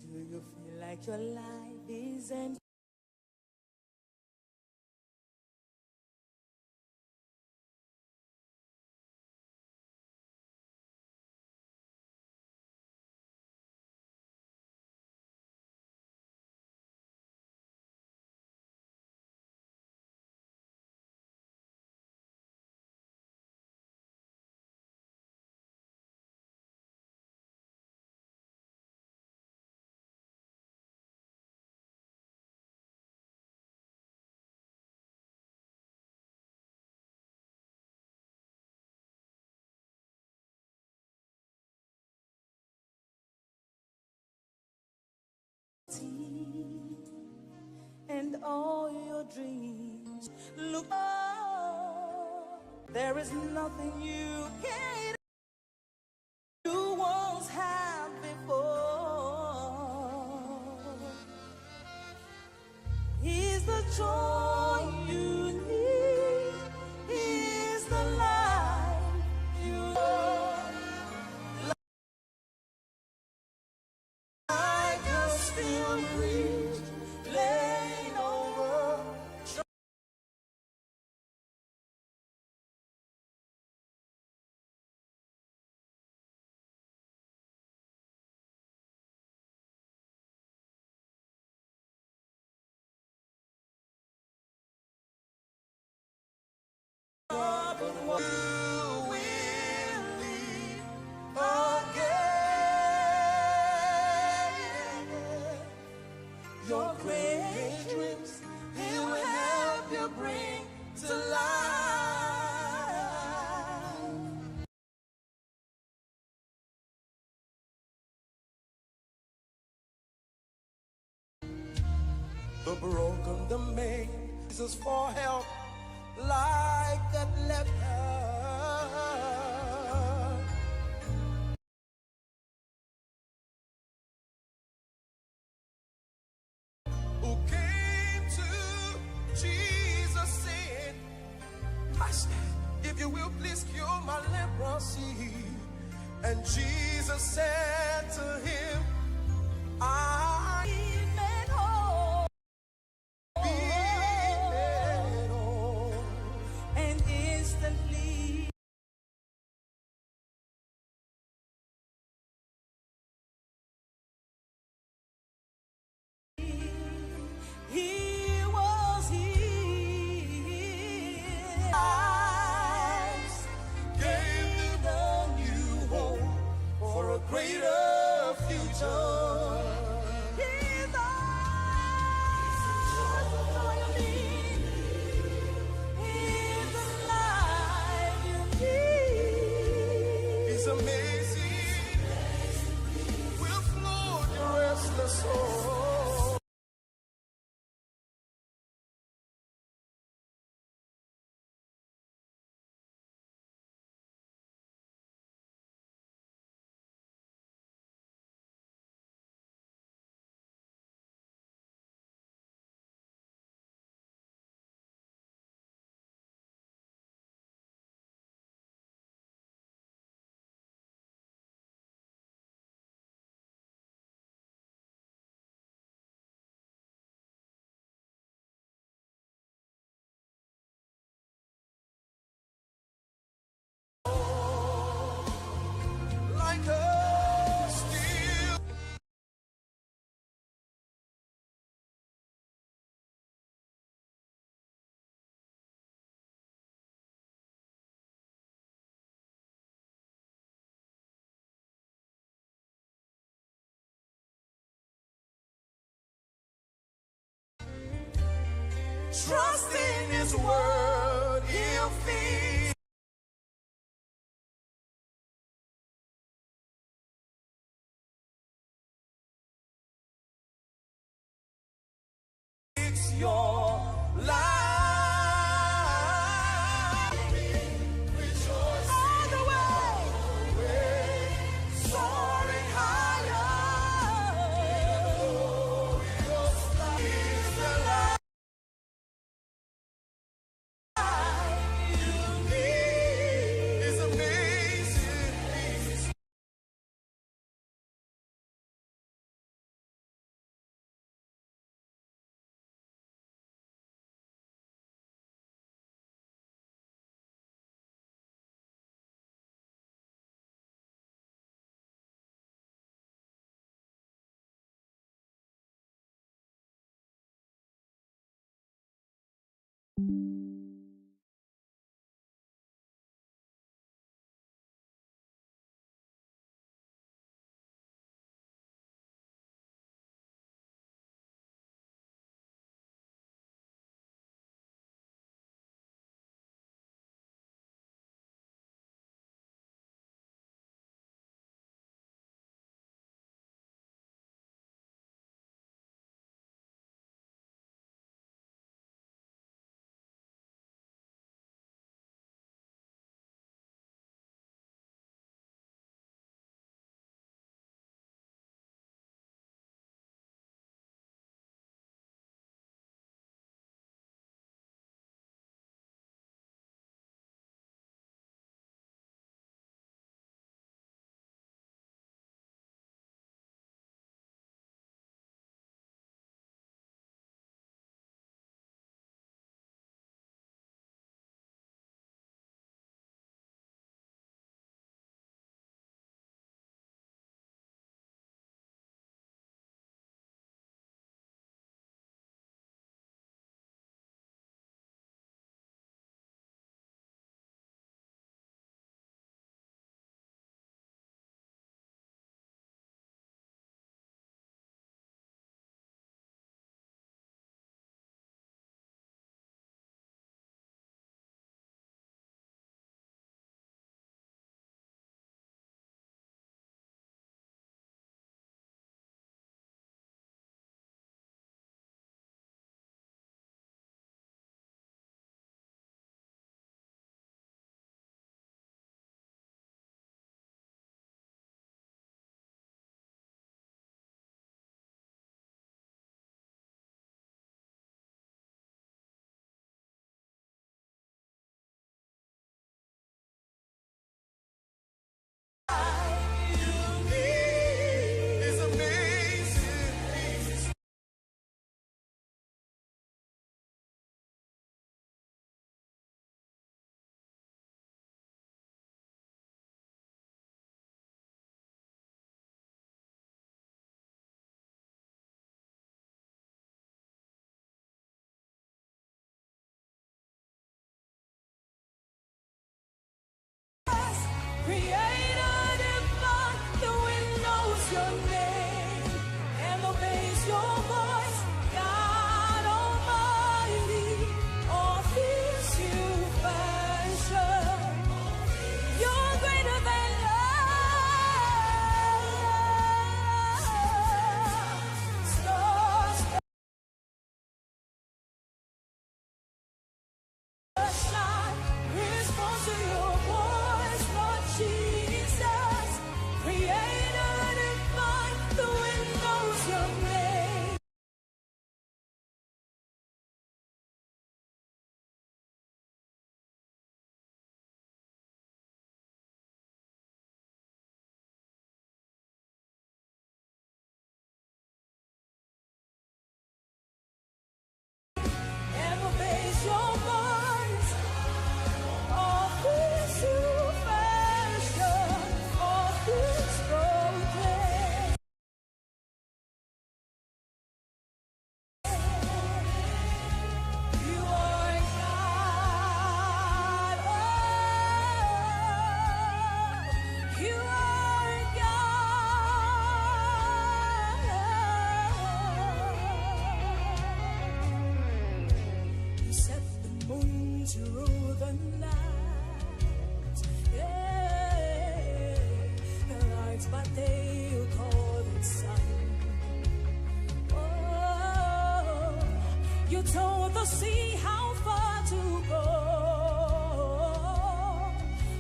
Do you feel like your life isn't all your dreams. Look up, there is nothing you can't you won't have before. He's the joy you need. He's the life you love. I can still breathe, laying over. You will live again. Your great dreams, He will help you bring to life. The broken, the maimed, Jesus for help, like that leper. Who came to Jesus saying, Master, if you will please cure my leprosy. And Jesus said to him, I am made whole. Be made whole. And instantly he was healed. Eyes gave them a new hope for a greater future. His eyes are you need. He's the life you need. He's amazing. Will float your restless soul. Like a steel. Trust in His word, He'll feed. It's your life. Rejoice all the way, soaring higher. He's the life you moon to rule the night. Yeah, the lights by day you call it sun. Oh, you told the sea how far to go.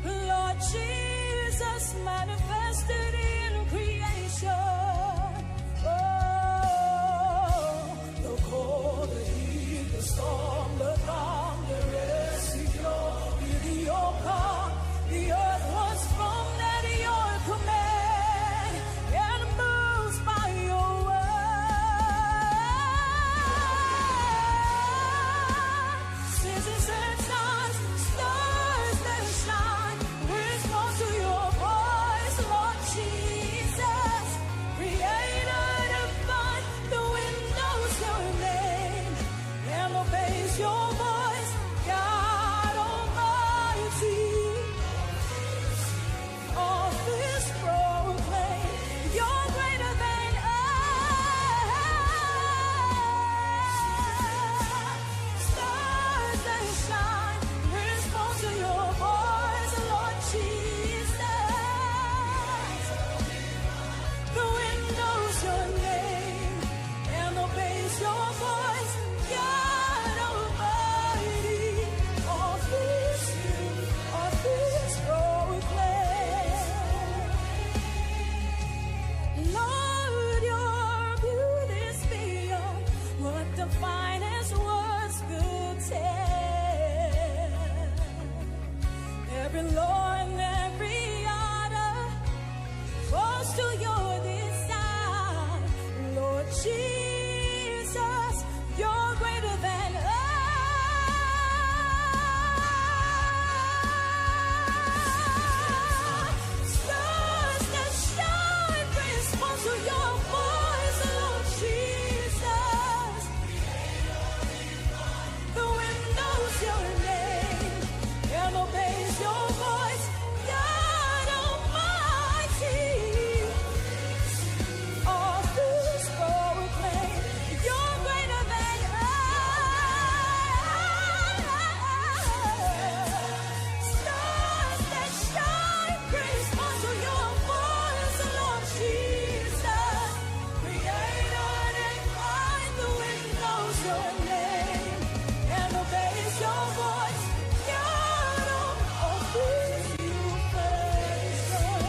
Lord Jesus manifested in creation. Oh, the cold, the heat, the storm, the calm, the rest is your calm. The earth was formed at your command and moves by your word. Seasons and times, stars that shine, respond to your voice, Lord Jesus. Creator divine, the wind knows your name and obeys your voice, God Almighty. All this proclaim you're greater than us. Stars that shine, respond to your voice, Lord Jesus. The wind knows your name and obeys your voice, God Almighty. All this proclaim. Lord, your beauty's beyond what the finest words could tell. Every law and every order falls to your design, Lord Jesus. You're greater than us. Stars that shine respond to your voice, Lord Jesus. The wind knows your name and obeys your voice, God Almighty. All this proclaim you're greater than us. Stars that shine respond to your voice, Lord Jesus. Creator divine, the wind knows your name and obeys your voice, God all this you fashion,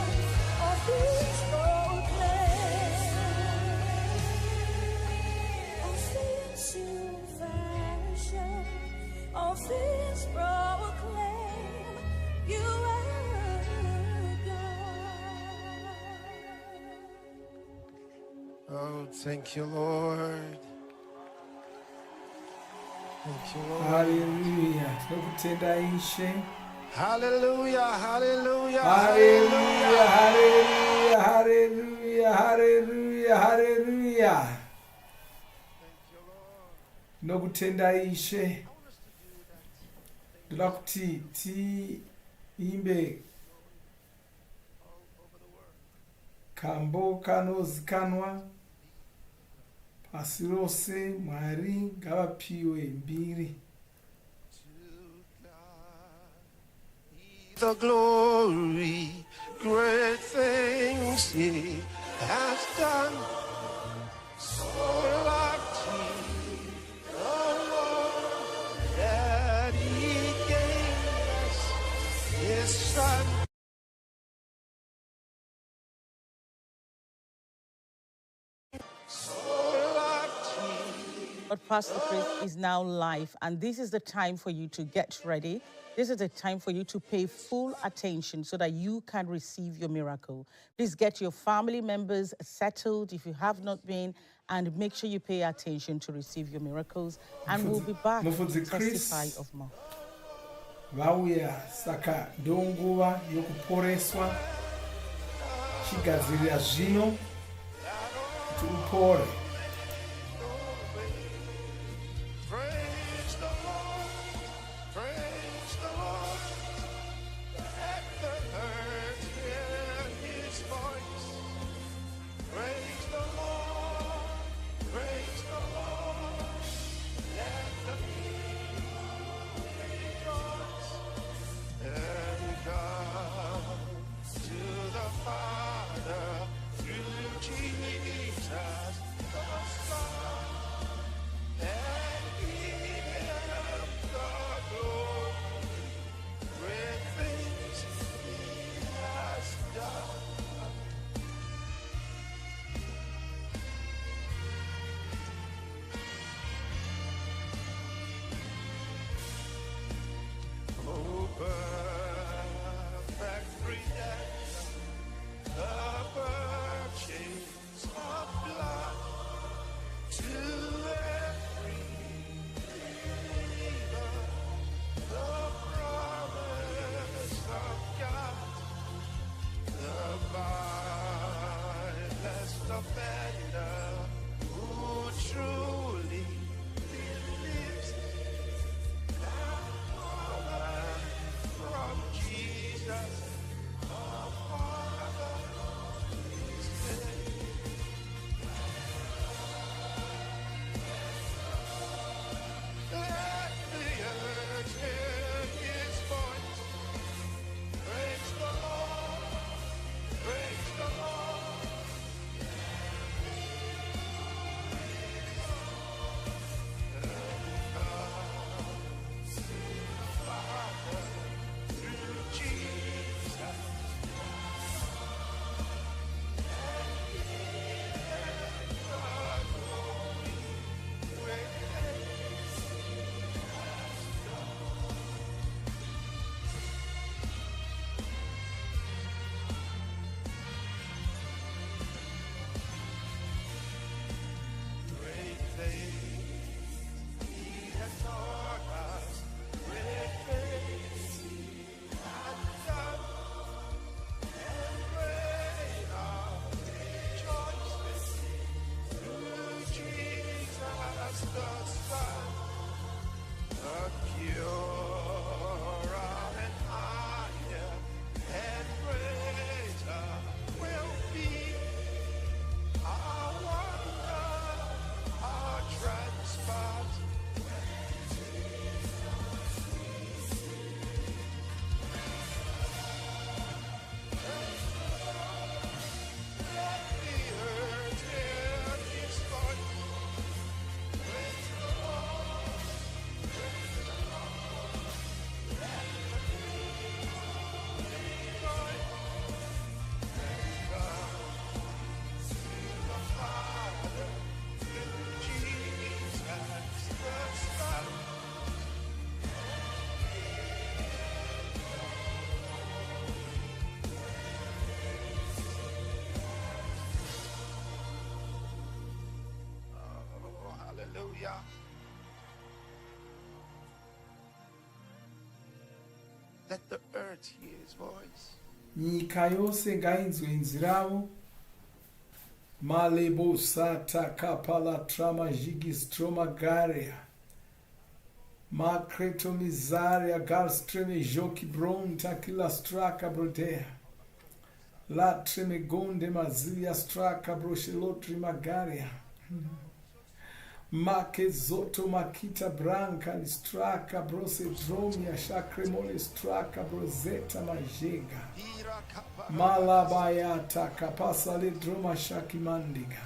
all this proclaim. All things you fashion, all things proclaim you are God. Oh, thank you, Lord. Thank you, Lord. Hallelujah. Tinokutenda Ishe. Hallelujah, hallelujah, Hallelujah, hallelujah, hallelujah, hallelujah, hallelujah. Tinokutenda Ishe. Ndoda kuti tiimbe kambo kanozikanwa pasi rose. Mwari ngavapiwe mbiri. The glory, great things he has done. So lofty, the Lord, that he gave us his son. But Pastor Chris is now live, and this is the time for you to get ready. This is the time for you to pay full attention so that you can receive your miracle. Please get your family members settled if you have not been, and make sure you pay attention to receive your miracles. And we'll be back to testify of more. Vauya saka ndonguva yokuporeswa. Chigadzirira zvino kuti upore. Hallelujah. Let the earth hear his voice. nyika yose ngainzwe inzwi ravo. Malebo sata kapala trama jigistroma garia. Macreto misaria galstreme joki bron takila straka brodea. La treme gonde mazilia straka broshelotri magaria. Make zoto makita branca listraka brose dromia shakremole straka broseta majega. Malabayata kapasa le droma shakimandiga.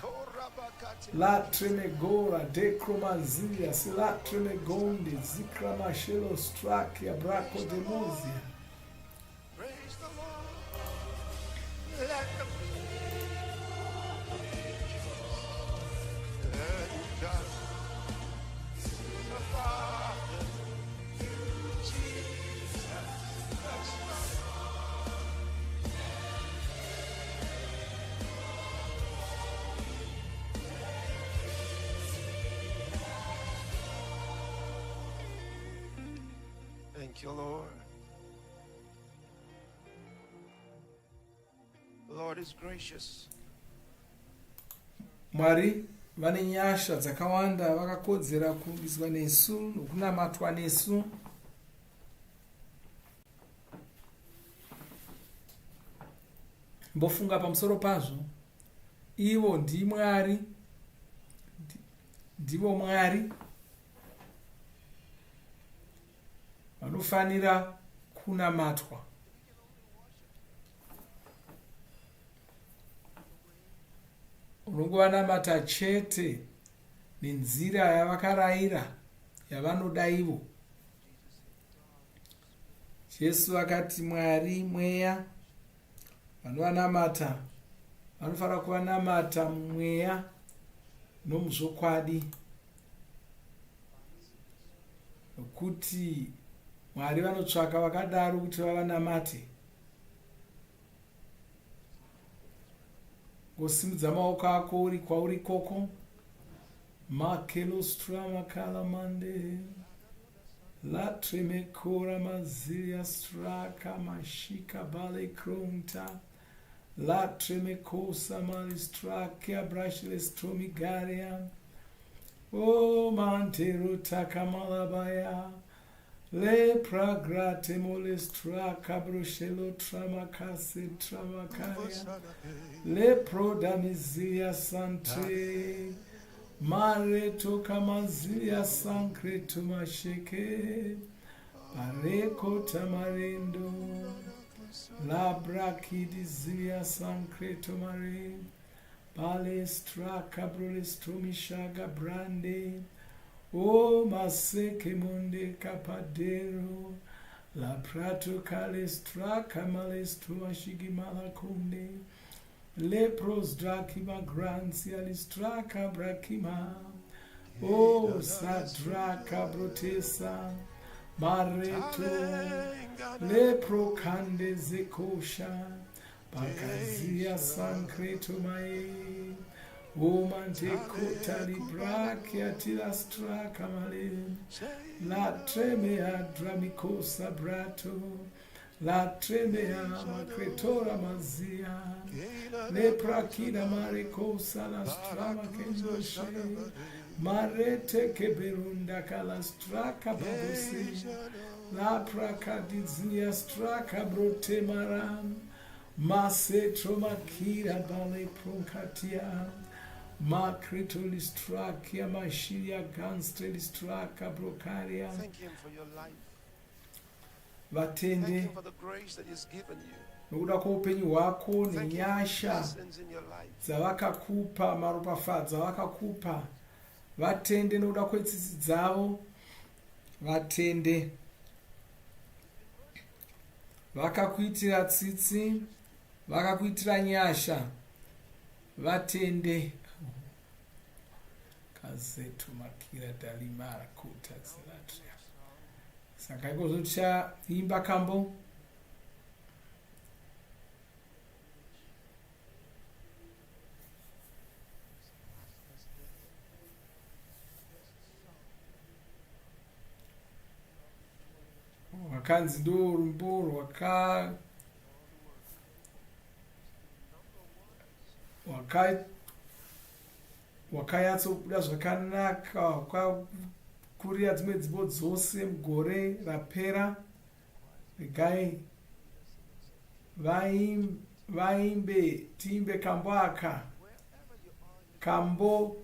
La tremegora decromazilia se la tremegonde zikra mashelo strakia braco demozia. Praise the Lord. Let the Thank you, Lord. The Lord is gracious. Mwari vane nyasha dzakawanda vakakodzera kuudzwa nesu nokunamatwa nesu. Mbofunga pamusoro pazvo. Ivo ndimwari. Ndivo Mwari vanofanira kunamatwa. Unongovanamata chete nenzira yavakarayira yavanoda ivo. Jesu akati Mwari mweya, vanovanamata vanofanira kuvanamata mumweya nomuzvokwadi, nokuti Mwari vanotsvaka vakadaro kuti vavanamate. Ngosimudza maoko ako uri kwauri koko. Makelostrama kalamande. La tremekora mazilia straka mashika bale kronta. La tremekosa malistraka brashile stromigaria. O mantero takamalabaya. Le pragrate molestra cabroshelo tramakase tramakaria. Le prodamizia sante. Mare tokamazia sancreto masheke. Pareko tamarendo. La brachidizia sancreto mare. Palestra cabrolestromishaga brande. O maseke monde capadero. La prato calestra camalestro ashigimala kunde. Lepros drachima grancia listra cabrakima. O sadraka brotesa. Mareto. Lepro cande zekosha. Bakazia sancreto mae. O mante kota librakia tilastra kamale. La tremea dramicosa brato. La tremea macretora mazia. Le prakida maricosa la strama kendoshe. Marete keberunda kalastra kababose. La prakadizia straka brote maram. Masetro makira bale pronkatia. Makrito listrakia mashiria ganstre listraka brokaria. Thank him for your life. Vatende. Thank him for the grace that he's given you. Nokuda kwoupenyu hwako Thank him for nenyasha blessings in your life. dzavakakupa, maropafadzo avakakupa. Vatende nokuda kwetsitsi dzavo. Vatende. Vakakuitira tsitsi, vakakuitira nyasha. Vatende. Kazetu makira dalimara kuta zilatria. Saka ikozocha imba kambo. rwakanzi ndorumbo wakanyatsobuda zvakanaka, wakakurira dzimwe nzvimbo dzose mugore rapera. Regai vaimbe tiimbe kambo aka, kambo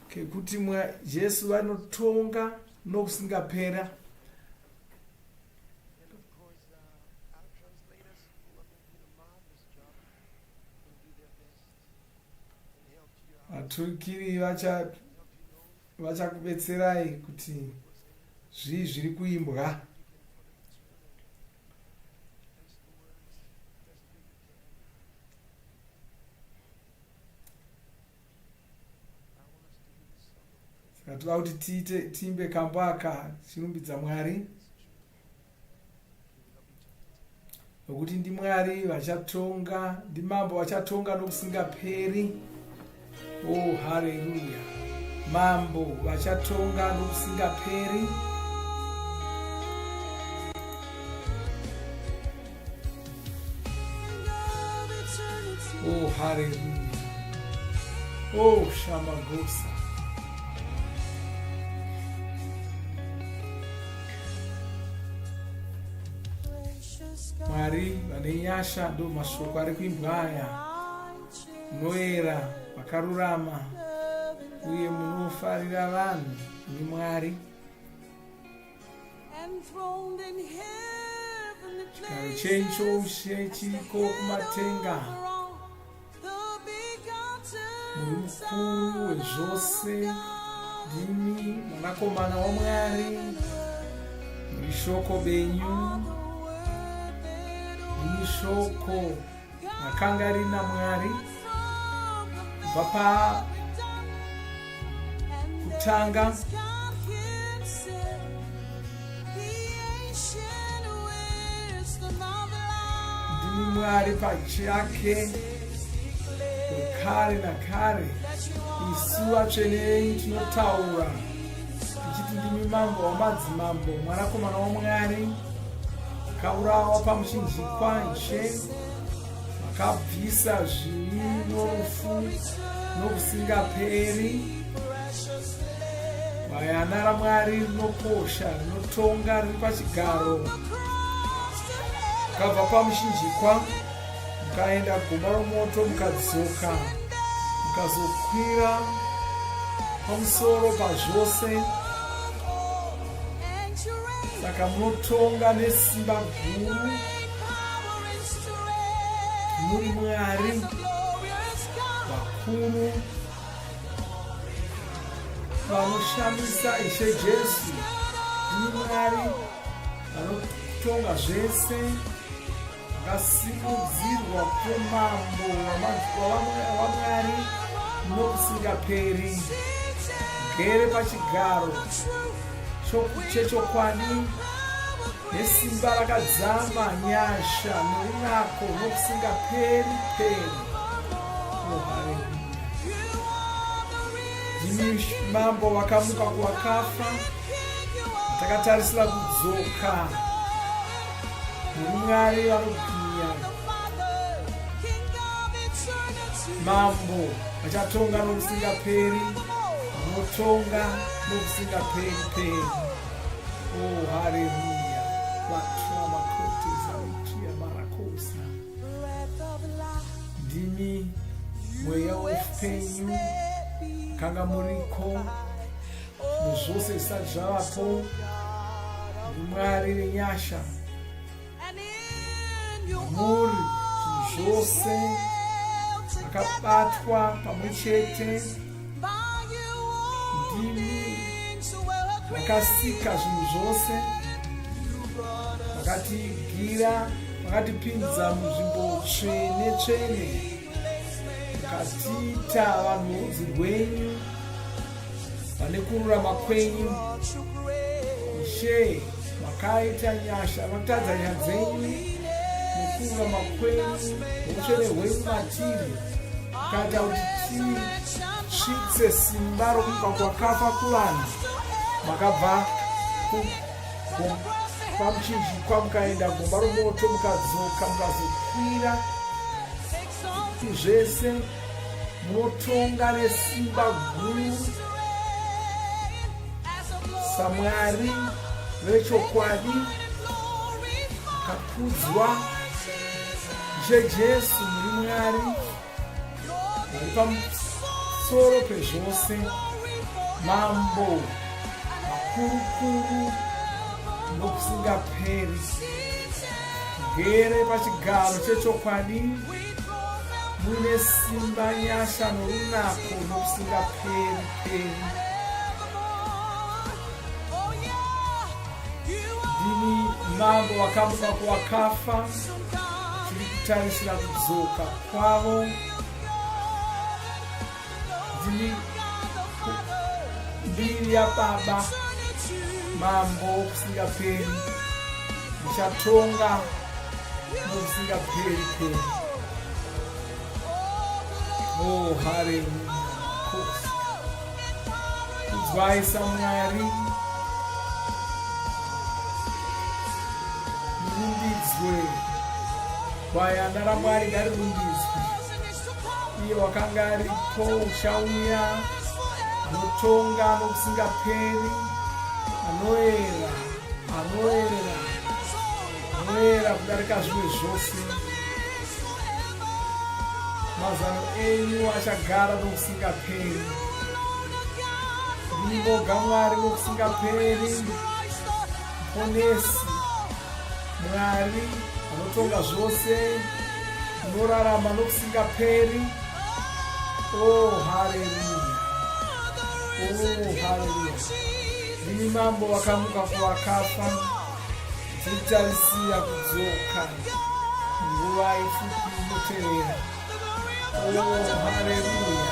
kekuti Jesu vanotonga nokusingapera. Vaturukiri vachakubetserai kuti zviri kuimbwa. Saka toda kuti tiimbe kambo aka chirumbidza Mwari, nokuti ndi Mwari vachatonga, ndi mambo vachatonga nokusingaperi. Oh, haleluya! Mambo vachatonga nokusingaperi. Oh, haleluya! Oh, shamagosa. Mwari vane nyasha ndo mashoko ari kuimbwa aya. Munoera vakarurama uye munofarira vanhu imi Mwari. Chigaro chenyu choushe chiriko kumatenga. Muri mukuru wezvose, ndimi mwanakomana waMwari. Muri shoko benyu, ndimi shoko rakanga rina Mwari kubva pakutanga. Ndimi Mwari pachake wekare nakare. Isu vatsvene tinotaura tichiti ndimi mambo wamadzimambo, mwanakomana waMwari, akaurawa pamuchinjikwa. Ishe makabvisa zvivi norufu nokusingaperi. Vayana raMwari rinokosha, rinotonga, riri pachigaro. Mukabva pamuchinjikwa mukaenda gomba romoto, mukadzoka mukazokwira pamusoro pazvose. Saka munotonga nesimba guru. Muri Mwari vakuru vanoshamisa Ishe Jesu. Ndimi Mwari vanotonga zvese, vakasimudzirwa kumambo waMwari nokusingaperi. Mugere pachigaro chechokwadi nesimba rakadzama, nyasha norunako nokusingaperi peri. Oh, haleluya! Ndimi mambo vakamuka kuvakafa, takatarisira kudzoka. Muri Mwari vanobwinya, mambo vachatonga nokusingaperi, vanotonga nokusingaperi peri. Oh, haleluya! Ndimi mweya weupenyu, kanga muriko muzvose zvisati zvavapo. Ndimi Mwari venyasha, muri zvinhu zvose vakabatwa pamwe chete. Ndimi vakasika zvinhu zvose, vakatigira, vakatipinza munzvimbo tsvene tsvene, mukatiita vanhu vorudzi rwenyu, vane kururama kwenyu. Ishe makaita nyasha, makatadza nyaya dzenyu nekururama kwenyu noutsvene hwenyu matiri, mukaita kuti tisvitse simba rokumuka kwakafa kuvanhu. Makabva pamuchinjikwa mukaenda gomba romoto mukadzoka mukazokwira zvese munotonga nesimba guru saMwari vechokwadi kakudzwa Jesu muri Mwari ari pamusoro pezvose mambo makurukuru nokusingaperi gere pachigaro chechokwadi muine simba nyasha norunako nokusingaperi peri ndimi mambo wakamuka kuvakafa tiri kutarisira kudzoka kwavo ndimi mbiri yaBaba mambo kusingaperi ndichatonga nokusingaperi peri. Oh, hallelujah. Kudzwai saMwari murumbidzwe gwayana raMwari ngarirumbidzwe iye wakanga aripo uchauya anotonga nokusingaperi anoera kudarika zvimwe zvose mazano enyu achagara nokusingaperi ndimoga Mwari nokusingaperi muponesi Mwari anotonga zvose unorarama nokusingaperi. Oh haleluya, oh haleluya. Ndimi mambo wakamuka kuvakafa dzitarisira kudzoka nguva ipfupi inotevera. Oh haleluya.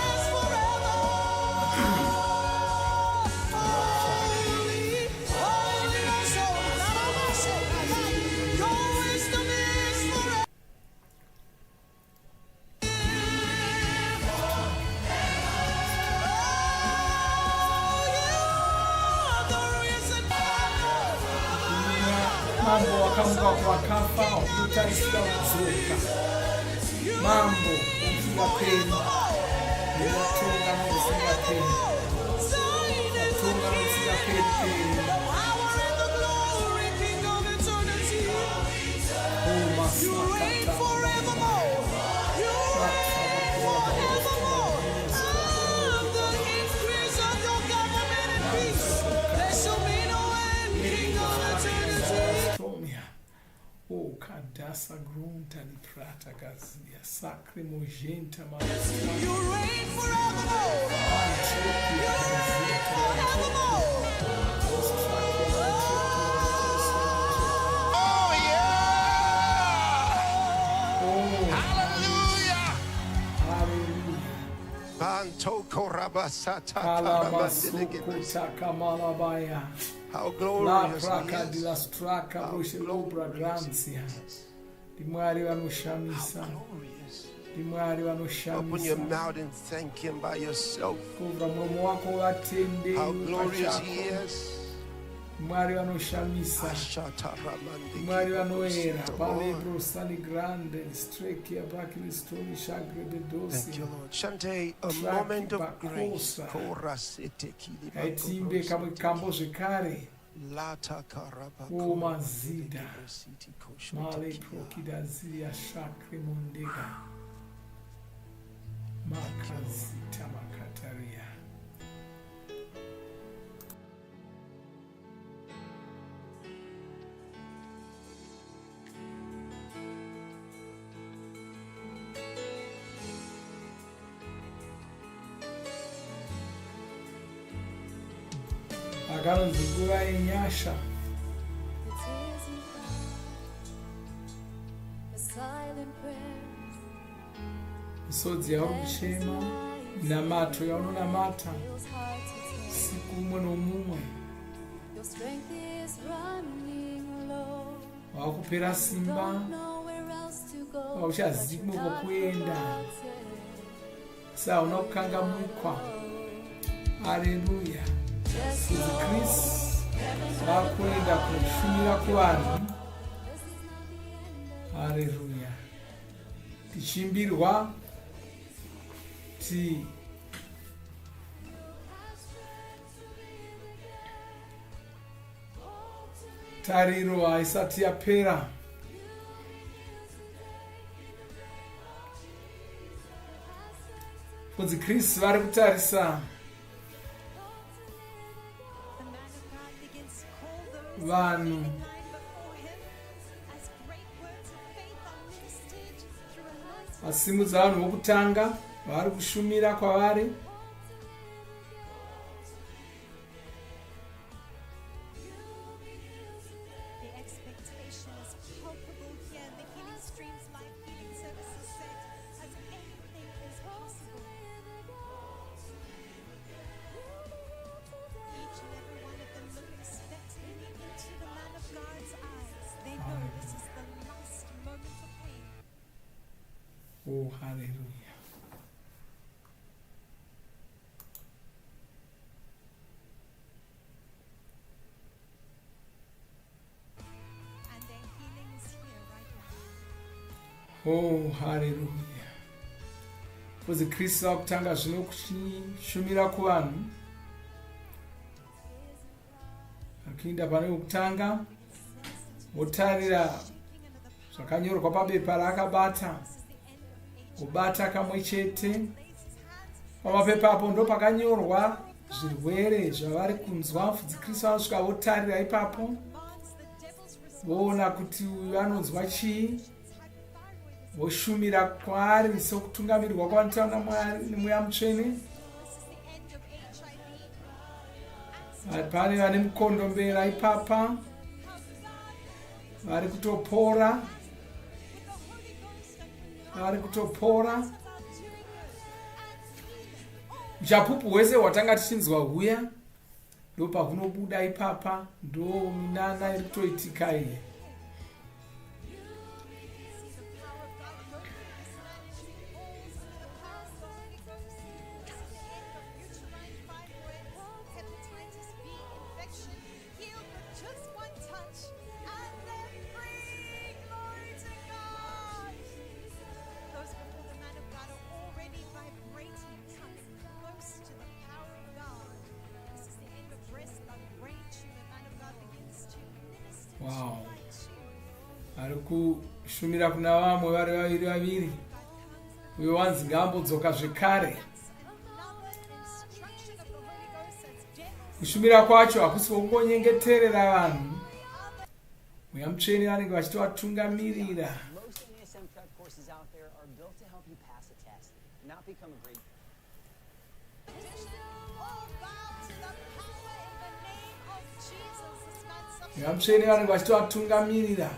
Mambo wakamuka kuvakafa wakutarisira kudzoka mambo usingaperi unotonga nokusingaperi atonga nokusingaperi peri. Oh masakata oh kadasa grunta di prata gazia sacre mogenta ma you reign forever Lord. Oh yeah. Oh hallelujah. Hallelujah. Bantoko rabasata kamalabaya. How glorious he is. Open your mouth and thank him by yourself. How glorious he is. Mwari vanoshamisa, Mwari vanoera, palebro sani grande, streki ya bakili stoni shagre bedosi. Thank you, Lord. Shante, a moment of grace. Aitimbe kamwe zvekare. O mazida, male prokidaziri ya shakre mondega. Makazita makataria. Akanonzi nguva yenyasha. Misodzi yauri kuchema, minamato yaunonamata, siku umwe nomumwe. Wakupera simba, wauchazivi kumwe kwekuenda, sauna kukangamukwa. Haleluya. Kristu vakuenda kunoshumira kuvanhu. Haleluya. Tichimbirwa ti tariro haisati yapera. Fudzi Kristu vari kutarisa vanhu vasimudza vanhu vokutanga vari kushumira kwavari. Oh, hallelujah. And their healing is here right now. Oh, hallelujah. Fudzi Kristu vakutanga zvino kushumira kuvanhu. Vakuenda pane wokutanga votarira zvakanyorwa pabepa raakabata. Kubata kamwe chete. Pamapepa apo ndo pakanyorwa zvirwere zvavari kunzwa. Fudzi Kristu vanosvika votarira ipapo voona kuti uyu anonzwa chii, voshumira kwaari sokutungamirirwa kwavanoitwa naMwari neMweya Mutsvene. Pane vane mukondombera ipapa vari kutopora. Vari kutopora. Uchapupu hwese hwatanga tichinzwa huya ndo pahunobuda ipapa, ndo minana iri kutoitika iyi. Wow. Ari kushumira kuna vamwe vari vaviri vaviri. Uyo wanzi ngambodzoka zvekare. Kushumira kwacho hakusi kungonyengeterera vanhu. Mweya Mutsvene vanenge vachitovatungamirira. Mweya Mutsvene vanenge vachitovatungamirira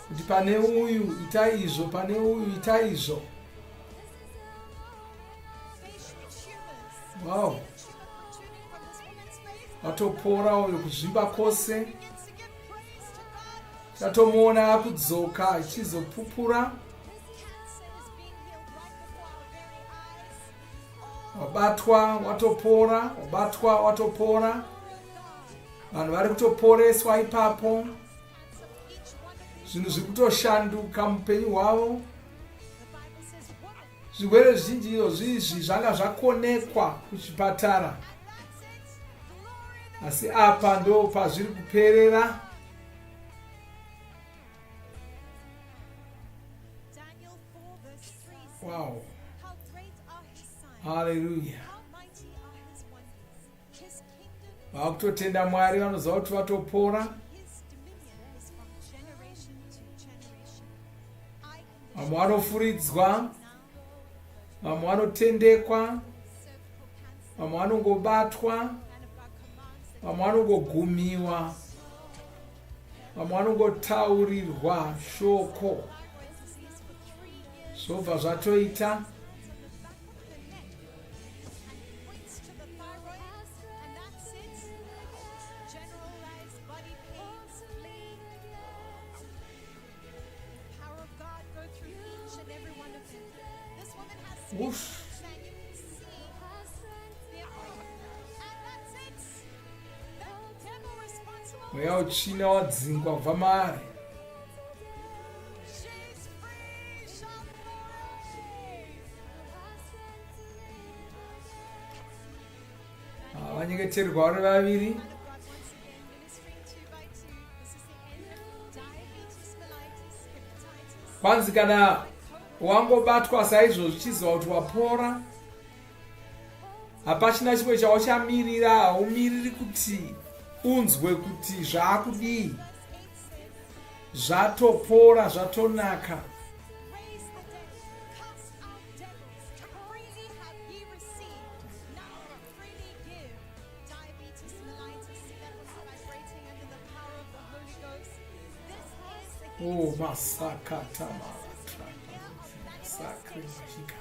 kuti pane uyu ita izvo, pane uyu ita izvo. Wow. Watopora uyu kuzvimba kwose. Tatomuona akudzoka achizopupura. Wabatwa watopora, wabatwa watopora. Vanhu vari kutoporeswa ipapo. Zvinhu zviri kutoshanduka mupenyu hwavo. Zvirwere zvizhinji izvi zvanga zvakonekwa kuchipatara, asi apa ndo pazviri kuperera. Wow. Hallelujah. Vakutotenda Mwari vanoziva kuti vatopora. Vamwe vanofuridzwa, vamwe vanotendekwa, vamwe vanongobatwa, vamwe vanongogumiwa, vamwe vanongotaurirwa shoko zvobva zvatoita. mweya utsvina wadzingwa kubva maari. Vanyengeterwa vari vaviri. Kwanzi kana wangobatwa saizvozvi chiziva kuti wapora, hapachina chimwe chauchamirira. Haumiriri kuti unzwe kuti zvaakudii, zvatopora, zvatonaka. Oh, masakata malatra sakrika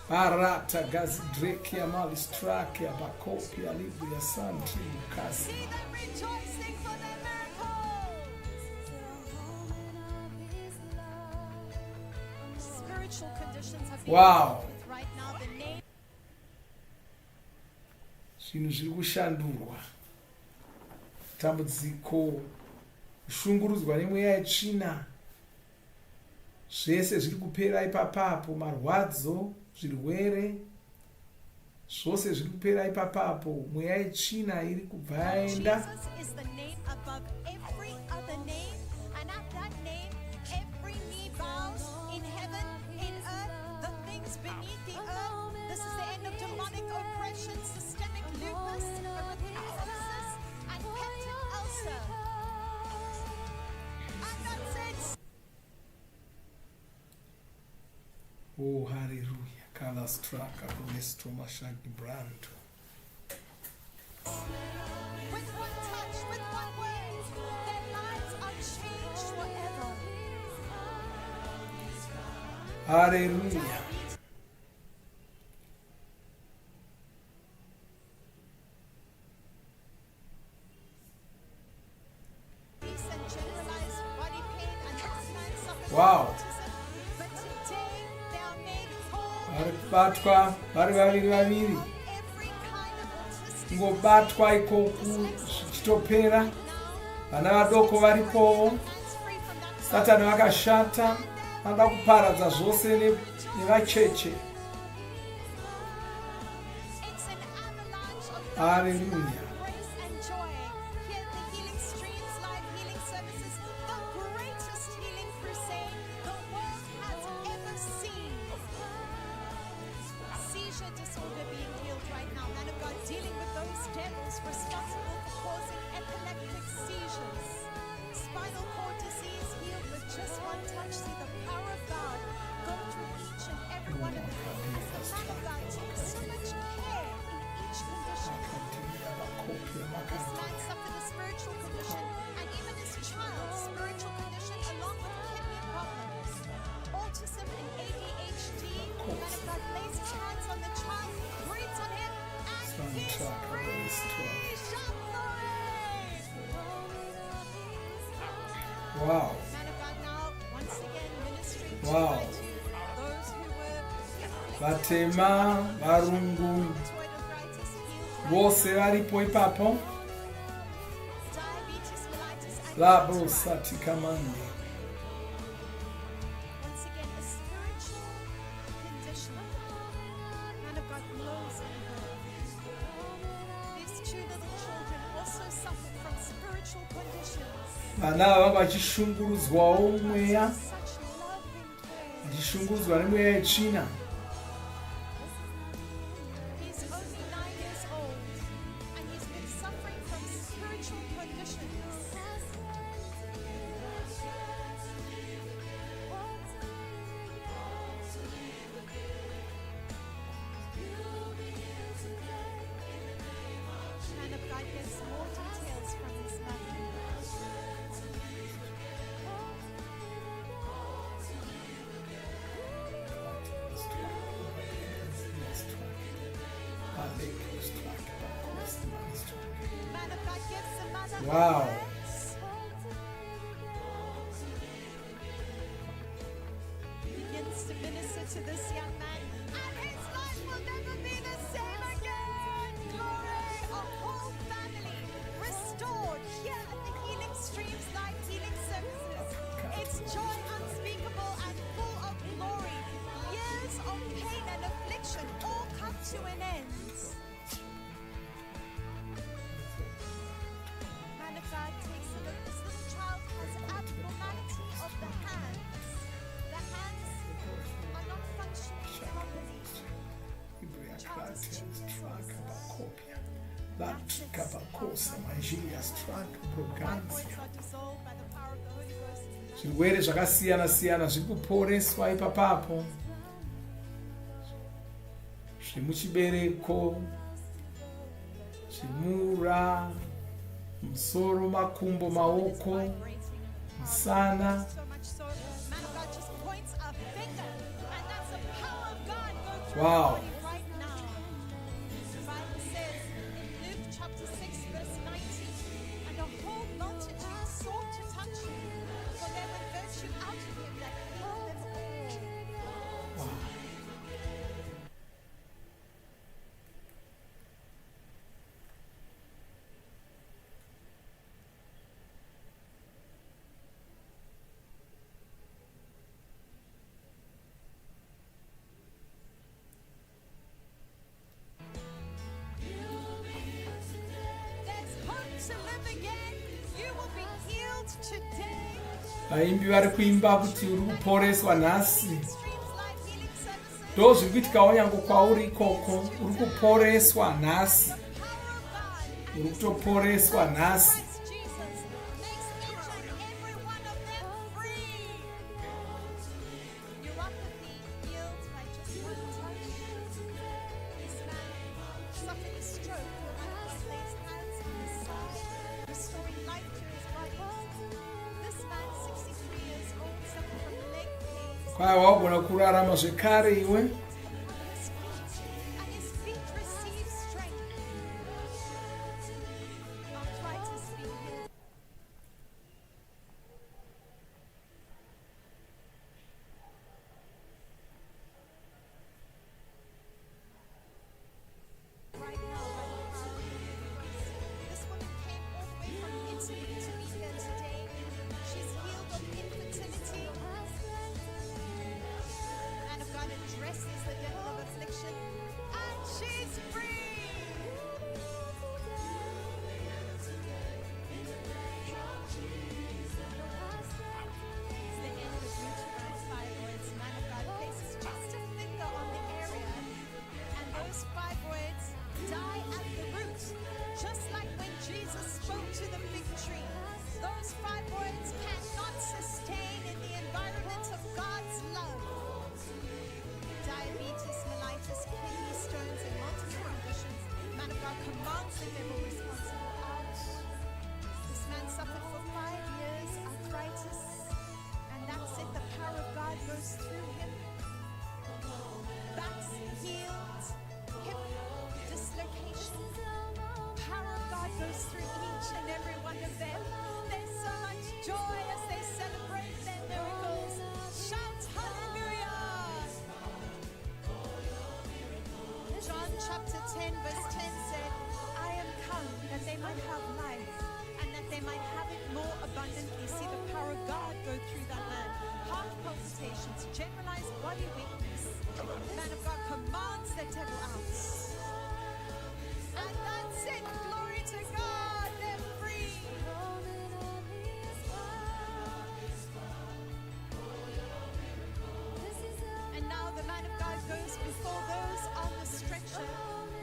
barata gazi dreki ya mali strake ya bakopi ya libu ya santri mukasi. Wow, zvinhu zviri kushandurwa. Tambudziko, kushungurudzwa nemweya yetsvina, zvese zviri kupera ipapapo. Marwadzo, zvirwere, zvose zviri kupera ipapapo. Mweya yetsvina iri kubva yaenda. Oh, hallelujah. Kala straka kumesto mashagi brando. With one touch, with one word, their lives are changed forever. Hallelujah. Wow. Batwa vari vaviri vaviri, ngobatwa ikoku zvichitopera. Vana vadoko varipowo. Satani vakashata, vanoda kuparadza zvose nevacheche. Hallelujah. Wow. Wow. Vatema, varungu, vose varipo ipapo. Labo satikamande. Vana ava vachishungurudzwawo mweya, vachishungurudzwa nemweya yetsvina. Wow. Begins to minister to this young man, and his life will never be the same again. Glory, a whole family restored here tuberculosis, Nigeria, stroke, bronchitis. Zvirwere zvakasiyana siyana zviri kuporeswa ipapapo, zvemuchibereko, zvemura, musoro, makumbo, maoko, musana. Wow. Vaimbi vari kuimba kuti uri kuporeswa nhasi. Ndozviri kuitikawo nyange kwauri ikoko, uri kuporeswa nhasi. Uri kutoporeswa nhasi. Kwai wagona kurarama zvekare iwe. Chapter 10 verse 10 said, I am come that they might have life and that they might have it more abundantly. See the power of God go through that man. Heart palpitations, generalized body weakness. The man of God commands the devil out. And that's it. Glory to God. They're free. And now the man of God goes before those on the stretcher.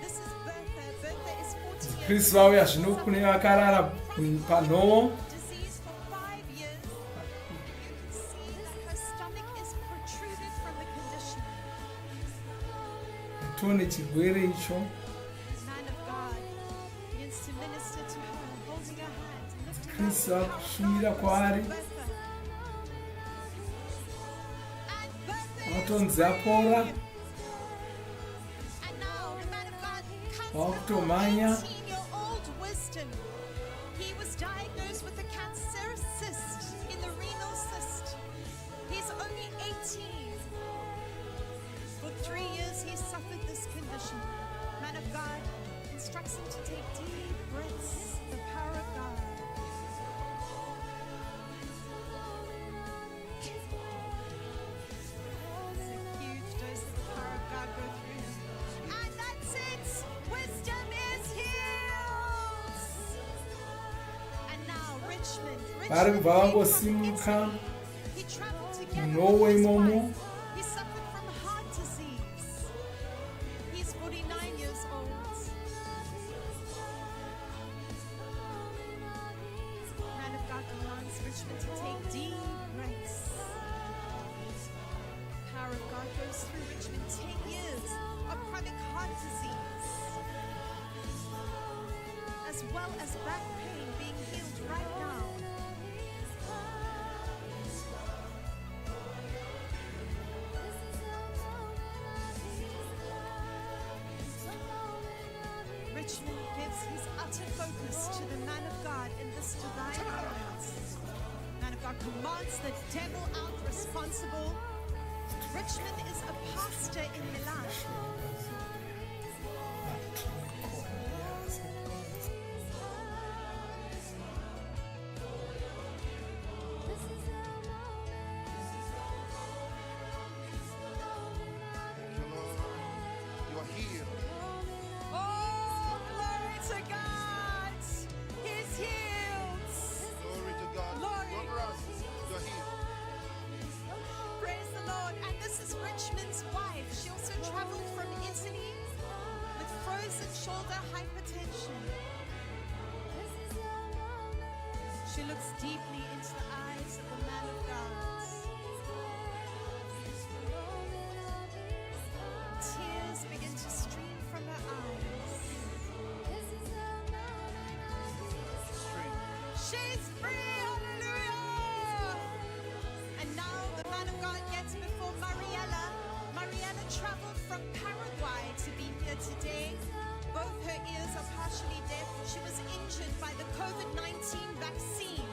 This is Bertha. Bertha is 40 years Kristu vauya zvino kune vakarara panhoo. disease for 5 years. You can see that her stomach is protruded from the condition. Tone chirwere icho. Man of God begins to minister to her, holding her hand, lifting her Kristu up. akushumira kwaari. Atonzi apora. Wakutomhanya. 18-year-old Wisdom. He was diagnosed with a cancerous cyst in the renal cyst. He's only 18. For 3 years he suffered this condition. Man of God instructs him to take deep breaths. The power of God. Huge dose of the power of God go through him. And that's it. Wisdom is healed. And now Richmond. Vari kubva came from vangosimuka Italy. He traveled together Norway with his imomo. wife. He suffered from heart disease. He's 49 years old. Richmond to take deep breaths. The power of God goes through Richmond. 10 years of chronic heart disease, as well as back pain being healed right now. Richmond gives his utter focus to the man of God in this divine moment. Man of God commands the devil out responsible. Richmond is a pastor in Milan. Shoulder hypertension. She looks deeply into the eyes of the man of God. Tears begin to stream from her eyes. She's free, hallelujah! And now the man of God gets before Mariella. Mariella traveled from Paraguay to be here today. Both her ears are partially deaf. She was injured by the COVID-19 vaccine,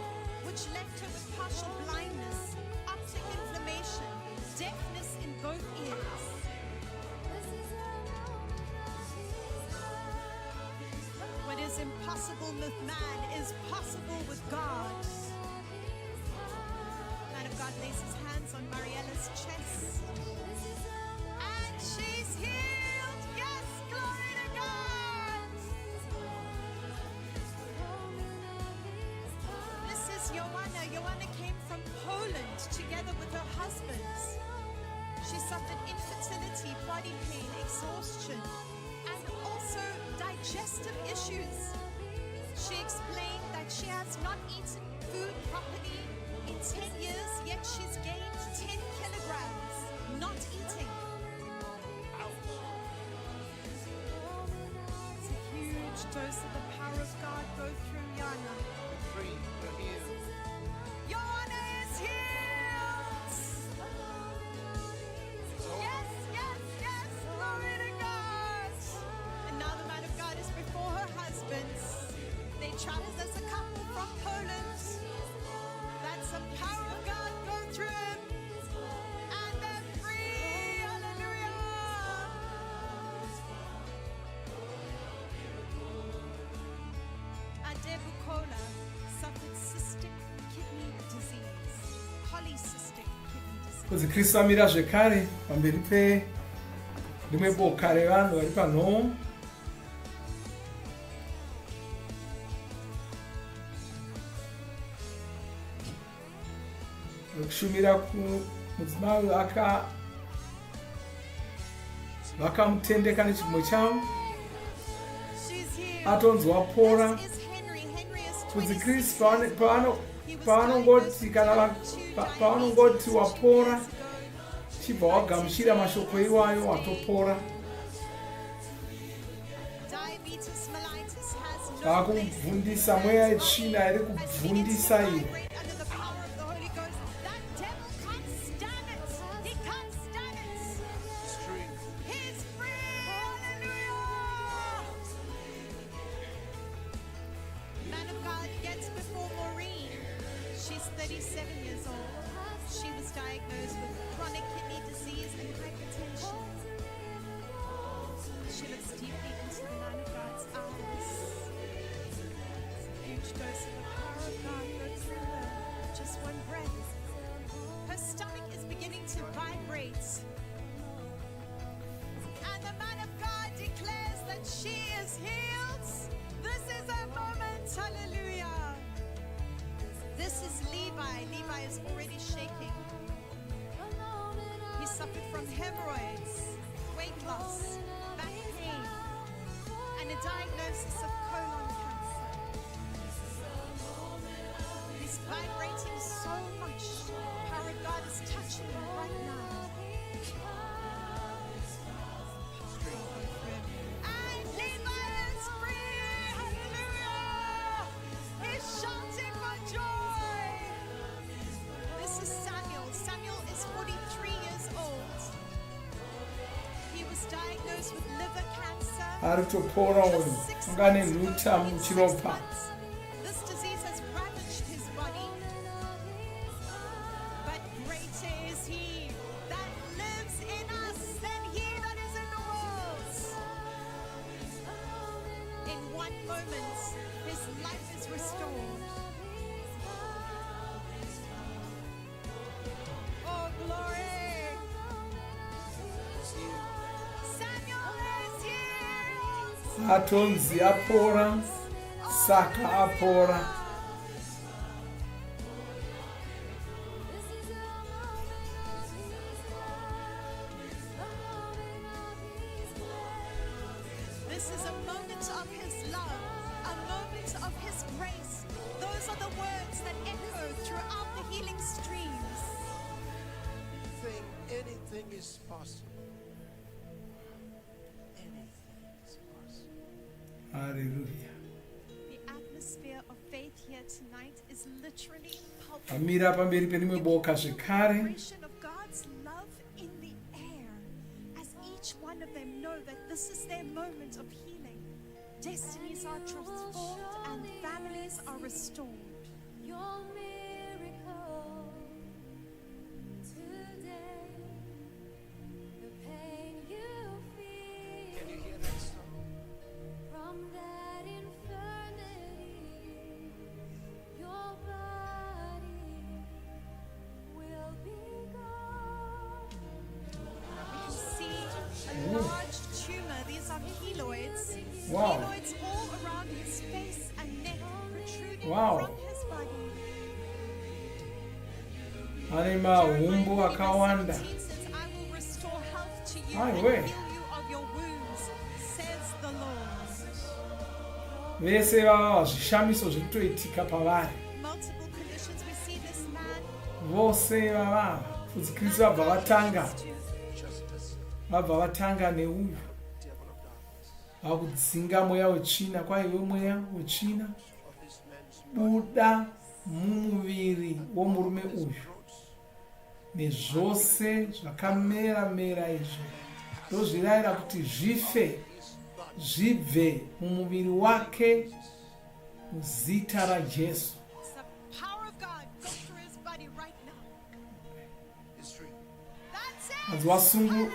which left her with partial blindness, optic inflammation, deafness in both ears. What is impossible with man is possible with God. Man of God lays his hands on Mariella's chest. And she's healed. Yes, glory to God. This is Joanna. Joanna came from Poland together with her husband. She suffered infertility, body pain, exhaustion, and also digestive issues. She explained that she has not eaten food properly in 10 years, yet she's gained 10 kilograms not eating. It's a huge dose of the power of God go through Yana. Free, you're healed. Yana is healed! Yes, yes, yes, glory to God! And now the man of God is before her husband. They traveled as a couple from Poland. That's the power of God go through him. And they're free, hallelujah! Adebukola suffered cystic kidney disease, polycystic kidney disease. kuzikrista amira zvekare pamberi rimwe boka revanhu vari panhoo. Kushumira kumudzimai vakamutendeka nechipimo chavo, atonzwa pora. Kudzikrista pavanongoti kana pavanongoti wapora, chibva wagamuchira mashoko iwayo watopora. Vakumubvundisa mweya yetsvina iri kubvundisa iwe. Diagnosis of colon cancer. He's vibrating is 43 years old. He was diagnosed with liver cancer. Ari kutopora uyu ungane nhuta muchiropa. This disease has ravaged his body. But greater is he that lives in us than he that is in the world. In one moment, his life is restored. Oh, glory! Samuel is here! Atonzi apora, saka apora. This is a moment of his love, a moment of his grace. Those are the words that echo throughout the healing streams. Anything is possible. Anything is possible. Hallelujah. The atmosphere of faith here tonight is literally palpable. Amira pamberi perimwe boka zvekare. Vibration of God's love in the air, as each one of them know that this is their moment of healing. Destinies are transformed and families are restored. Your miracle today, the pain you feel. Can you hear that song? From that infirmity, your body will be gone. We can see a large tumor. These are keloids. Wow. Keloids all around his face and neck, protruding Wow. from his body. Ane mahumbu akawanda. He says, I will restore health to you Ai, and we. heal you of your wounds, says the Lord. Vese vava zvishamiso zviri kutoitika pavari. Multiple conditions. We see this man Vose vava kuti Kristu vabva vatanga neuyu vakudzinga mweya wetsvina. Kwaiwe mweya wetsvina buda mumuviri womurume uyu, nezvose zvakamera izvo ndozvirayira kuti zvibve mumuviri wake muzita raJesu. the power of God go through his body right now. It's free. That's it. Anzi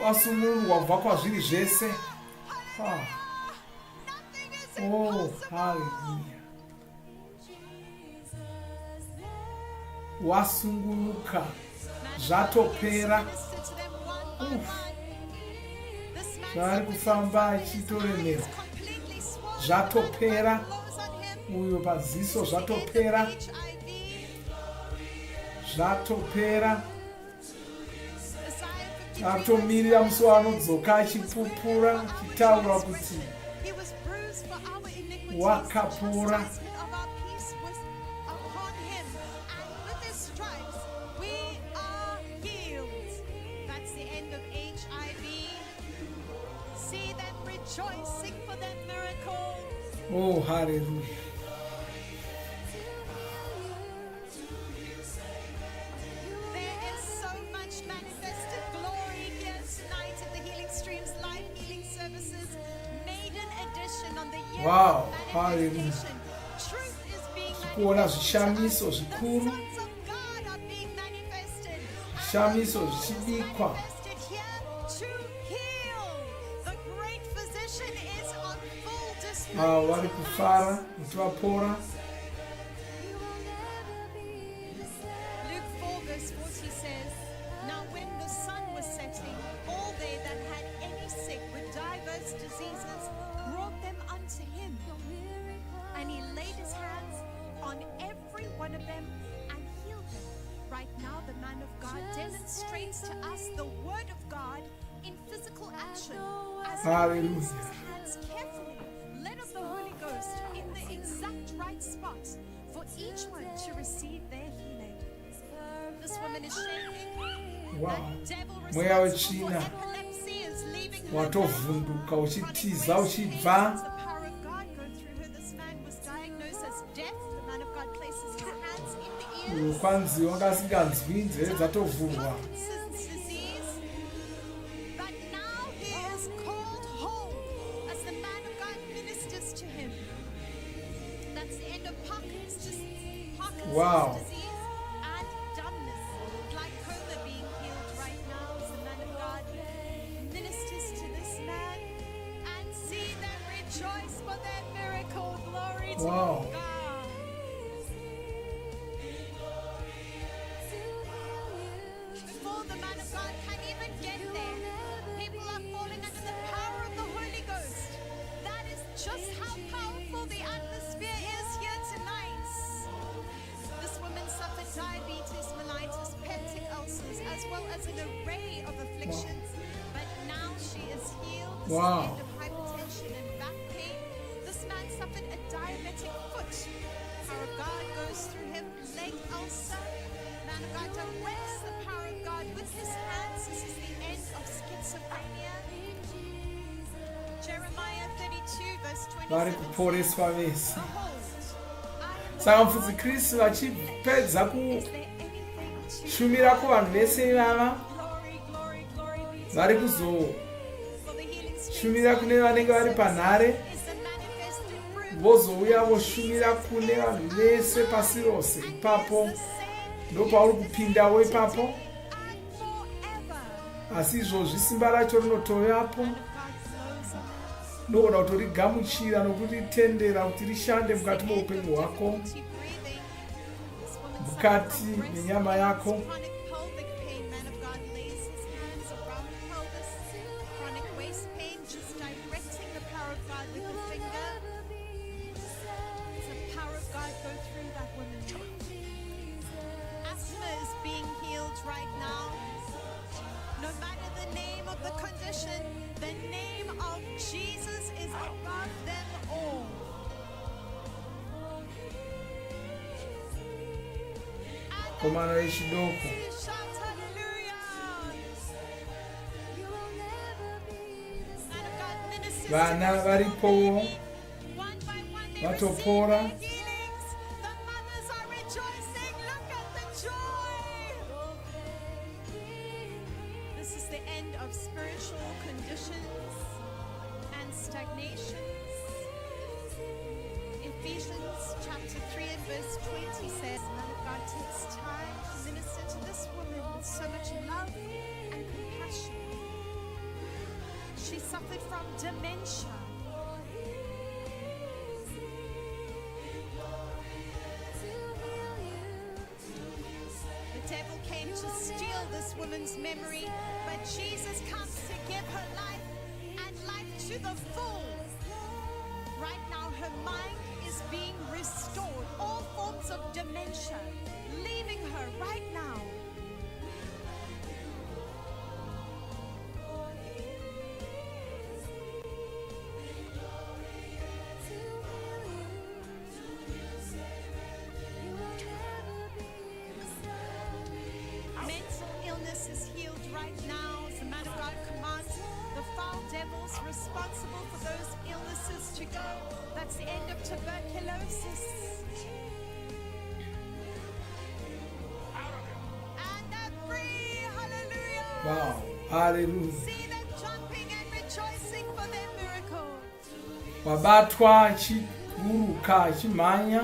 wasungurwa kubva kwazviri zvese. Nothing is Oh, impossible. hallelujah. Wasunguruka zvatopera. Minister to them one by one. This man Zvari kufamba achitoremera completely swollen. zvatopera. Blows on him. Uyo paziso zvatopera. HIV. Zvatopera. Isaiah 53. Atomirira musi anodzoka achipupura achitaura kuti He was bruised for our iniquities. wakapora. The chastisement of our peace was upon him, and with his stripes we are healed. That's the end of HIV. See them rejoicing for that miracle. Oh, hallelujah. There is so much manifested glory here tonight at the Healing Streams Live Healing Services Maiden Edition on the year Wow, of hallelujah. manifestation. Truth is being Kuona manifested. zvishamiso The zvikuru, sons of God are being manifested. zvishamiso zvichibikwa. Manifested here to heal. The great physician is on full display. Vari kufara kuti vapora. Luke 4 verse 40 says, Now when the sun was setting, all they that had any sick with diverse diseases brought them unto him. And he laid his hands on every one of them and healed them. Right now the man of God demonstrates to us the word of God in physical action as he Hallelujah. lays his hands carefully, led of the Holy Ghost, in the exact right spot for each one to receive their healing. This woman is shaking. Wow. That devil Mweya responsible for wetsvina epilepsy is leaving her. watovhunduka uchitiza The uchibva. power of God go through her. This man was diagnosed as deaf. The man of God places his hands in the ears. kwanzi wanga asinganzwi nzeve dzatovhurwa. Parkinson's disease. But now he is called home as the man of God ministers to him. That's the end of Parkinson's Wow. disease and dumbness. Glaucoma being healed right now as the man of God ministers to this man, and see them rejoice for their miracle. Glory to Wow. God. Before the man of God can even get there, people are falling under the power of the Holy Ghost. That is just how powerful the atmosphere is here tonight. This woman suffered diabetes, mellitus, peptic ulcers, as well as an array of afflictions. But now she is healed. This Wow. is the end of hypertension and back pain. This man suffered a diabetic foot. Power of God goes through him. Leg ulcer. Man of God directs the power of God with his hands. This is the end of schizophrenia. Jeremiah 32 verse Vari 27. kuporeswa vese. Behold, Saka mufudzi Kristu vachipedza kushumira kuvanhu vese ivava vari kuzoshumira kune vanenge vari panhare, vozouya voshumira kune vanhu vese pasi rose. Ipapo ndopauri kupindawo ipapo, asi izvozvi simba racho rinotoyapo. Ndogoda kutorigamuchira nokuritendera kuti rishande mukati meupenyu hwako, mukati menyama yako. Chronic pelvic pain, man of God lays his hands around the pelvis. Chronic waist pain, just directing the power of God with the finger. Does the power of God go through that woman? Asthma is being healed right now. No matter the name of the condition, the name of Jesus is above them all. Komana vechidoko Shout hallelujah. Man of God ministers vana varipo vatopora. healings. The mothers are rejoicing. Look at the joy. This is the end of spiritual conditions and stagnations. Ephesians chapter 3 and verse 20 says, man of God takes time to minister to this woman with so much love and compassion. She suffered from dementia. The devil came to steal this woman's memory, but Jesus comes to give her life and life to the full. Right now, her mind is being restored. All forms of dementia leaving her right now. Mental illness is healed right now as the man of God commands the foul devils responsible for those illnesses to go. That's the end of tuberculosis. And they're free. Hallelujah. Wow, haleluya. See them jumping and rejoicing for their miracle. Wabatwa achiguruka achimhanya.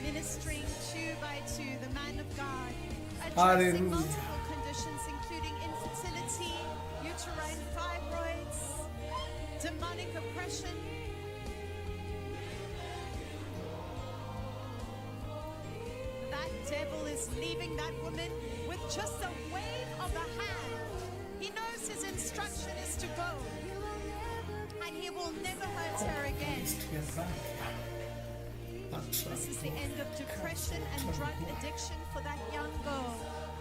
Ministering two by two, the man of God, addressing Hallelujah. multiple conditions including infertility, uterine fibroids, demonic oppression. That devil is leaving that woman with just a wave of the hand. He knows his instruction is to go, and he will never hurt her again. This is the end of depression and drug addiction for that young girl.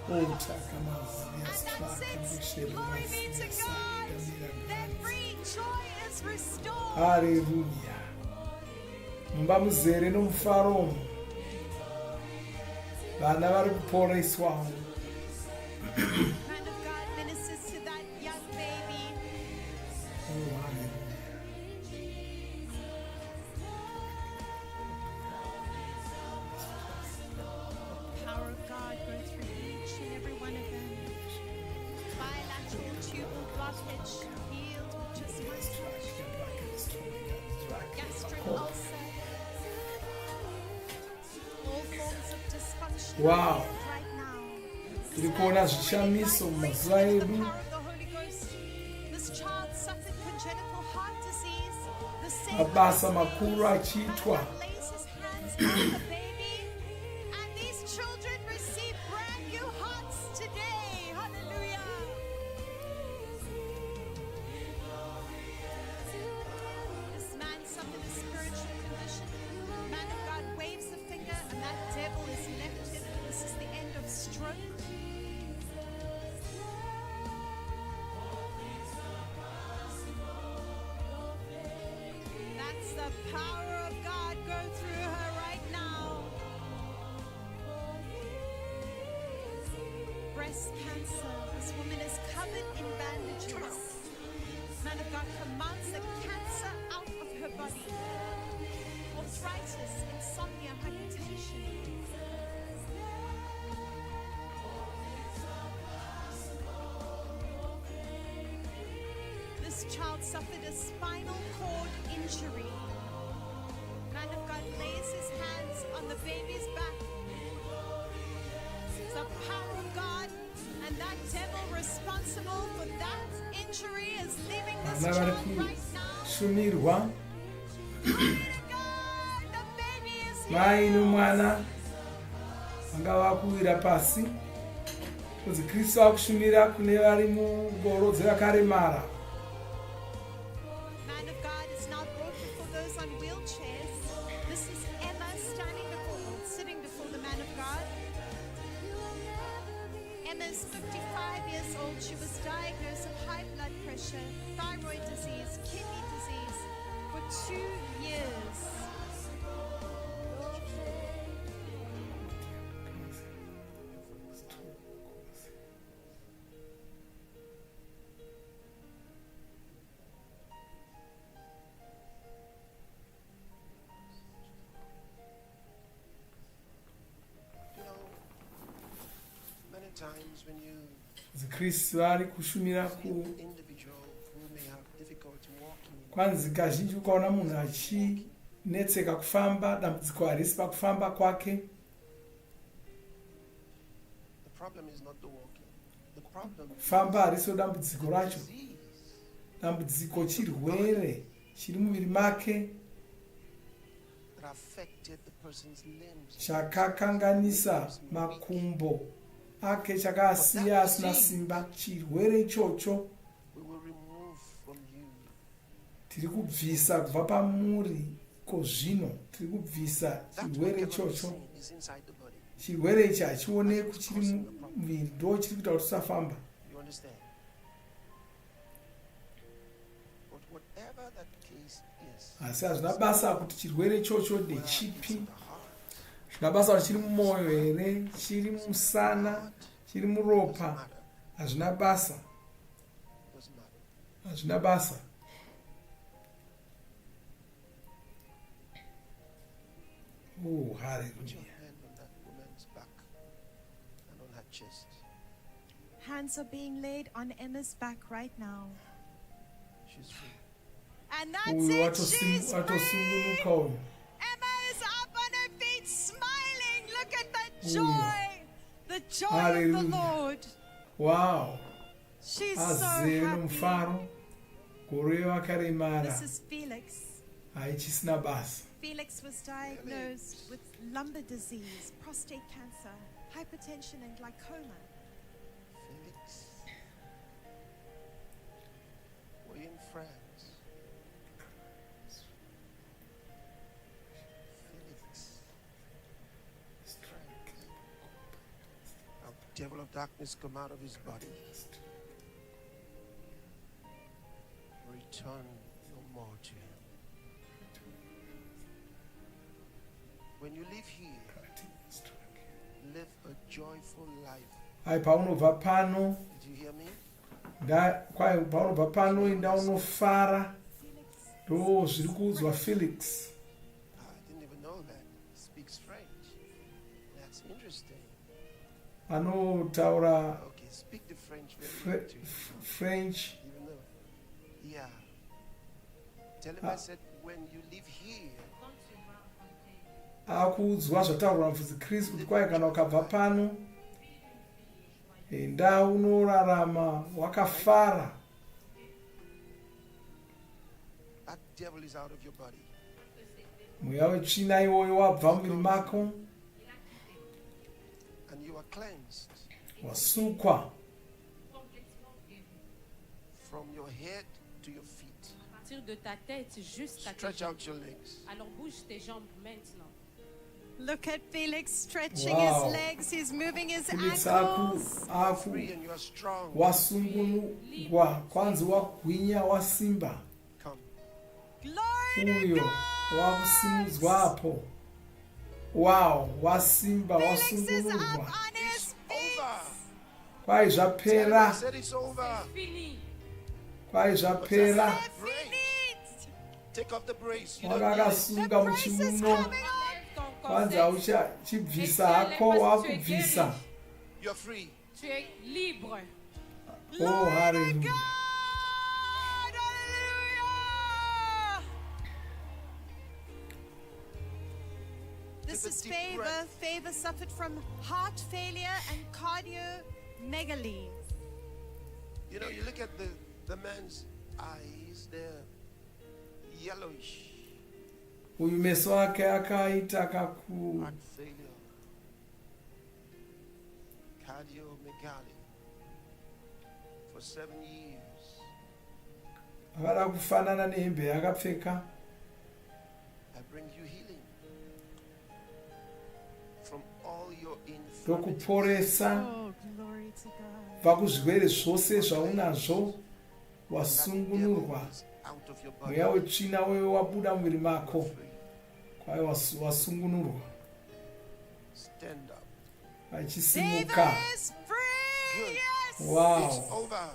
And that's it. Glory be to God. Their free joy is restored. Haleluya. Mumba muzere nomufaro. Vana vari kuporeswawo. Man of God ministers to that young baby. Oh, hallelujah. touch. Healed with just one touch. Gastric ulcer. All forms of dysfunction Wow. are healed right now. tiri kuona zvishamiso mumazuva edu. Power of the Holy Ghost. This child suffered congenital heart disease. The same Mabasa makuru achiitwa. lays his hands on the baby, and these children receive brand new hearts today. Hallelujah. This man suffered a spiritual condition. Man of God waves a finger, and that devil is left him. This is the end of stroke. That's the power of God go through her right now. Breast cancer. This woman is covered in bandages. Man of God commands the cancer out of her body. Arthritis, insomnia, hypertension. This child suffered a spinal cord injury. Man of God lays his hands on the baby's back. The power of God, and that devil responsible for that injury is leaving this Vana vari child right now. kushumirwa. Mai nomwana vanga vakuwira pasi. Kunzi Kristu akushumira kune vari mungoro dzevakaremara. Man of God is now brought before those on wheelchairs. This is Emma sitting before the man of God. Emma is 55 years old. She was diagnosed with high blood pressure, thyroid disease, kidney disease for 2 years. Many times when you Kristu vari kushumira see an individual who may have difficulty walking, kwanzi kazhinji ukaona munhu achinetseka kufamba, dambudziko harisi pakufamba kwake. the problem is not the walking. The problem Kufamba hariso dambudziko racho. Dambudziko chirwere chiri muviri make that affected the person's limbs. chakakanganisa makumbo ake, chakaasiya asina simba. Chirwere ichocho We will remove from you. tiri kubvisa kubva pamuri. Kozvino tiri kubvisa chirwere ichocho. Sin is inside the body. Chirwere ichi hachionekwi chiri muviri, ndo chiri kuita kuti usafamba. You understand? But whatever that case is, Asi hazvina basa kuti chirwere ichocho ndechipi. Zvina basa kuti chiri mumwoyo here, chiri musana, chiri muropa. Hazvina basa. doesn't matter. Hazvina basa. Oh, Put your hallelujah. hand on that woman's back and on her chest. Hands are being laid on Emma's back right now. She's free. And that's Uyu it. She's free. watosungunuka uyu. Emma is up on her feet smiling. Look at the Uyu. joy. The joy of the Hallelujah. Lord. Wow. She's so Azere happy. nomufaro. Goro yevakaremara This is Felix. haichisina basa. Felix was diagnosed with lumbar disease, prostate cancer, hypertension, and glaucoma. Felix, were you in France? Felix, a devil of darkness come out of his body. Return no more to him. When you live here, live a joyful life. Hai paunobva pano, Did you hear me? kwai paunobva pano enda unofara. Ndo zviri kuudzwa Felix. I didn't even know that. He speaks French. That's interesting. Anotaura Okay, speak the French very well too. French. Even though Yeah. Tell him I said, when you live here, akuudzwa zvataurwa mufudzi Kristu kuti kwai kana ukabva pano enda unorarama wakafara. that devil is out of your body. Mweya wetsvina iwoyo wabva mumwiri mako, And you are cleansed wasukwa from your head to your feet. À partir de ta tête jusqu'à tes Stretch jambes. out your legs. Alors bouge tes jambes maintenant. Look at Felix stretching Wow. his legs. He's moving his Felix ankles. Free and you are strong. wasungunurwa, kwanzi wagwinya, wasimba. Uyo wakusimudzwapo. Wow, wasimba, wasungunurwa. Kwai zvapera, I said it's over. kwai zvapera. Take off the brace. You don't need it. Wakakasunga muchiuno, kwanzi hauchibvisa hako, wakubvisa. You're free. Tu es libre. Oh, hallelujah. This is Favor. Favor suffered from heart failure and cardiomegaly. You know, you look at the man's eyes, they're yellowish. Uyu meso ake akaita kaku. Heart failure. Cardiomegaly. For 7 years. Akada kufanana nehembe yakapfeka. I bring you healing. From all your Ndokuporesa Oh, glory to God. kubva kuzvirwere zvose zvaunazvo, wasungunurwa. out of your body. Mweya wetsvina wewe wabuda mumwiri mako, kwai wasungunurwa. Stand up. Achisimuka. Good. Wow. It's over.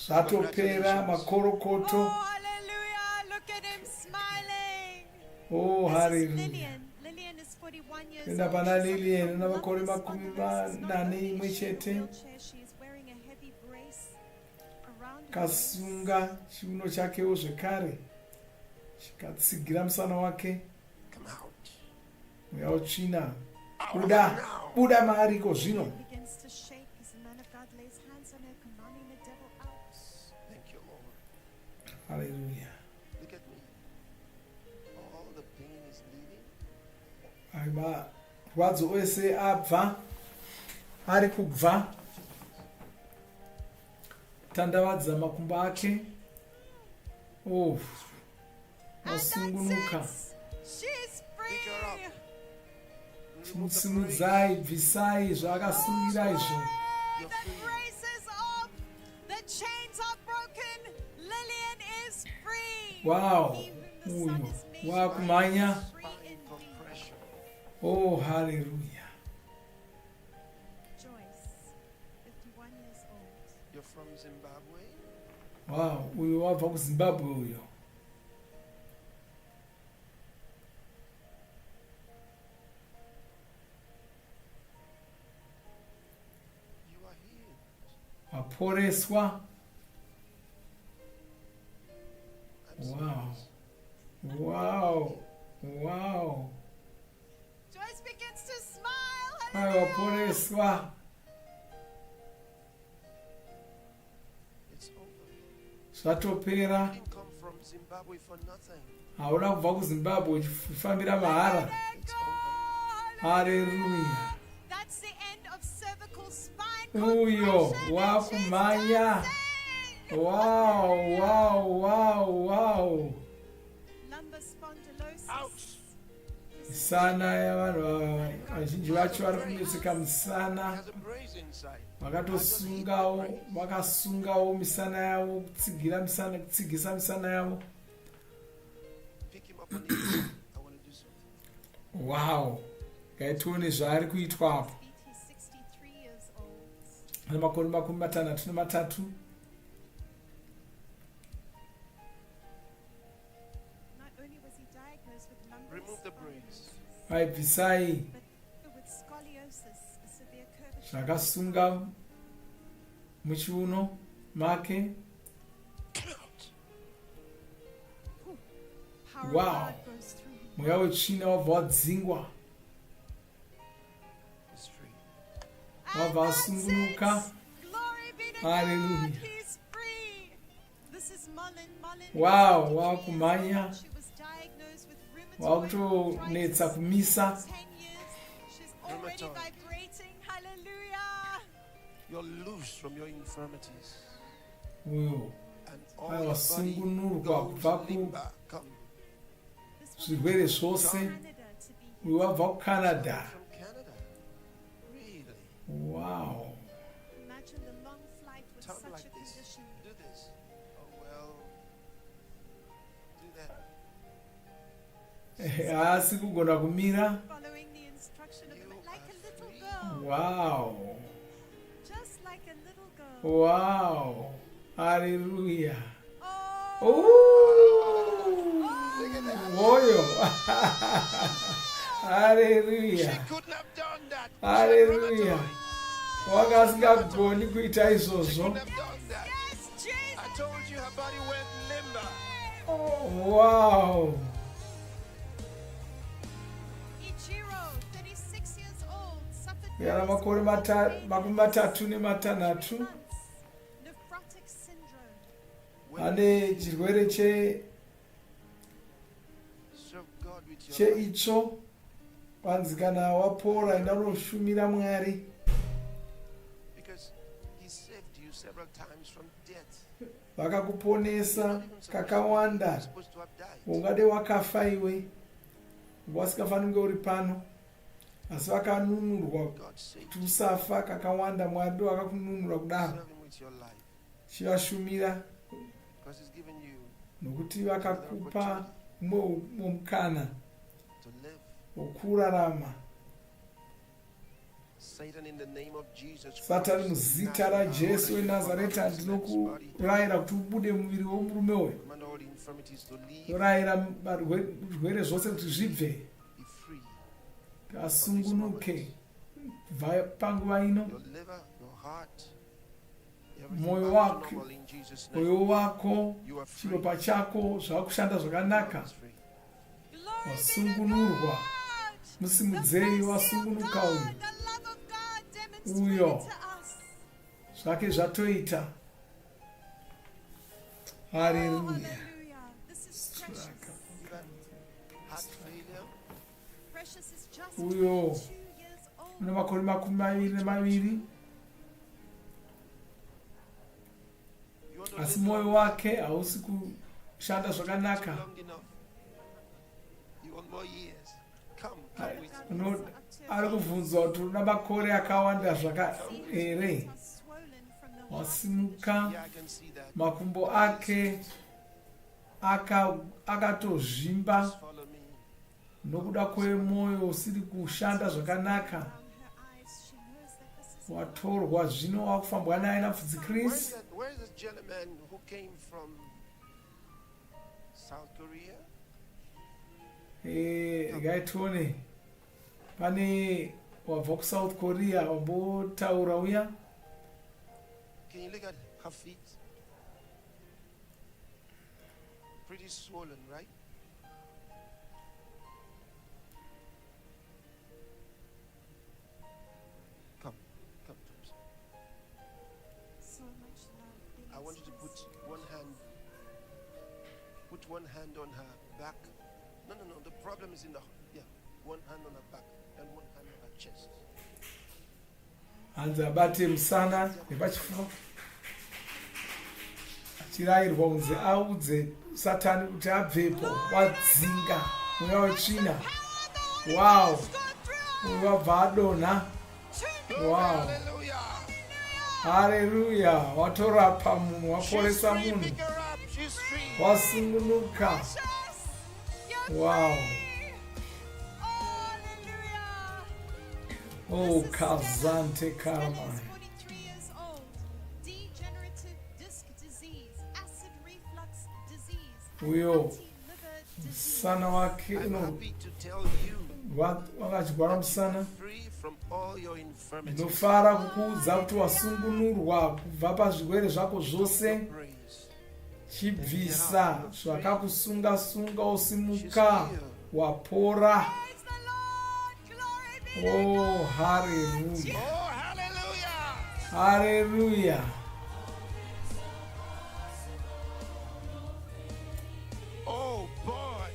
Zvatopera makorokoto. Hallelujah. Look at him smiling. Oh, This is hallelujah. Lillian. Lillian is 41 years Enda old. pana She's Lillian, suffering una from makore lumbar makumi spondylosis. Not manane only imwe is she in a chete. wheelchair, she is wearing a heavy brace around her Kasunga chiuno chakewo zvekare, chikatsigira musana wake. Mweya wetsvina, buda maariko zvino. begins to shake as the man of God lays hands on her, commanding the devil out. Thank you, Lord. Hallelujah. Look at me. All the pain is leaving. Ai marwadzo ose abva, ari kubva. Tandavadza makumbo ake. Oh, wasungunuka. She's free. Chimutsimudzai, bvisai zvaakasungira izvo. The brace is off. The chains are broken. Lillian is free. Wow, uyu wakumhanya. Oh, hallelujah. Joyce, 51 years old. You're from Zimbabwe? Wow, uyu wabva kuZimbabwe uyo. You are healed. Waporeswa. Wow. Wow. Wow. Joyce begins to smile. Ai, waporeswa. It's over. Zvatopera. You didn't come from Zimbabwe for nothing. Hauna kubva kuZimbabwe uchifambira mahara. Hallelujah. That's the end of cervical spine Uyo wakumhanya. Wow, wow, wow, wow. lumbar spondylosis. Misana yavanhu vazhinji vacho vari kunetseka misana. There's a brace inside. Vakasungawo misana yavo, kutsigisa misana yavo. Pick him up on the inside. I want to do something. Wow, ngaitione zvaari kuitwa apo. He's 63 years old. Ane makore 63. Not only was he diagnosed with lumbar Remove the brace. Vaibvisai but with scoliosis, a severe curvature. zvakasunga muchiuno make. power Wow. of God goes through him. mweya wetsvina wabva wadzingwa, wabva asungunuka. Glory be to Hallelujah. God. He's free. This is Mullen. Mullen Wow, is 53 wakumanya. years old. She was diagnosed with rheumatoid Wakutonetsa arthritis kumisa. for 10 years. She's already Rheumatoid. vibrating. Hallelujah. You're loose from your infirmities. Uyo And all your body wasungunurwa goes kubva limber. Come. kuzvirwere zvose. Uyo wabva kucanada. From Canada. Really? Wow. Imagine the long flight with Talk such like a this. condition. Do this. Oh well. Do that. Haasi kugona kumira. Following the instruction of the like a little girl. Wow. Just like a little girl. Wow. Hallelujah. Oh. Oyo. Hallelujah. Couldn't have done that. Hallelujah. Wakasingagoni kuita izvozvo. Couldn't have done that. I told you her body went limber. Wow. Ichiro, 36 years old, suffered Yara makore makumi matatu nematanhatu. nephrotic syndrome. Ane chirwere Serve God with your life. cheitsvo. Kwanzi kana wapora enda unoshumira Mwari. Because He saved you several times from death. Vakakuponesa kakawanda. Supposed to have died. Ungade wakafa iwe. Wasikafanira kunge uri pano. Asi vakanunurwa kuti usafa kakawanda. Mwari ndo akakununura kudaro. Serve Him with your life. Chivashumira Because He's given you nokuti vakakupa mumwe mukana to live. wokurarama. Satan, in the name of Jesus Satani Christ, muzita raJesu weNazareta ndinokurayira kuti ubude muviri womurume uyu. command all infirmities to leave. Urayira zvirwere zvose kuti zvibve. Be free. Asungunuke. Bva panguva ino. Your liver, your heart, Moyo wako, moyo wako, chiropa chako zvakushanda zvakanaka. Wasungunurwa. Musimudzei wasungunuka uyu. Uyo zvake zvatoita. Hallelujah. This is precious. Heart failure. Precious is just Uyo 22 years old. une makore makumi maviri nemaviri. Asi moyo wake hausi kushanda zvakanaka. Long enough. You want more years. Come with me. Ari kubvunzwa kuti una makore akawanda here. Wasimuka, Yeah, I can see that. makumbo ake akatozvimba Follow me. nokuda kwemoyo usiri kushanda zvakanaka. Watorwa zvino wakufambwa naye namufudzi Chris. Where is this gentleman who came from South Korea? Gaitone pane wabva kuSouth Korea wambotaura uya. Can you look at her feet? Pretty swollen, right? Come, Thompson. So much love. I want you to put one hand on her back. No. The problem is in the one hand on her back and one hand on her chest. Hanzi abate musana nepachifuva. Achirayirwa kunzi audze Satani kuti abvepo wadzinga mweya wetsvina. Wow. Mweya wabva adonha. Wow. Hallelujah. Watorapa munhu, waporesa munhu. Wasungunuka. Wow. Oh, Kazante Karamai. 43 years old. Degenerative disc disease, acid reflux disease, Uyo musana wake wakachigwara musana. From all your infirmities. Ndinofara kukuudza kuti wasungunurwa kubva pazvirwere zvako zvose. chibvisa zvakakusunga-sunga usimuka wapora. Oh, hallelujah. Hallelujah. Oh boy.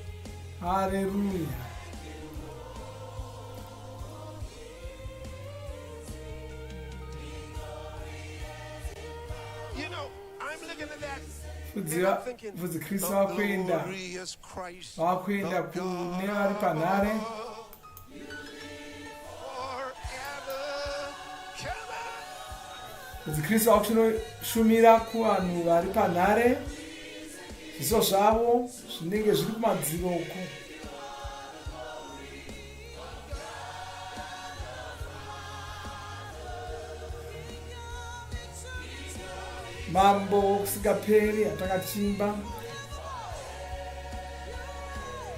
Hallelujah. You know, I'm looking at that. Vhudzi Kristu vakuenda kune vari panhare. Vhudzi Kristu vakushumira kuvanhu vari panhare. Zviso zvavo zvinenge zviri kumadziro uko. Mambo kusingaperi atakachimba.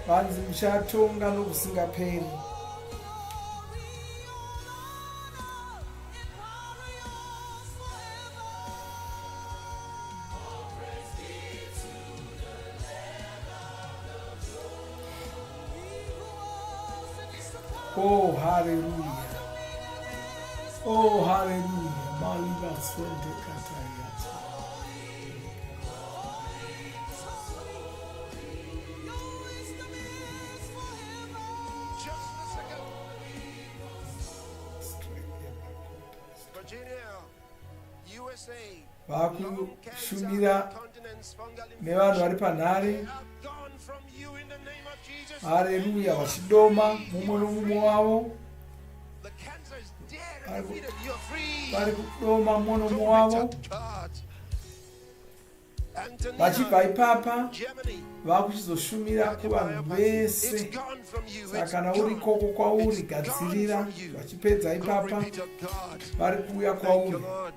Vanzi muchatonga nokusingaperi. Oh, hallelujah. Oh, hallelujah. Maliba sonde katayata. Virginia, USA. Vakushumira nevanhu vari panhare. Haleluya, vachidoma mumwe nomumwe wavo. Vari kudoma mumwe nomumwe wavo. Vachibva ipapa vakuchizoshumira kuvanhu vese. Saka kana uri koko kwauri gadzirira. Vachipedza ipapa vari kuuya kwauri. Oh,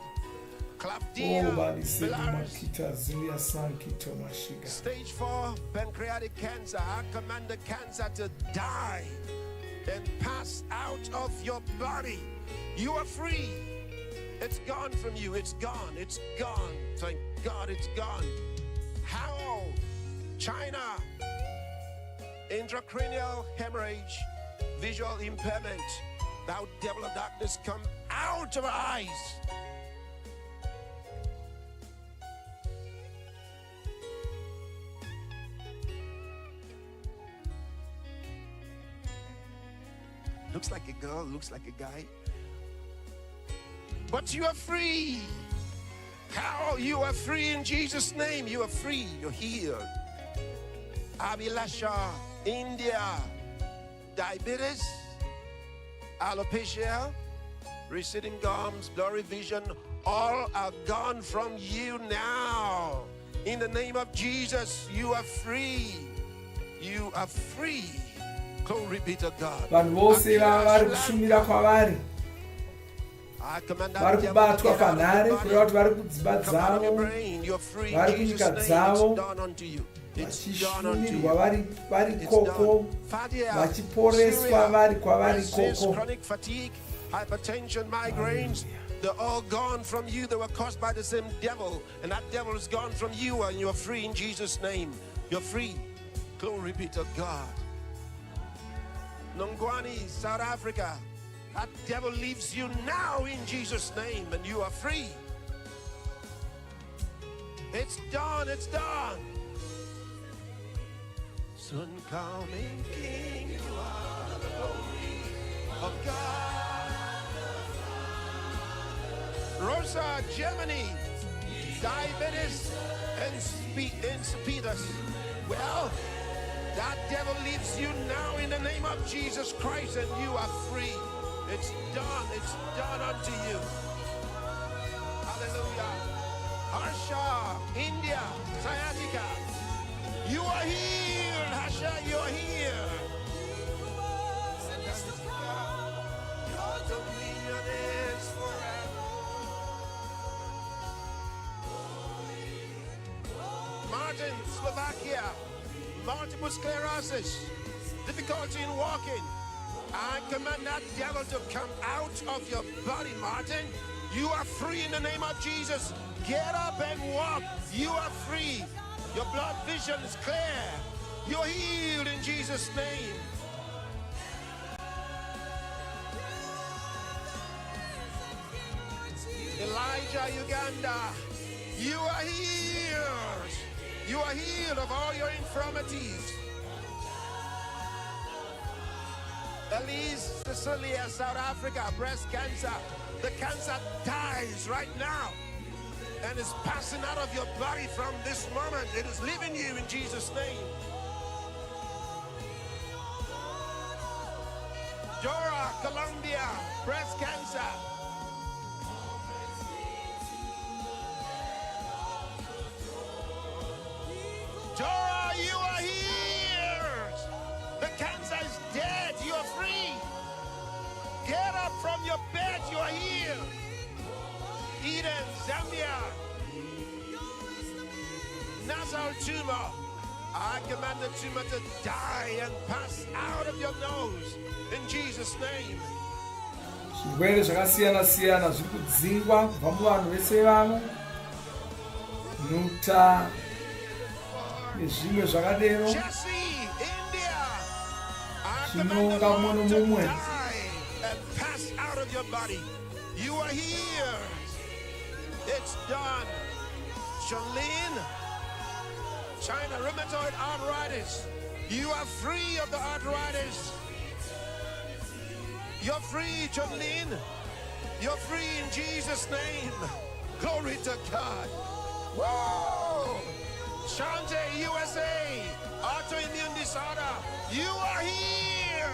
Stage 4 pancreatic cancer. I command the cancer to die and pass out of your body. You are free. It's gone from you. It's gone. It's gone. Thank God it's gone. How? China. Intracranial hemorrhage. Visual impairment. Thou devil of darkness, come out of our eyes. Looks like a girl, looks like a guy. But you are free. How? You are free in Jesus' name. You are free. You're healed. Abhilasha, India. Diabetes, alopecia, receding gums, blurry vision, all are gone from you now. In the name of Jesus, you are free. You are free. Glory be to God. Vanhu vose vari kushumira kwavari. Vari kubatwa panhare kureva kuti vari kudzimba dzavo, vari kunyika dzavo, vachishumirwa vari koko, vachiporeswa vari kwavari koko. Hypertension, migraines, they're all gone from you. They were caused by the same devil, and that devil is gone from you, and you're free in Jesus' name. You're free. Glory be to God. Nongwani, South Africa, that devil leaves you now in Jesus' name, and you are free. It's done, it's done. Soon coming King, you are the glory of God. Rosa, Germany, diabetes and insipidus. Well, that devil leaves you now in the name of Jesus Christ, and you are free. It's done unto you. Hallelujah. Harsha, India, sciatica. You are healed, Harsha, you are here. Your dominion is forever. Martin, Slovakia. Multiple sclerosis, difficulty in walking. I command that devil to come out of your body, Martin. You are free in the name of Jesus. Get up and walk. You are free. Your blood vision is clear. You're healed in Jesus' name. Elijah, Uganda, you are healed. You are healed of all your infirmities. Elise, Cecilia, South Africa, breast cancer. The cancer dies right now and is passing out of your body from this moment. It is leaving you in Jesus' name. Dora, Colombia, breast cancer. Dora, you are here. The cancer is dead. You are free. Get up from your bed. You are here. Eden, Zambia. Nasal tumor. I command the tumor to die and pass out of your nose in Jesus' name. Zvirwere zvakasiyana siyana zviri kudzingwa kubva muvanhu vese vano, nuta nezvimwe zvakadero zvinonga mumwe nomumwe. Pass out of your body. You are here. It's done. Charlene, China, rheumatoid arthritis. You are free of the arthritis. You're free, Charlene. You're free in Jesus' name. Glory to God. Whoa! Shante, USA, autoimmune disorder. You are here.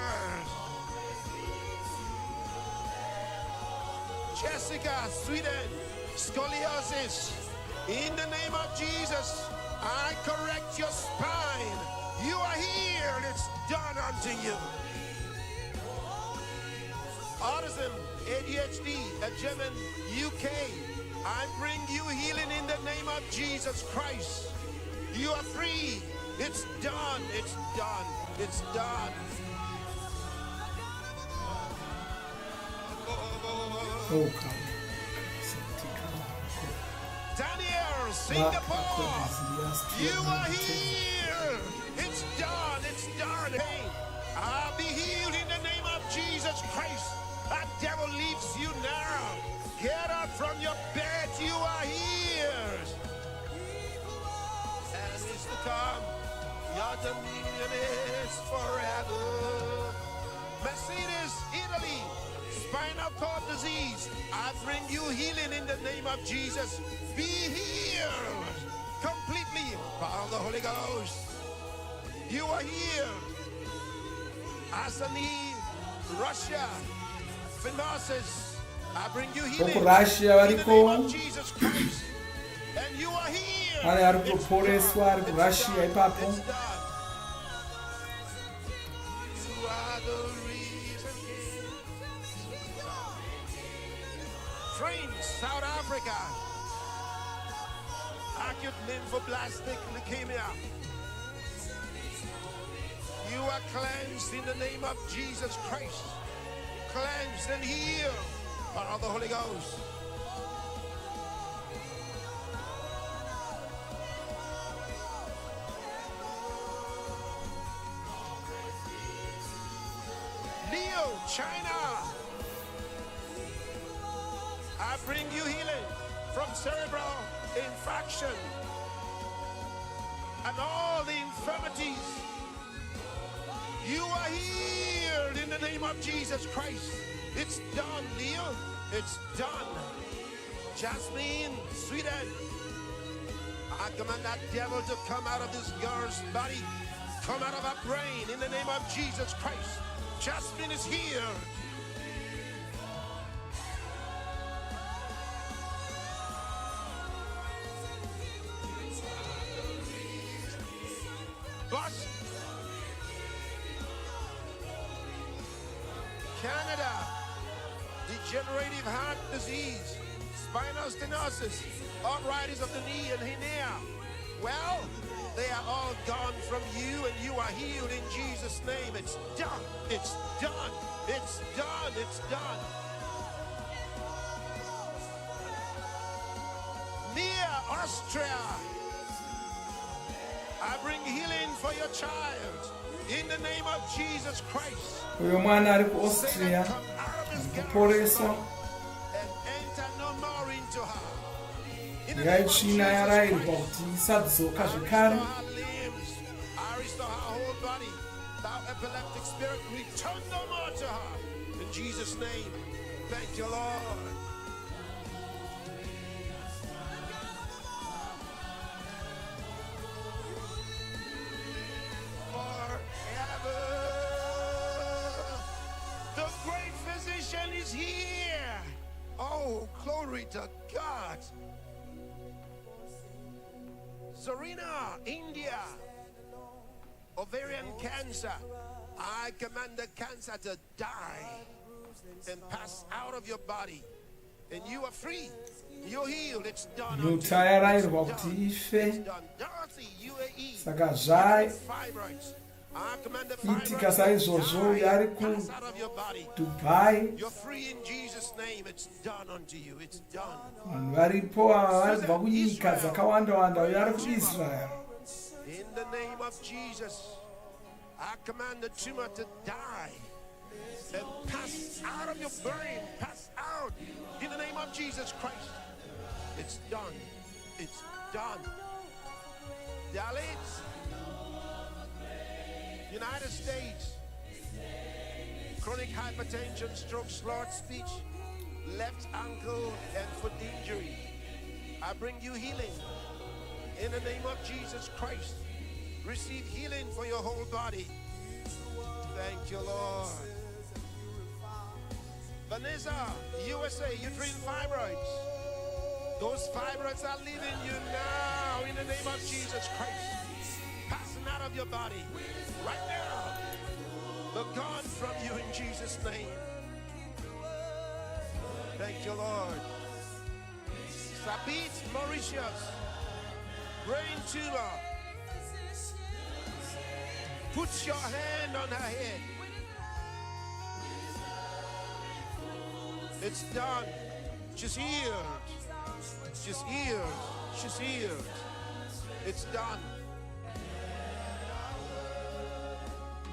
Jessica, Sweden, scoliosis. In the name of Jesus, I correct your spine. You are here. It's done unto you. Autism, ADHD, a German, UK. I bring you healing in the name of Jesus Christ. You are free. It's done. It's done. It's done. Oh, God. Daniel, Singapore, you are here. It's done. It's done. Hey, I'll be healed in the name of Jesus Christ. That devil leaves you now. Get up from your bed. You are here. And it's to come. Your dominion is forever. Mercedes, Italy, spinal cord disease. I bring you healing in the name of Jesus. Be healed completely by the Holy Ghost. You are here. Asani, Russia, Phimosis. I bring you healing in the name of Jesus Christ. And you are here. Arikuporeswa ari kuRussia ipapo. You are the reason. Friends, South Africa. Acute lymphoblastic leukemia. You are cleansed in the name of Jesus Christ. Cleansed and healed by the Holy Ghost. Leo, China. I bring you healing from cerebral infarction and all the infirmities. You are healed in the name of Jesus Christ. It's done, Leo. It's done. Jasmine, Sweden. I command that devil to come out of this girl's body. Come out of her brain in the name of Jesus Christ. Jasmine is here. Boston, Canada, degenerative heart disease, spinal stenosis, arthritis of the knee and hernia. Well, they are all gone from you and you are healed in Jesus' name. It's done. It's done. It's done. It's done. Near Austria, I bring healing for your child. In the name of Jesus Christ. uyo mwana ari kuAustria kuporeswa Enter no more into her. mweya itsvina yarayirwa kuti isadzoka zvekare. I restore her whole body. Thou epileptic spirit, return no more to her. In Jesus' name. Thank you, Lord. Forever. The great physician is here. Oh, glory to God. Serena, India, ovarian cancer. I command the cancer to die and pass out of your body. And you are free. You're healed. It's done. Nyuta yarayirwa kuti ife saka Fibroids. itika saizvozvo yari kuDubai. You're free in Jesus' name. It's done unto you. It's done. Vanhu varipo vari kubva kunyika dzakawanda-wanda uyo ari kuIsrael. In the name of Jesus, I command the tumor to die and pass out of your brain. Pass out. In the name of Jesus Christ. It's done. It's done. Dalits, United States, chronic hypertension, stroke, slurred speech, left ankle and foot injury. I bring you healing in the name of Jesus Christ. Receive healing for your whole body. Thank you, Lord. Vanessa, USA, uterine fibroids. Those fibroids are leaving you now in the name of Jesus Christ. Passing out of your body right now. They're gone from you in Jesus' name. Thank you, Lord. Sabit, Mauritius, brain tumor. Put your hand on her head. It's done. She's healed. She's healed. She's healed. It's done.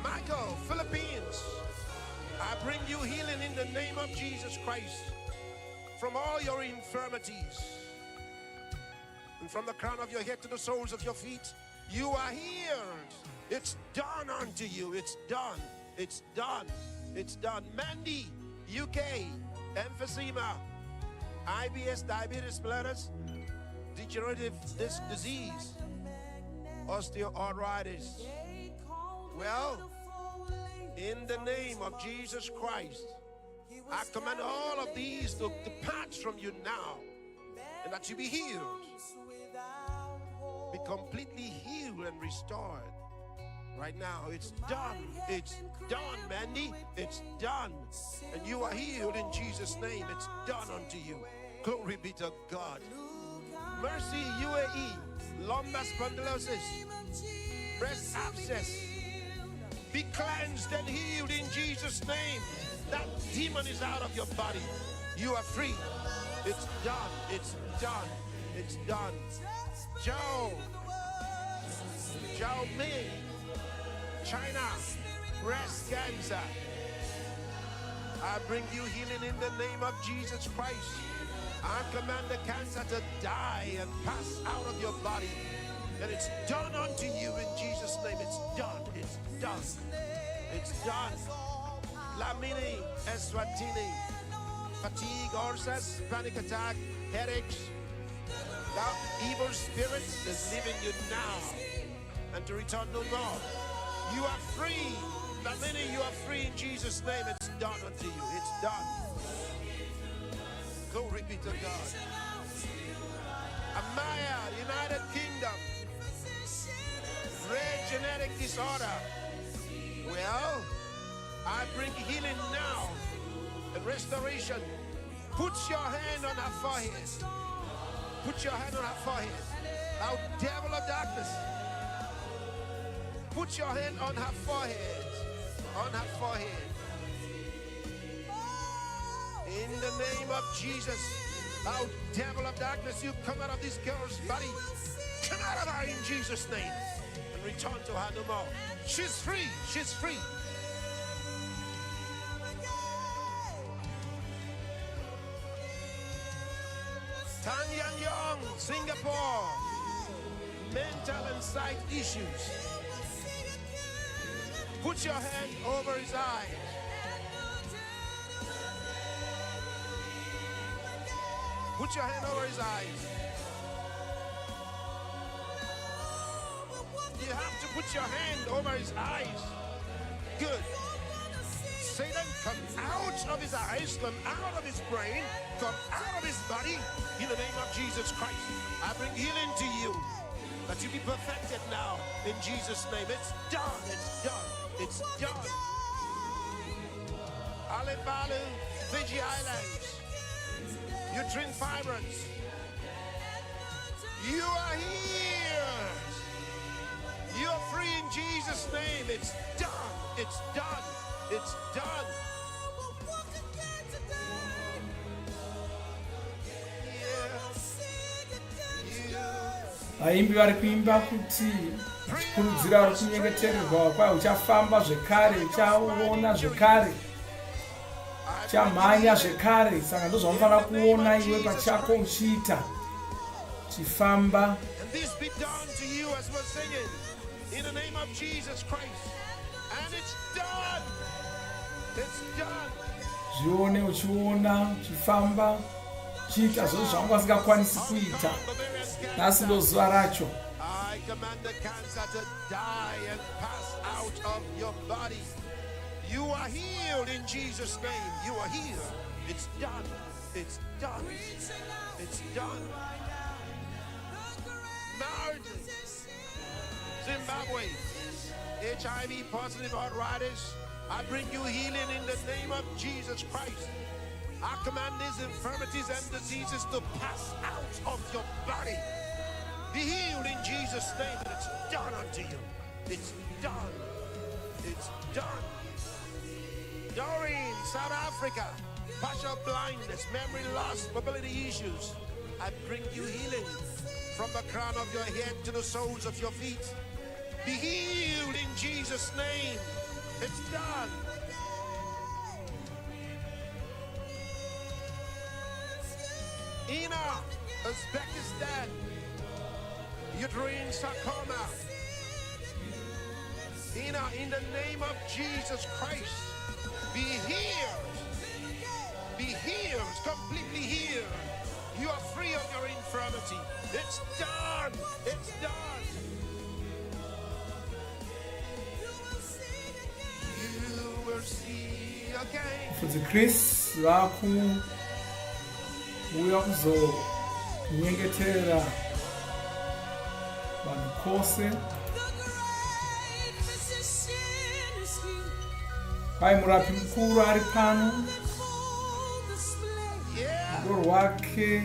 Michael, Philippines. I bring you healing in the name of Jesus Christ from all your infirmities. And from the crown of your head to the soles of your feet, you are healed. It's done unto you. It's done. It's done. It's done. Mandy, UK, emphysema, IBS, diabetes mellitus, degenerative disc disease, osteoarthritis. Well, in the name of Jesus Christ, I command all of these to depart from you now, and that you be healed, be completely healed and restored. Right now, it's done. It's done, Mandy. It's done. And you are healed in Jesus' name. It's done unto you. Glory be to God. Mercy, UAE, lumbar spondylosis, breast abscess. Be cleansed and healed in Jesus' name. That demon is out of your body. You are free. It's done. It's done. It's done. Zhao Ming, China, breast cancer. I bring you healing in the name of Jesus Christ. I command the cancer to die and pass out of your body. And it's done unto you in Jesus' name. It's done. It's done. It's done. Lamini, Eswatini, fatigue, ulcers, panic attack, headaches. That evil spirit is leaving you now and to return no more. You are free. Lamini, you are free in Jesus' name. It's done unto you. It's done. Glory be to God. Amaya, United Kingdom. Rare genetic disorder. Well, I bring healing now and restoration. Put your hand on her forehead. Put your hand on her forehead. Thou devil of darkness. Put your hand on her forehead. On her forehead. In the name of Jesus, thou devil of darkness, you come out of this girl's body. Come out of her in Jesus' name. return to her no more. She's free. She's free. Tanya Young, Singapore. Mental and sight issues. Put your hand over his eyes. Put your hand over his eyes. You have to put your hand over his eyes. Good. Satan, come out of his eyes, come out of his brain, come out of his body. In the name of Jesus Christ, I bring healing to you. That you be perfected now. In Jesus' name. It's done. It's done. It's done. Alebalu, Fiji Islands. Uterine fibroids. You are here. You are free in Jesus' name. It's done. It's done. It's done. vaimbi vari kuimba kuti vachikurudzira vari kunyengetererwa kwayo uchafamba zvekare, uchaona zvekare, uchamhanya zvekare. Saka ndozvaunofanira kuona iwe pachako uchiita, uchifamba. And this be done to you as we're singing in the name of Jesus Christ. And it's done. It's done. Zvione uchiona, uchifamba, uchiita zvose zvanga usingakwanisi kuita. Nhasi ndo zuva racho. I command the cancer to die and pass out of your body. You are healed in Jesus' name. You are healed. It's done. It's done. It's done. Marriages. Zimbabwe. HIV positive arthritis. I bring you healing in the name of Jesus Christ. I command these infirmities and diseases to pass out of your body. Be healed in Jesus' name, and it's done unto you. It's done. It's done. Doreen, South Africa, partial blindness, memory loss, mobility issues. I bring you healing from the crown of your head to the soles of your feet. Be healed in Jesus' name. It's done. Ina, Uzbekistan, uterine sarcoma. Ina, in the name of Jesus Christ, be healed. Be healed, completely healed. You are free of your infirmity. It's done. It's done. You will see again. For the Chris Raku, we also nyengetera vanukose pai murapi mukuru ari pano, rudo rwake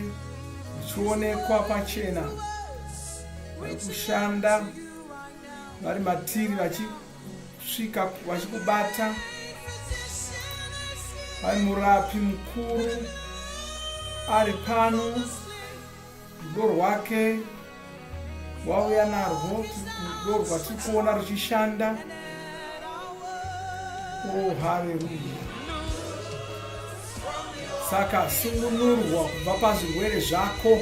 ruchionekwa pachena, vari kushanda vari matiri vachisvika vachikubata. Pai murapi mukuru ari pano, rudo rwake wauya narwo, rudo rwatiri kuona ruchishanda. Oh, haleluya. Saka sungunurwa kubva pazvirwere zvako.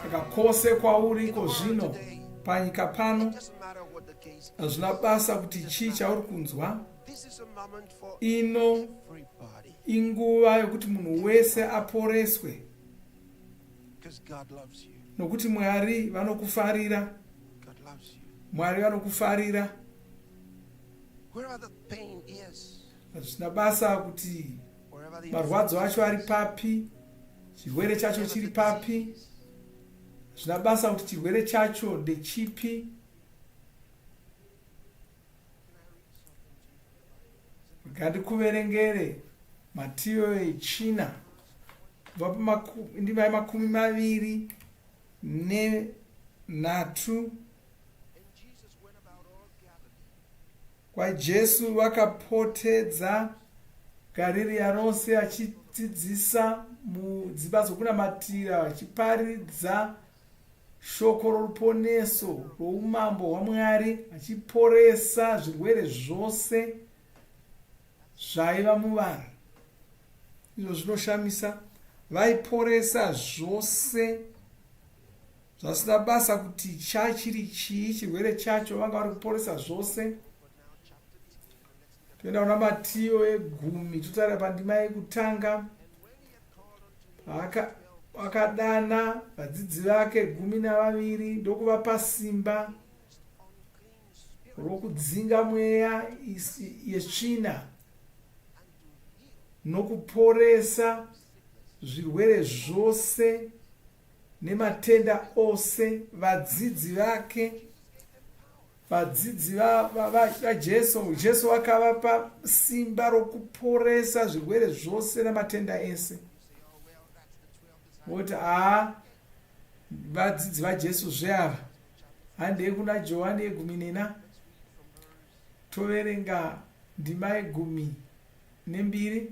Saka kwose kwauriko zvino panyika pano, hazvina basa kuti chii chauri kunzwa. Ino inguva yokuti munhu wese aporeswe, nokuti Mwari vanokufarira. Mwari vanokufarira. Hazvina basa kuti marwadzo acho ari papi, chirwere chacho chiri papi. Hazvina basa kuti chirwere chacho ndechipi. Ngandikuverengere Matiyo echina kubva ndima ya 23. Jesu vakapotedza Garirea rose achidzidzisa mudzimba dzokunamatira, achiparidza shoko roruponeso roumambo hwaMwari, achiporesa zvirwere zvose zvaiva muvanhu. Izvo zvinoshamisa. Vaiporesa zvose zvasina basa kuti chachiri chii chirwere chacho, vanga vari kuporesa zvose. Toenda kuna Matiyo 10, totarira pandima yekutanga. Vakadana vadzidzi vake 12 ndokuvapa simba rokudzinga mweya yetsvina nokuporesa zvirwere zvose nematenda ose. Vadzidzi vake, vadzidzi vaJesu, Jesu vakavapa simba rokuporesa zvirwere zvose nematenda ese. Voti vadzidzi vaJesu zveava. Handei kuna Johani 14, toverenga ndima 12.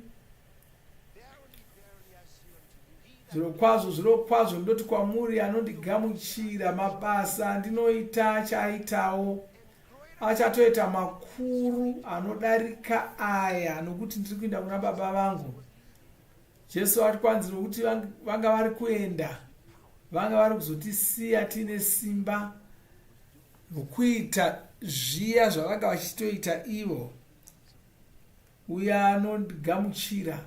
Zvirokwazvo ndoti kwamuri, anondigamuchira mabasa andinoita achaaitawo, achatoita makuru anodarika aya, nokuti ndiri kuenda kuna Baba vangu. Jesu ati kwanzi nokuti vanga vari kuenda, vanga vari kuzotisiya tiine simba rokuita zviya zvavanga vachitoita ivo. Uya anondigamuchira.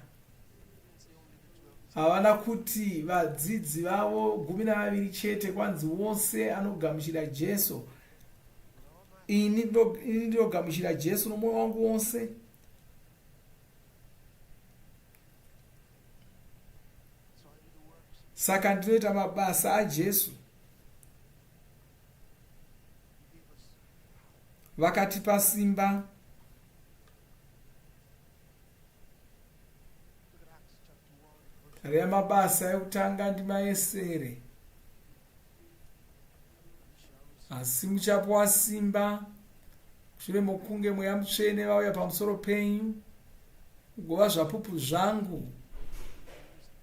Havana kuti vadzidzi vavo 12 chete, kwanzi wose anogamuchira Jesu. Ini ndinogamuchira Jesu nomwoyo wangu wose. Saka ndinoita mabasa aJesu. Vakatipa simba. Reya mabasa ekutanga ndima yesere. Asi muchapuwa simba shure mokunge mweya mutsvene vauya pamusoro penyu, kugova zvapupu zvangu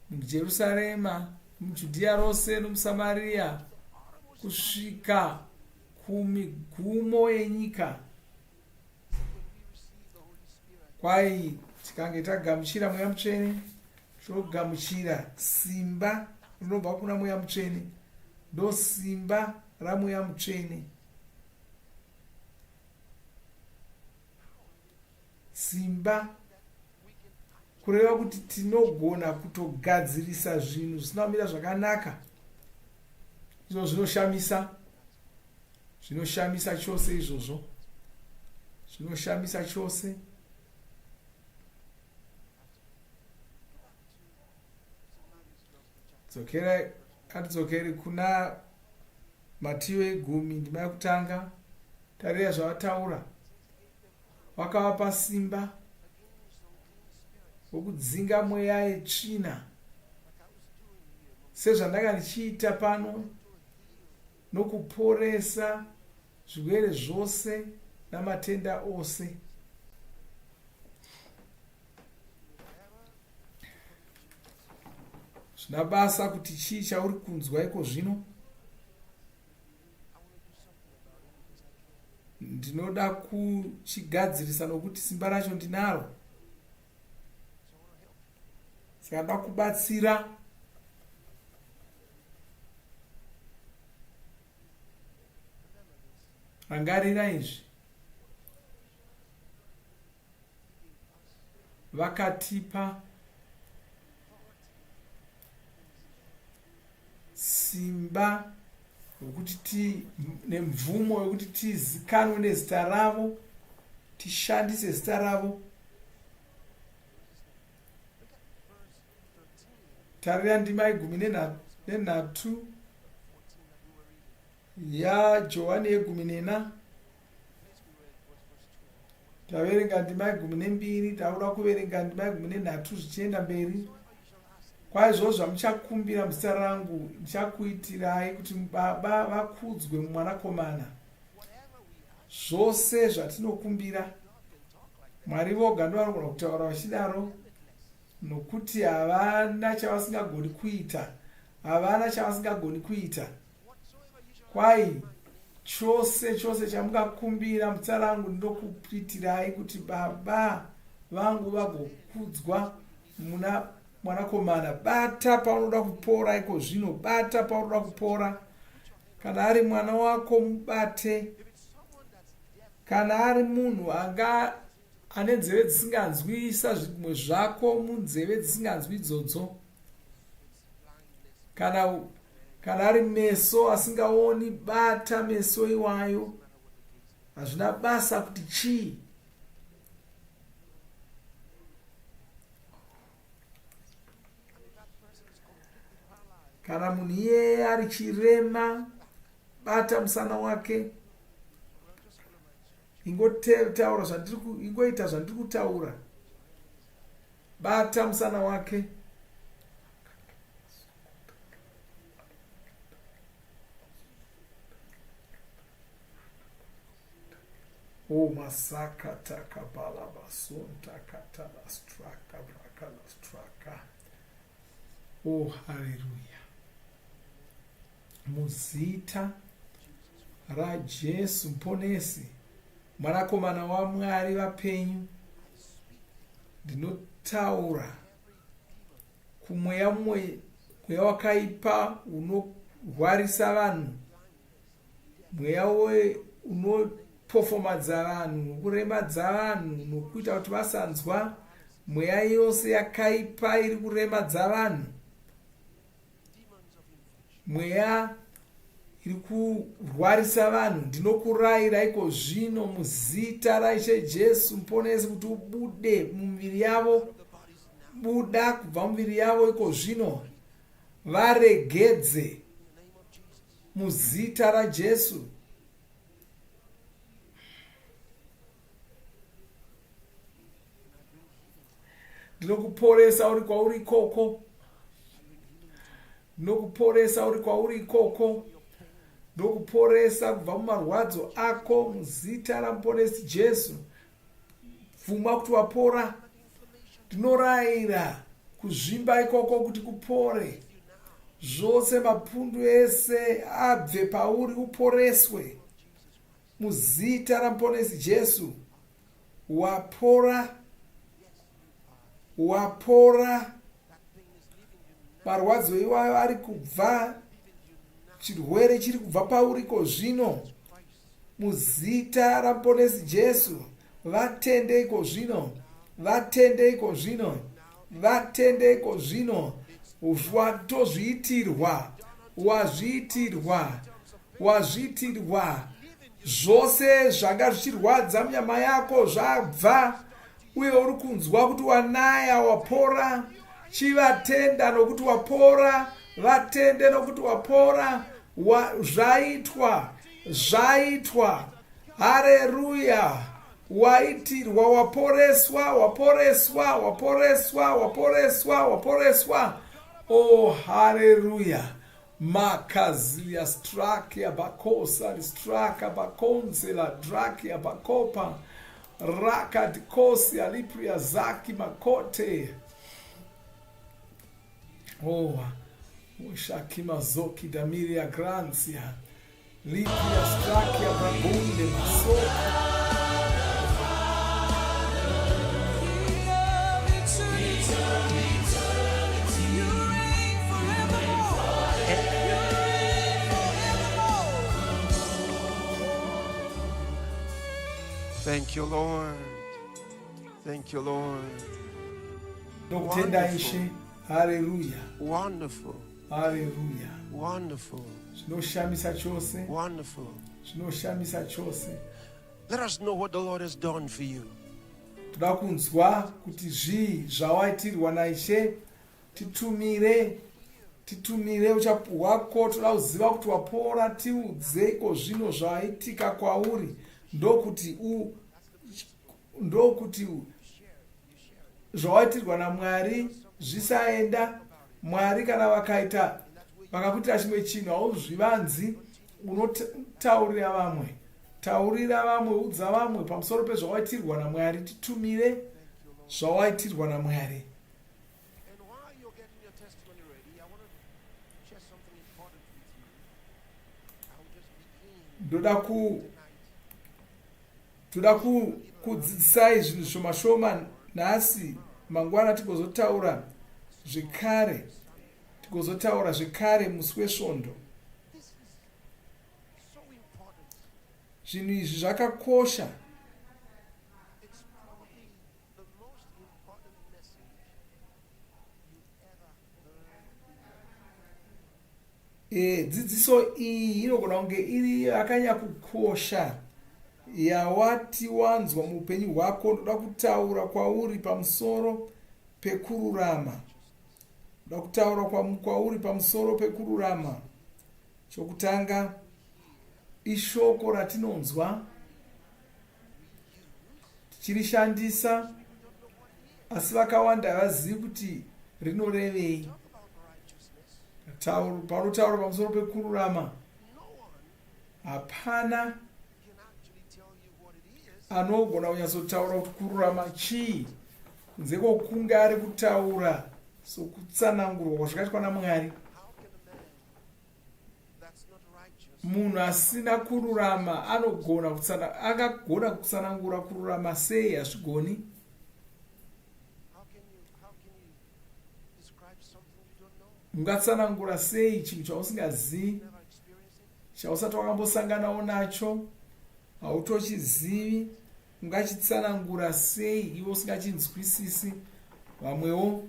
muJerusarema, muJudhea rose nomuSamaria, kusvika kumigumo yenyika. Kwai tikange tagamuchira mweya mutsvene, togamuchira simba rinobva kuna mweya mutsvene. Ndo simba ramweya mutsvene. Simba kureva kuti tinogona kutogadzirisa zvinhu zvisina kumira zvakanaka. Izvo zvinoshamisa. Zvinoshamisa chose izvozvo. Zvinoshamisa chose. Atidzokere kuna Matiyo 10 ndima yekutanga. Tarira zvavataura. Vakavapa simba wokudzinga mweya yetsvina, sezvandanga ndichiita pano, nokuporesa zvirwere zvose namatenda ose. Zvina basa kuti chii chauri kunzwa iko zvino. Ndinoda kuchigadzirisa nokuti simba racho ndinaro. Saka ndoda kubatsira. Rangarira izvi. Vakatipa simba rokuti nemvumo yokuti tizikanwe nezita ravo, tishandise zita ravo. Tarira ndima 13 yaJohani 14. Taverenga ndima 12, tauda kuverenga ndima 13 zvichienda mberi. Kwaizvo zvamuchakumbira muzita rangu ndichakuitirai, kuti Baba vakudzwe muMwanakomana. Zvose zvatinokumbira Mwari voga ndo vanogona kutaura vachidaro, nokuti havana chavasingagoni kuita. Havana chavasingagoni kuita. kwai chose chamungakumbira mutsa rangu ndokupitirai kuti baba vangu vagokudzwa muna mwanakomana. Bata paunoda kupora iko zvino, bata paunoda kupora. Kana ari mwana wako mubate, kana ari munhu anga ane nzeve dzisinganzwi, isa zvimwe zvako munzeve dzisinganzwi idzodzo. Kana ari meso asingaoni, bata meso iwayo. Hazvina basa kuti chii. Kana munhu iyeye ari chirema, bata musana wake. Ingoita zvandiri kutaura. Bata musana wake. O masaka takabala basonta katala straka brakala straka. Oh, haleluya. Muzita raJesu muponesi, mwanakomana waMwari vapenyu, ndinotaura kumweya wakaipa unorwarisa vanhu, mweya unopofomadza vanhu, kuremadza vanhu nokuita kuti vasanzwa. Mweya yose yakaipa iri kuremadza vanhu, mweya iri kurwarisa vanhu, ndinokurayira iko zvino muzita raIshe Jesu muponesi kuti ubude mumiviri yavo. Buda kubva mumiviri yavo iko zvino, varegedze muzita raJesu. Ndinokuporesa uri kwauri ikoko. Ndinokuporesa uri kwauri ikoko. Ndinokuporesa kubva mumarwadzo ako muzita ramuponesi Jesu. Pfuma kuti wapora. Ndinorayira kuzvimba ikoko kuti kupore. Zvose mapundu ese abve pauri uporeswe muzita ramuponesi Jesu. Wapora. Wapora. Marwadzo iwayo ari kubva, chirwere chiri kubva pauri ko zvino muzita ramuponesi Jesu. Vatende iko zvino, vatende iko zvino, vatende iko zvino. Watozviitirwa, wazviitirwa, wazviitirwa. Zvose zvanga zvichirwadza munyama yako zvabva, uye uri kunzwa kuti wanaya, wapora. Chivatenda nokuti wapora, vatende nokuti wapora. Zvaitwa, zvaitwa. Haleluya. Waitirwa, waporeswa, waporeswa, waporeswa, waporeswa, waporeswa. Oh, haleluya. Makazia strakia bakosa, straka bakonze la drakia bakopa. Rakadikosi alipria zaki makote. Oh, ushakima zoki damiria granzia. Lipria strakia bragunde masoka. Thank you, Lord. Thank you, Lord. Wonderful. Hallelujah. Wonderful. Hallelujah. Wonderful. Wonderful. Let us know what the Lord has done for you. Toda kunzwa kuti zvawaitirwa naIshe. Titumire uchapu hwako. Toda kuziva kuti wapora. Tiudze iko zvino zvaitika kwauri. Ndokuti zvawaitirwa naMwari zvisaenda. Mwari kana vakakuitira chimwe chinhu hauzvivanzi, unotaurira vamwe. Taurira vamwe, udza vamwe pamusoro pezvawaitirwa naMwari. Titumire zvawaitirwa naMwari. toda kudzidzisai zvinhu shoma shoma nhasi. Mangwana tigozotaura zvekare musi wesvondo. Zvinhu izvi zvakakosha. Dzidziso iyi inogona kunge iri yakanyakukosha yawati wanzwa muupenyu hwako. Ndoda kutaura kwauri pamusoro pekururama. Chokutanga ishoko ratinonzwa tichirishandisa, asi vakawanda havazivi kuti rinorevei. Panotaura pamusoro pekururama, hapana anogona kunyatsotaura kuti kururama chii kunze kwokunge ari kutaura sokutsanangurwa kwazvakaitwa naMwari. Munhu asina kururama angagona kutsanangura kururama sei? Hazvigoni. Ungatsanangura sei chinhu chausingazivi, chausati wakambosanganawo nacho, hautochizivi? Ungachitsanangura sei iwe usingachinzwisisi? Vamwewo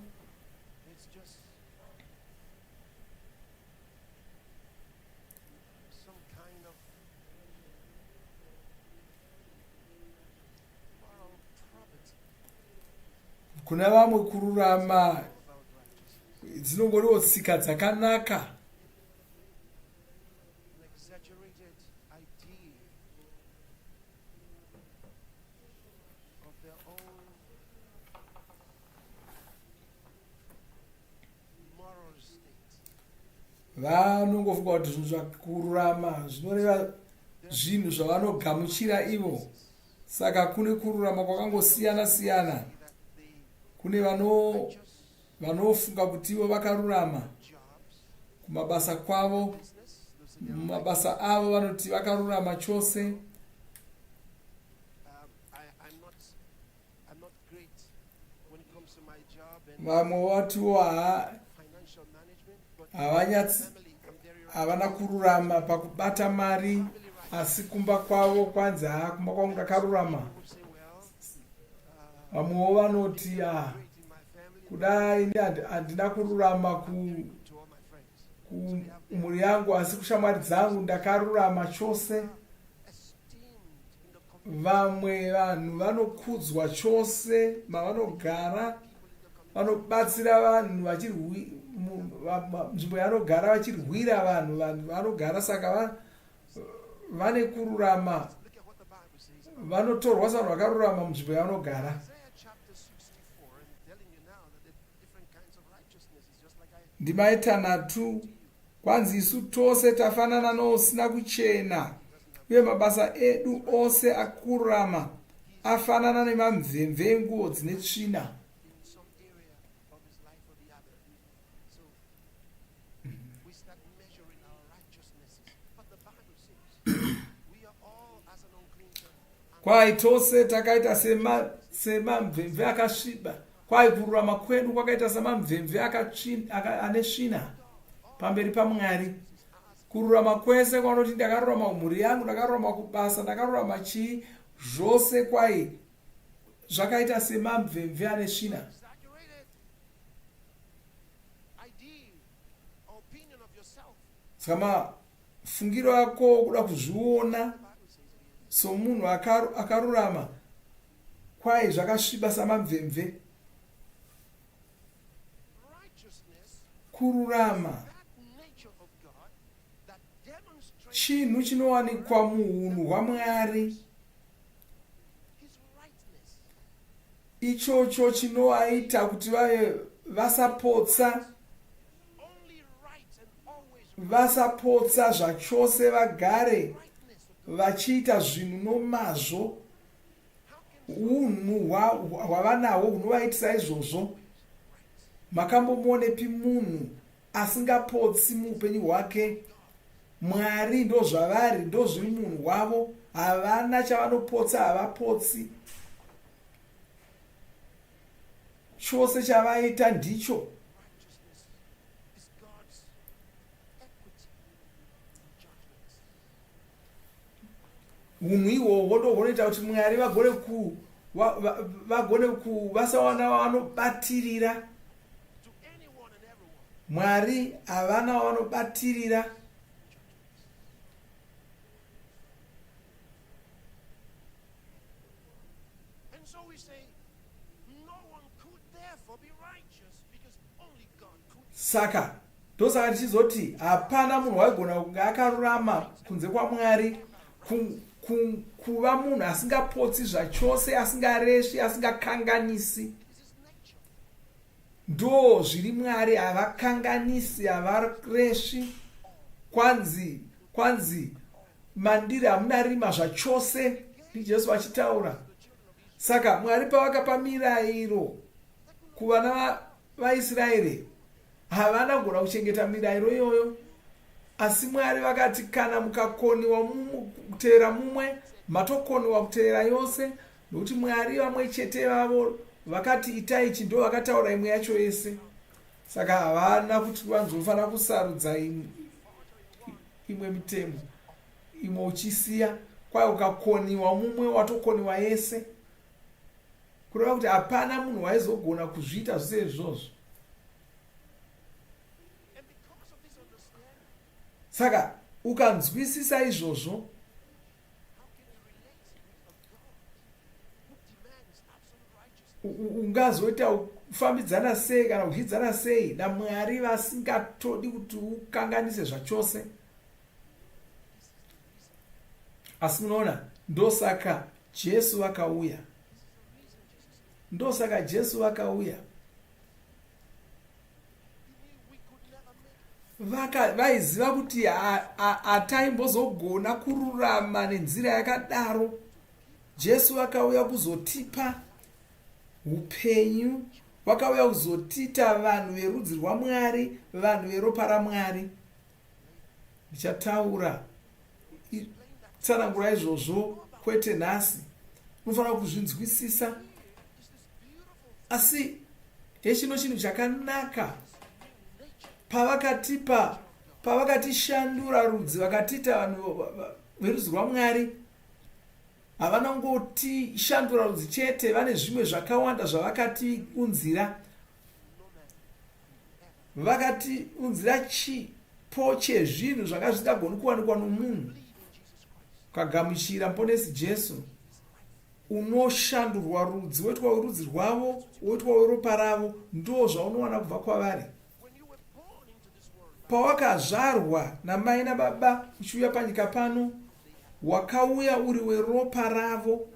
kuna vamwe kururama dzinongoriwo tsika dzakanaka. Vanongofunga kuti zvinhu zvakururama zvinoreva zvinhu zvavanogamuchira ivo. Saka kune kururama kwakangosiyana siyana. Kune vanofunga kuti ivo vakarurama kumabasa kwavo, mumabasa avo vanoti vakarurama chose. Vamwe vatiwo havana kururama pakubata mari, asi kumba kwavo kwanza kumba kwangu ndakarurama. Vamwewo vanoti kudai handina kururama kumhuri yangu, asi kushamwari dzangu ndakarurama chose. Vamwe vanhu vanokudzwa chose mavanogara, vanobatsira vanhu nzvimbo yavanogara vachirwira vanhu vanogara. Saka vane kururama, vanotorwa savanhu vakarurama munzvimbo yavanogara. Ndima 6, kwanzi isu tose tafanana nousina kuchena, uye mabasa edu ose akururama afanana nemamvemve enguo dzine tsvina. Kwai tose takaita semamvemve akasviba. Kwai kururama kwedu kwakaita semamvemve ane svina pamberi paMwari. Kururama kwese kwanoti ndakarurama kumhuri yangu, ndakarurama kubasa, ndakarurama chii, zvose kwai zvakaita semamvemve ane svina. Saka mafungiro ako kuda kuzviona somunhu akarurama, kwai zvakasviba samamvemve. Kururama chinhu chinowanikwa muunhu hwaMwari, ichocho chinovaita kuti vave vasapotsa zvachose, vagare vachiita zvinhu nomazvo. Unhu hwavanahwo hunovaitisa izvozvo. Makambomuonepi munhu asingapotsi muupenyu hwake? Mwari ndo zvavari, ndo zviri munhu wavo. Havana chavanopotsa, havapotsi. Chose chavaita ndicho. Unhu ihwohwo ndo hunoita kuti Mwari vagone vasawana vanobatirira. Mwari havana vanobatirira. Saka ndosaka tichizoti hapana munhu waigona kunge akarurama kunze kwaMwari, kuva munhu asingapotsi zvachose, asingaresvi, asingakanganisi. Ndo zviri Mwari, havakanganisi, havaresvi. Kwanzi mandiri hamuna rima zvachose, ndiJesu vachitaura. Saka Mwari pavakapa mirayiro kuvana vaIsraeri, havana kugona kuchengeta mirayiro iyoyo. Asi Mwari vakati kana mukakoniwa kutevera mumwe, matokoniwa kutevera yose, nokuti Mwari vamwe chete vavo vakati itai ichi ndo vakataura imwe yacho yese. Saka havana kuti vanzofanira kusarudza imwe mitemo, imwe uchisiya. Kwai ukakoniwa mumwe watokoniwa yese. Kureva kuti hapana munhu waizogona kuzviita zvose izvozvo. Saka ukanzwisisa izvozvo, ungazoita kufambidzana sei kana kudyidzana sei naMwari vasingatodi kuti ukanganise zvachose. Asi munoona, ndosaka Jesu vakauya. Ndosaka Jesu vakauya. Vaiziva kuti hataimbozogona kururama nenzira yakadaro. Jesu vakauya kuzotipa upenyu, vakauya kuzotita vanhu verudzi rwaMwari, vanhu veropa raMwari. Ndichataura tsanangura izvozvo kwete nhasi, unofanira kuzvinzwisisa. Asi hechino chinhu chakanaka, pavakatishandura rudzi, vakatiita vanhu verudzi rwaMwari, havana kungotishandura rudzi chete, vane zvimwe zvakawanda zvavakatiunzira. Vakatiunzira chipo chezvinhu zvanga zvisingagoni kuwanikwa nomunhu. Ukagamuchira muponesi Jesu, unoshandurwa rudzi, woitwa werudzi rwavo, woitwa weropa ravo. Ndo zvaunowana kubva kwavari. Pawakazvarwa namai nababa uchiuya panyika pano, wakauya uri weropa ravo.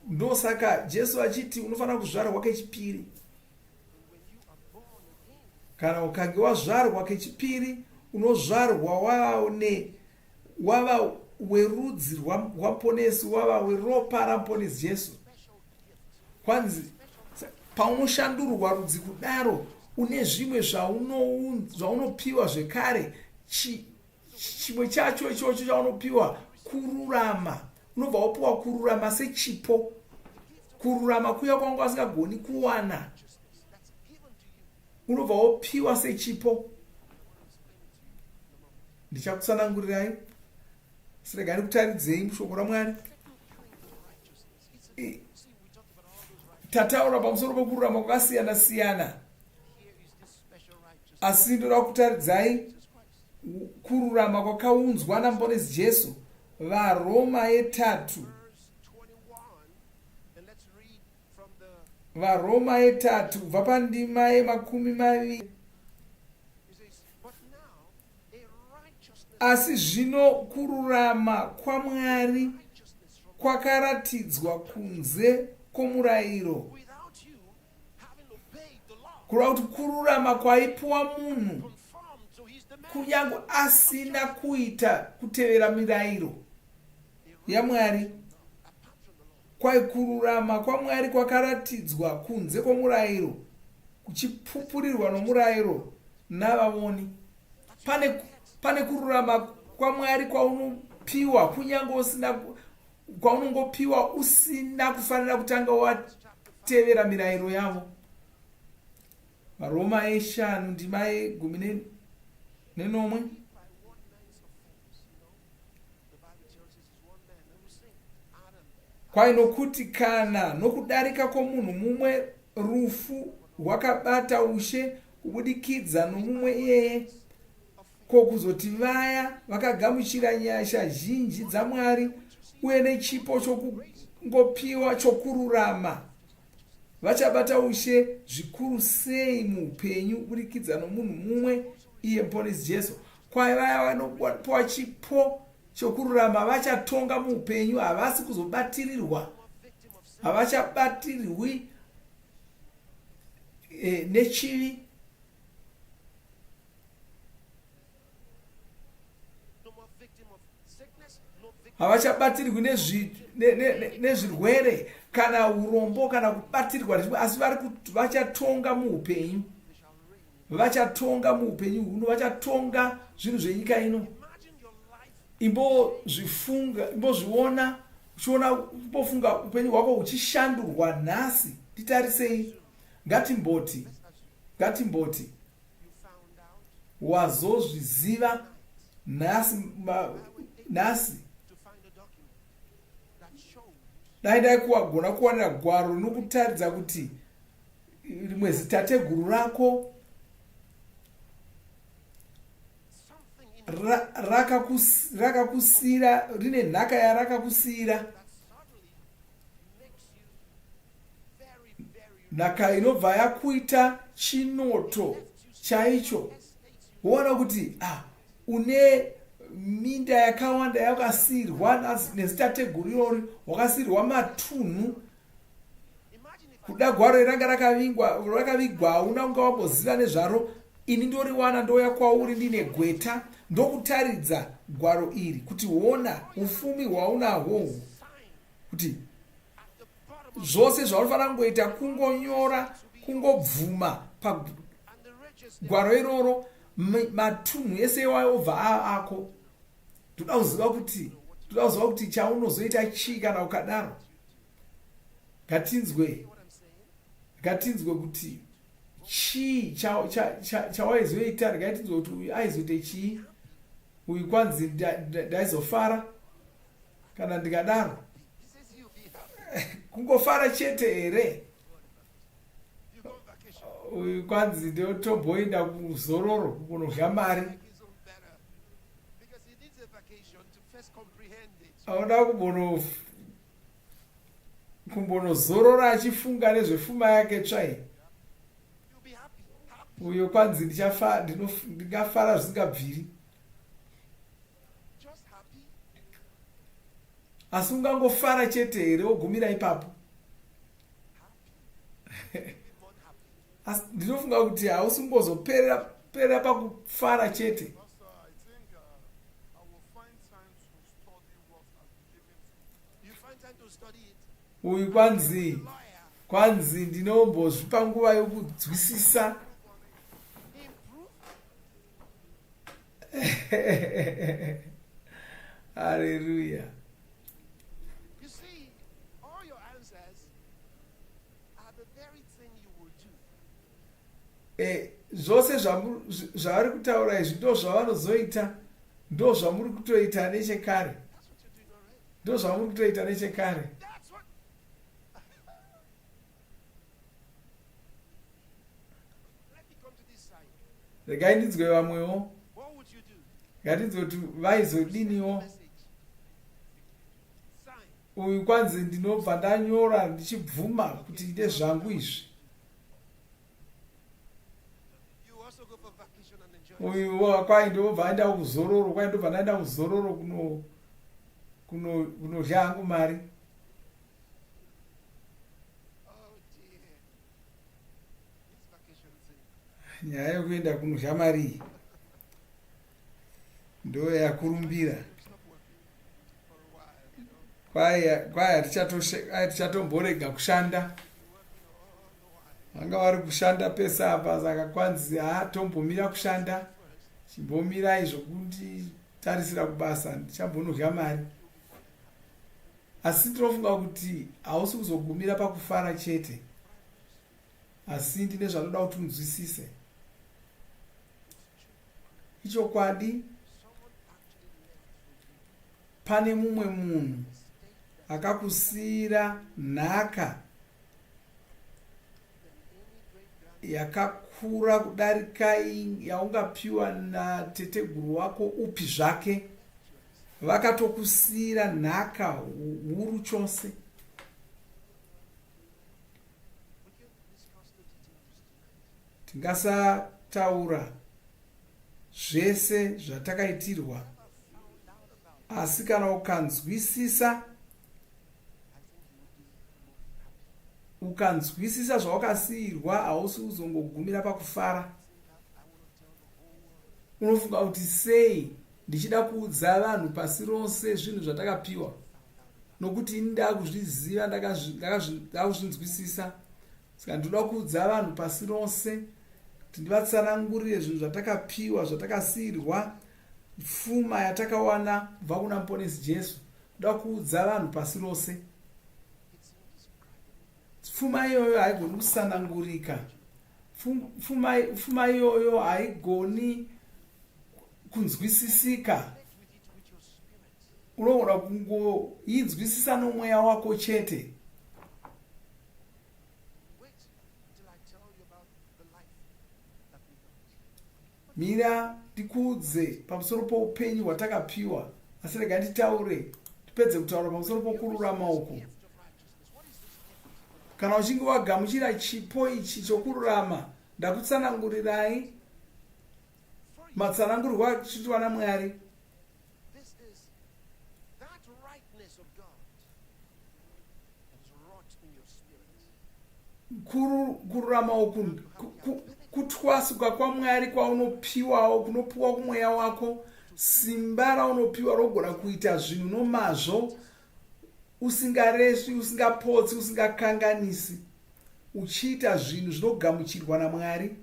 Ndosaka Jesu achiti unofanira kuzvarwa kechipiri. Kana ukange wazvarwa kechipiri, unozvarwa wava werudzi rwamuponesi, wava weropa ramuponesi Jesu. Kwanzi paunoshandurwa rudzi kudaro, une zvimwe zvaunopiwa zvekare. Chimwe chacho ichocho chaunopiwa kururama. Unobva wapiwa kururama sechipo. Kururama kuya kwanga asingagoni kuwana, unobva wapiwa sechipo. Ndichakutsanangurirai, siregani kutaridzei mushoko raMwari. Tataura pamusoro pekururama kwakasiyana siyana, asi ndoda kutaridzai kururama kwakaunzwa namuponesi Jesu. VaRoma 3, VaRoma 3 kubva pandima ye20. Asi zvino kururama kwaMwari kwakaratidzwa kunze kwomurayiro, kureva kuti kururama kwaipiwa munhu kunyange asina kutevera mirayiro yaMwari. Kwai kururama kwaMwari kwakaratidzwa kunze kwomurayiro, kuchipupurirwa nomurayiro navavoni. pane kururama kwaMwari kwaunopiwa kunyange usina kwaunongopiwa usina kufanira kutanga watevera mirayiro yavo. Varoma 5:10. Kwainokuti kana nokudarika kwomunhu mumwe rufu rwakabata ushe kubudikidza nomumwe iyeye, ko kuzoti vaya vakagamuchira nyasha zhinji dzaMwari uye nechipo chokungopiwa chokururama vachabata ushe zvikuru sei muupenyu kubudikidza nomunhu mumwe iye muponesi Jesu. Kwai vaya vanopiwa chipo chokururama vachatonga muupenyu, havasi kuzobatirirwa, havachabatirirwi nechivi. Havachabatirwi nezvirwere kana urombo kana kubatirwa, asi vachatonga muupenyu. Vachatonga muupenyu huno, vachatonga zvinhu zvenyika ino. Imbozviona imbofunga upenyu hwako huchishandurwa nhasi. Titarisei, ngatimboti wazozviziva nhasi dai kuwagona kuwanira gwaro rinokutaridza kuti rimwe zitateguru rako rakakusira, rine nhaka yarakakusira, nhaka inobva yakuita chinoto chaicho. Woona kuti une minda yakawanda yakasirwa nezitateguru irori, wakasirwa matunhu. Kuda gwaro iranga rakavigwa hauna kunga wamboziva nezvaro. Ini ndoriwana ndouya kwauri ndine gweta ndokutaridza gwaro iri kuti wona ufumi hwaunahwo, kuti zvose zvaunofanira kungoita kungonyora, kungobvuma pagwaro iroro, matunhu ese wayobva ako. Toda kuziva kuti chaunozoita chii kana ukadaro. Ngatinzwe kuti chii chawaizoita. Ngatitinzwe kuti uyu aizoite chii, uyu kwanzi ndaizofara kana ndikadaro. Kungofara chete here. Uyu kwanzi ndotomboenda kuzororo kunodya mari. Auda kumbonozorora achifunga nezvepfuma yake tsvai. Uyo kwanzi ndingafara zvisingabviri. Asi ungangofara chete here wogumira ipapo. Ndinofunga kuti hausi kungozoperera pakufara chete. Uyu kwanzi ndinombozvipa nguva yokunzwisisa. Hallelujah. You see, all your answers are the very thing you will do. Zvose zvavari kutaura izvi ndo zvavanozoita, ndo zvamuri kutoita nechekare. Ndo zvamuri kutoita nechekare. Regai ndinzwe vamwewo. Ngatinzwe kuti vaizodiniwo. Uyu kwanzi ndinobva ndanyora ndichibvuma kuti ndezvangu izvi. Uyu kwai ndobva aenda kuzororo, kwai ndobva ndaenda kuzororo kunodya hangu mari. Nyaya yekuenda kunodya mari ndo yakurumbira. Kwai hatichatomborega kushanda. Vanga vari kushanda pesa apa, saka kwanzi hatombomira kushanda. chimbomirai zvokuti tarisira kubasa ndichambonodya mari. Asi ndinofunga kuti hausi kuzogumira pakufara chete, asi ndine zvanoda kuti unzwisise. Ichokwadi, pane mumwe munhu akakusiyira nhaka yakakura kudarika yaungapiwa nateteguru wako upi zvake. Vakatokusiyira nhaka huru chose. Tingasataura zvese zvatakaitirwa, asi kana ukanzwisisa zvawakasiyirwa, hausi kuzongogumira pakufara. Unofunga kuti sei ndichida kuudza vanhu pasi rose zvinhu zvatakapiwa, nokuti ini ndakuzviziva, ndakuzvinzwisisa. Saka ndoda kuudza vanhu pasi rose kuti ndivatsanangurire zvinhu zvatakapiwa, zvatakasiyirwa, pfuma yatakawana kubva kuna muponesi Jesu. Ndoda kuudza vanhu pasi rose. Pfuma iyoyo haigoni kusanangurika. Pfuma iyoyo haigoni kunzwisisika. Unogona kungoinzwisisa nomweya wako chete. Mira ndikuudze pamusoro poupenyu hwatakapiwa, asi rega nditaure, tipedze kutaura pamusoro pokururama uku. Kana uchinge wagamuchira chipo ichi chokururama, ndakutsanangurirai matsanangurirwo achiitwa naMwari. Kururama uku kutwasuka kwaMwari kwaunopiwawo, kunopiwa kumweya wako, simba raunopiwa rogona kuita zvinhu nomazvo, usingareswi, usingapotsi, usingakanganisi, uchiita zvinhu zvinogamuchirwa naMwari.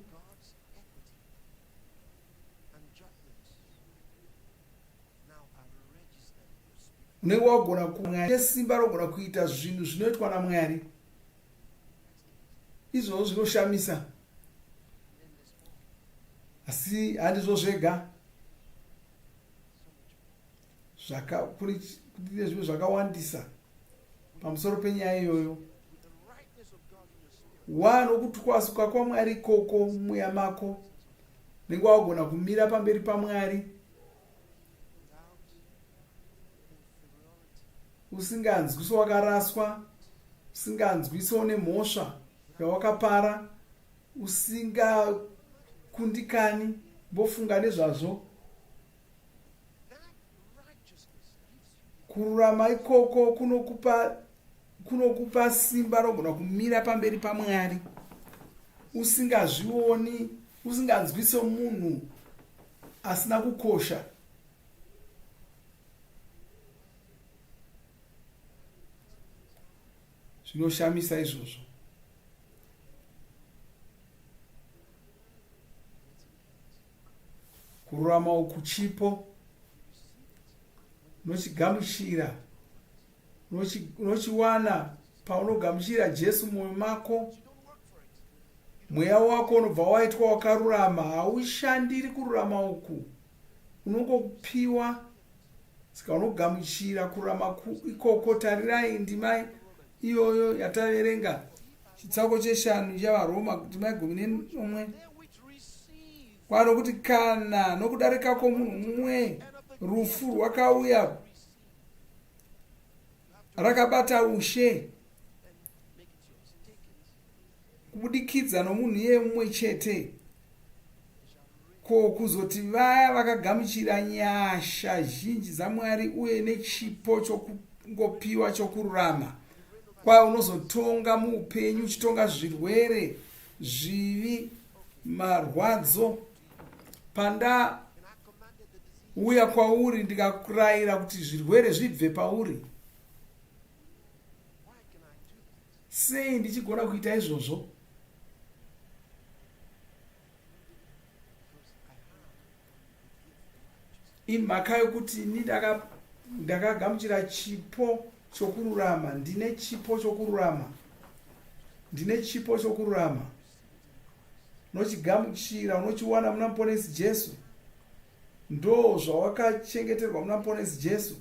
Unenge wagona kumwari simba rogona kuita zvinhu zvinoitwa naMwari. Izvozvo zvinoshamisa, asi handizvo zvega. Kune zvimwe zvakawandisa pamusoro penyaya iyoyo. Wanokutwasuka kwaMwari ikoko mumweya mako, unenge wagona kumira pamberi paMwari usinganzwisi wakaraswa, usinganzwisi une mhosva yawakapara, usingakundikani. Mbofunga nezvazvo. Kururama ikoko kunokupa simba rogona kumira pamberi paMwari usingazvioni, usinganzwisi munhu asina kukosha. Zvinoshamisa izvozvo. Kururama uku chipo, unochigamuchira, unochiwana paunogamuchira Jesu mumwoyo mako. Mweya wako unobva waitwa wakarurama, haushandiri kururama uku, unongopiwa. Saka unogamuchira kururama ikoko. Tarirai ndima iyoyo yataverenga, chitsauko 5 chavaroma, ndima 11. Kwano kuti kana nokudarika kwomunhu mumwe rufu rwakauya rakabata ushe, kubudikidza nomunhu iye mumwe chete, ko kuzoti vaya vakagamuchira nyasha zhinji dzaMwari uye nechipo chokungopiwa chokururama, kwai unozotonga muupenyu, uchitonga zvirwere, zvivi, marwadzo. Panda uya kwauri ndikakurayira kuti zvirwere zvibve pauri, sei ndichigona kuita izvozvo? imhaka yokuti ini ndakagamuchira chipo chokururama. Ndine chipo chokururama. Unochigamuchira, unochiwana muna muponesi Jesu. Ndo zvawakachengeterwa muna muponesi Jesu.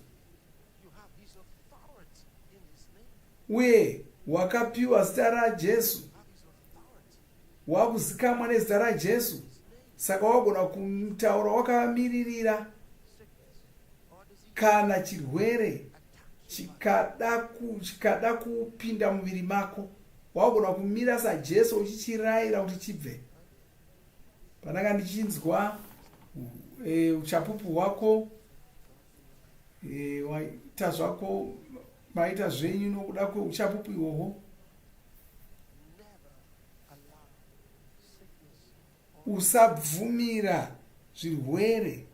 Uye wakapiwa zita raJesu. Wakuzikamwa nezita raJesu. Saka wagona kumutaura wakamiririra. Kana chirwere chikada kupinda muviri mako, wagona kumira saJesu uchichirayira kuti chibve. Pananga ndichinzwa uchapupu hwako, waita zvako, maita zvenyu nokuda kweuchapupu ihwohwo, usabvumira zvirwere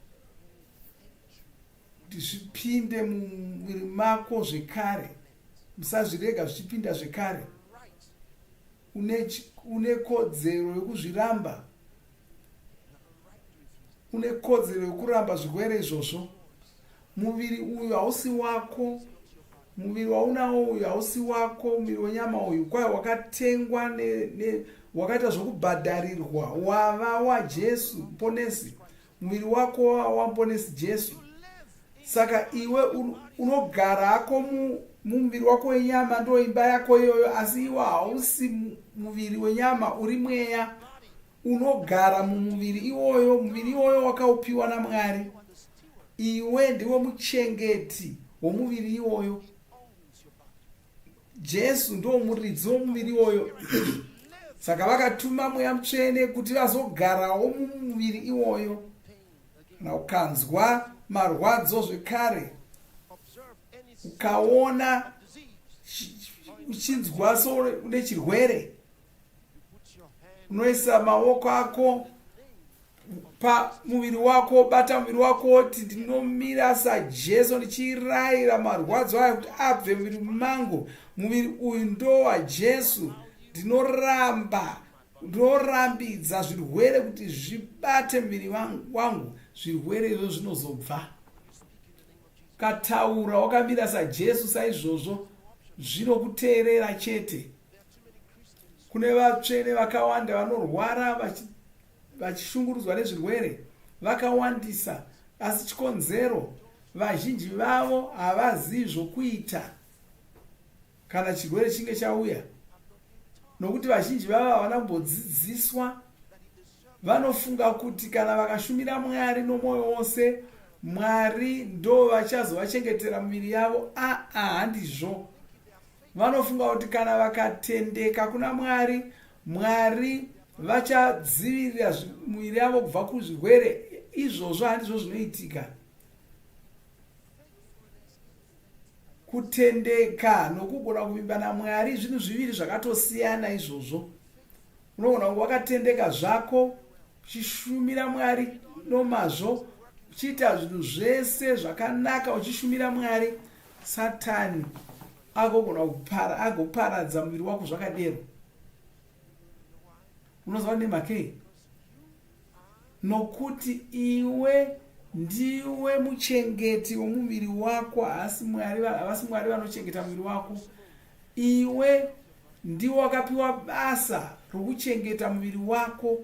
kuti zvipinde mumwiri mako zvekare. Musazvirega zvichipinda zvekare. Une kodzero yekuzviramba. Une kodzero yekuramba zvirwere izvozvo. Muviri uyu hausi wako. Muviri waunawo uyu hausi wako. Muviri wenyama uyu kwai wakatengwa wakaita zvokubhadharirwa. Wava waJesu muponesi. Muviri wako wamuponesi Jesu. Saka iwe unogara hako mumuviri wako wenyama, ndo imba yako iyoyo, asi iwe hausi muviri wenyama, uri mweya. Unogara mumuviri iwoyo, muviri iwoyo wakaupiwa naMwari. Iwe ndiwe muchengeti womuviri iwoyo. Jesu ndo muridzi womuviri iwoyo. Saka vakatuma Mweya Mutsvene kuti vazogarawo mumuviri iwoyo. Kana ukanzwa marwadzo zvekare, ukaona uchinzwa une chirwere, unoisa maoko ako pamuviri wako, bata muviri wako, kuti ndinomira saJesu ndichirayira marwadzo aya kuti abve muviri mangu. Muviri uyu ndo waJesu. Ndinorambidza zvirwere kuti zvibate muviri wangu. Zvirwere izvo zvinozobva. Kataura wakamira saJesu saizvozvo, zvinokuteerera chete. Kune vatsvene vakawanda vanorwara vachishungurudzwa nezvirwere, vakawandisa, asi chikonzero vazhinji vavo havazivi zvokuita kana chirwere chinge chauya. Nokuti vazhinji vavo havana kumbodzidziswa. Vanofunga kuti kana vakashumira Mwari nomwoyo wose, Mwari ndo vachazovachengetera miviri yavo. Handizvo. Vanofunga kuti kana vakatendeka kuna Mwari, Mwari vachadzivirira miviri yavo kubva kuzvirwere. Izvozvo handizvo zvinoitika. Kutendeka nokugona kuvimba naMwari zvinhu zviviri zvakatosiyana izvozvo. Unogona kunge wakatendeka zvako, uchishumira Mwari nomazvo, uchiita zvinhu zvese zvakanaka uchishumira Mwari, Satani agoparadza muviri wako zvakadero. Unoziva nemhakei? Nokuti iwe ndiwe muchengeti womuviri wako, havasi Mwari vanochengeta muviri wako. Iwe ndiwe wakapiwa basa rokuchengeta muviri wako,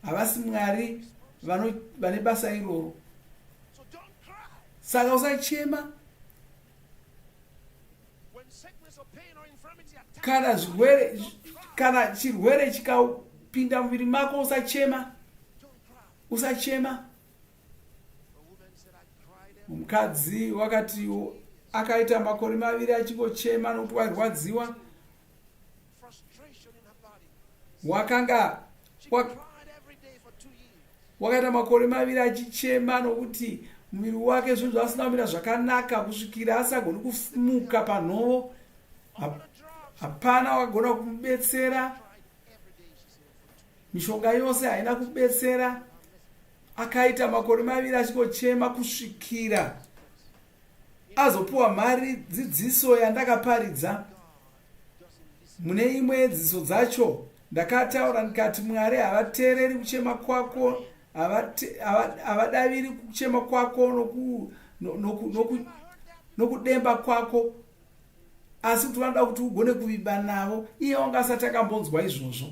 havasi Mwari vane basa iroro. Saka usachema kana chirwere chikapinda muviri mako. Usachema. Mukadzi wakati akaita makore 2 achingochema nokuti wairwadziwa. Wakaita makore 2 achichema nokuti muviri wake zvinhu zvasina kumira zvakanaka, kusvikira asagoni kumuka panhoo. Hapana wagona kumubetsera. Mishonga yose haina kubetsera. Akaita makore 2 achingochema kusvikira azopuwa mari dzidziso yandakaparidza. Mune imwe dzidziso dzacho ndakataura ndikati Mwari havateereri kuchema kwako havadaviri kuchema kwako nokudemba kwako, asi kuti vanoda kuti ugone kuvimba navo. Iye wanga asati akambonzwa izvozvo.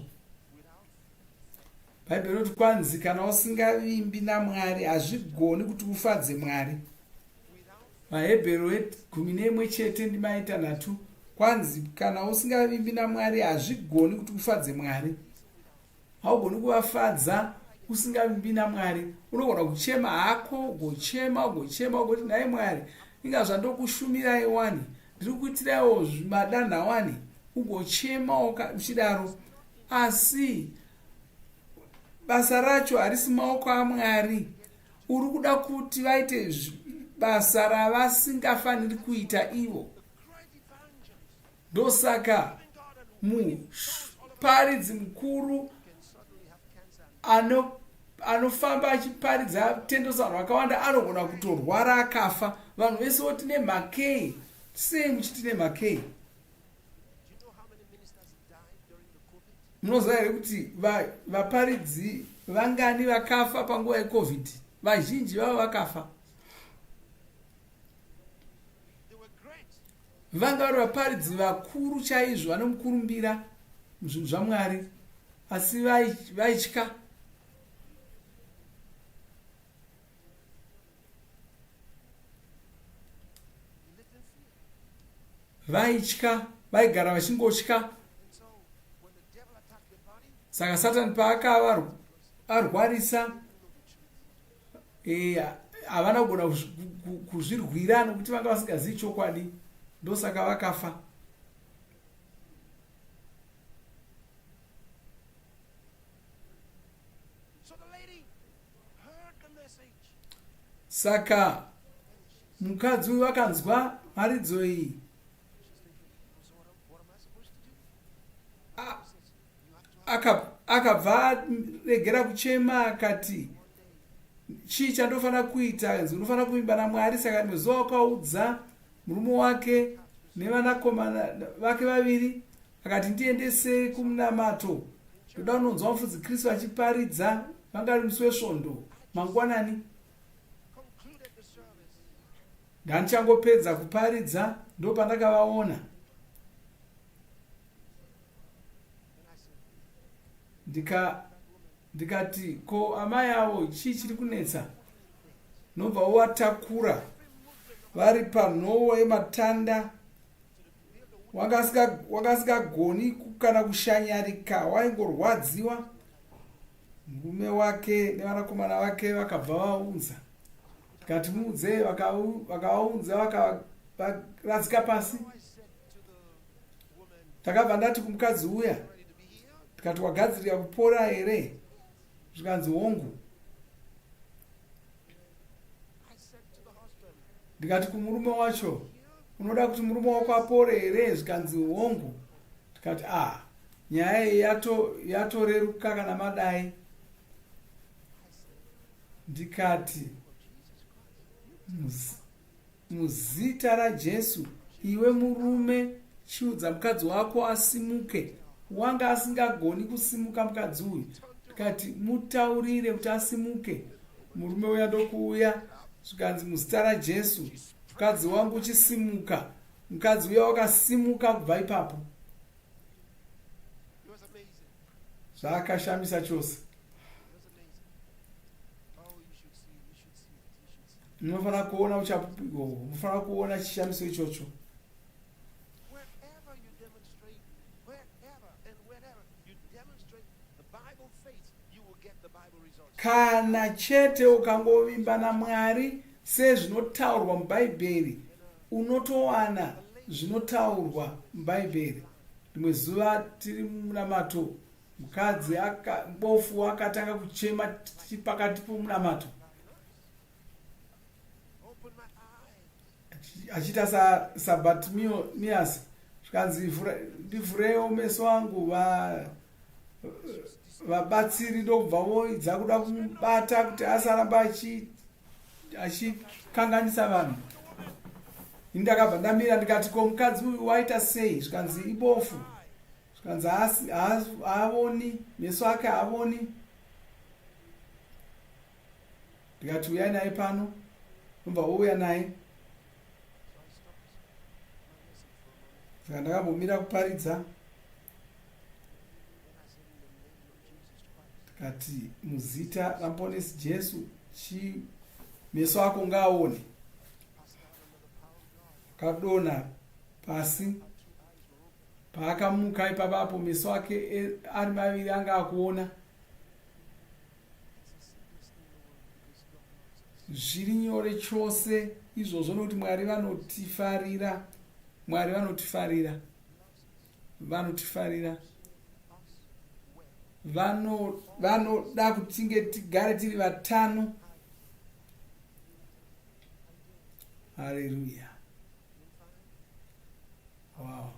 Bhaibheri roti kwanzi kana usingavimbi naMwari hazvigoni kuti ufadze Mwari. VaHebheru 11:6 kwanzi kana usingavimbi naMwari hazvigoni kuti ufadze Mwari. Haugoni kuvafadza usingavimbi naMwari. Unogona kuchema hako, ugochema ugoti naye Mwari, inga zvandokushumirai wani, ndiri kuitirawo madanha wani, ugochema uchidaro, asi basa racho harisi maoko aMwari. Uri kuda kuti vaite basa ravasingafaniri kuita ivo. Ndosaka muparidzi mukuru anofamba achiparidza tendosa vanhu vakawanda anogona kutorwara akafa. Vanhu vese voti nemhakei, sei muchiti nemhakei? Munoziva here kuti vaparidzi vangani vakafa panguva yeCovid? Vazhinji vavo vakafa. Vanga vari vaparidzi vakuru chaizvo vanomukurumbira muzvinhu zvaMwari, asi vaitya. Vaitya, vaigara vachingotya. Saka Satani paakava arwarisa, havana kugona kuzvirwira nokuti vanga vasingazivi chokwadi, ndosaka vakafa. Saka mukadzi uyu vakanzwa mharidzo iyi, akabva regera kuchema, akati chii chandofanira kuita? Unofanira kuvimba naMwari. Saka rimwe zuva wakaudza murume wake nevanakomana vake vaviri, akati ndiendese kumunamato, ndoda kunonzwa mufudzi Kristu achiparidza. Vanga ri musi wesvondo mangwanani. Ndandichangopedza kuparidza ndo pandakavaona. Ndikati, ko amai avo chii chiri kunetsa? Nobva watakura vari panhoo yematanda, wakasikagoni kana kushanyarika, waingorwadziwa. Murume wake nevanakomana vake vakabva vaunza. Tikati muudze, vakavaunza vakaradzika pasi. Takabva ndati kumukadzi uya, tikati wagadzirira kupora here? Zvikanzi hongu. Ndikati kumurume wacho, unoda kuti murume wako apore here? Zvikanzi hongu. Tikati nyaya iyi yatoreruka kana madai. Ndikati muzita raJesu, iwe murume, chiudza mukadzi wako asimuke. Wanga asingagoni kusimuka mukadzi uyu. Tikati mutaurire kuti asimuke. Murume uya ndokuuya, zvikanzi muzita raJesu, mukadzi wangu uchisimuka. Mukadzi uya wakasimuka kubva ipapo. Zvakashamisa chose. Munofanira kuona uchapupigo, munofanira kuona chishamiso ichocho. Kana chete ukangovimba naMwari sezvinotaurwa muBhaibheri, unotowana zvinotaurwa muBhaibheri. Rimwe zuva tiri munamato, mukadzi bofu akatanga kuchema pakati pomunamato, achiita saBhatimiasi. Zvikanzi ndivhurewo meso angu. Vabatsiri ndobva voidza kuda kumubata kuti asaramba achikanganisa vanhu. Ndakabva ndamira ndikati, ko mukadzi uyu waita sei? Zvikanzi ibofu. Zvikanzi haavoni, meso ake haavoni. ndikati uyai naye pano, ndobva ouya naye. Saka ndakambomira kuparidza, ndikati muzita ramuponesi Jesu meso ako ngaaone. Akadonha pasi, paakamuka ipapapo meso ake ari maviri anga akuona. Zviri nyore chose izvozvo nokuti Mwari vanotifarira. Mwari vanotifarira. Vanotifarira. Vanoda kuti tinge tigare tiri vatano. Hallelujah. Wow.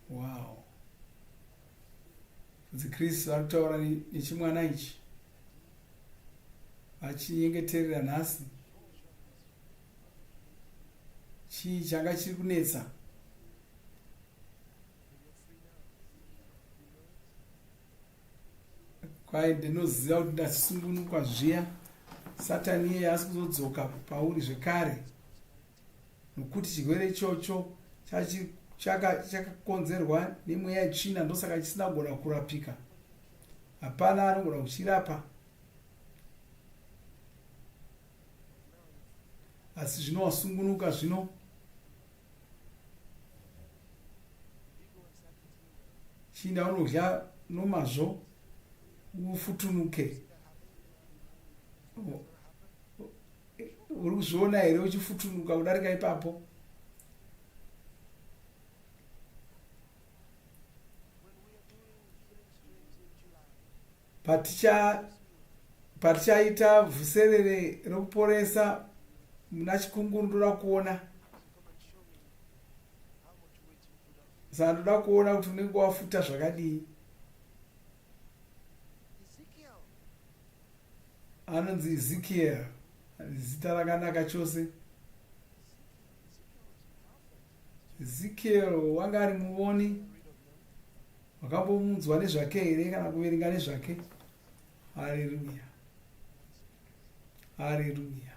Wow. Kristu vari kutaura nechimwana ichi achinyengeterera nhasi. Chii changa chiri kunetsa? Kwai ndinoziva kuti ndachisungunukwa zviya, Satani iye asi kuzodzoka pauri zvekare, nokuti chirwere ichocho chakakonzerwa nemweya yetsvina, ndosaka chisina kugona kurapika. Hapana anogona kuchirapa. Asi zvino wasungunuka zvino, chinda unodya nomazvo ufutunuke. Uri kuzviona here uchifutunuka kudarika ipapo? Patichaita vhuserere rekuporesa muna chikunguru, ndoda kuona. Saka ndoda kuona kuti unenge wafuta zvakadii. Anonzi Ezekiel, zita rakanaka chose. Ezekiel wanga ari muvoni, wakambomunzwa nezvake here kana kuverenga nezvake? Haleluya. Haleluya.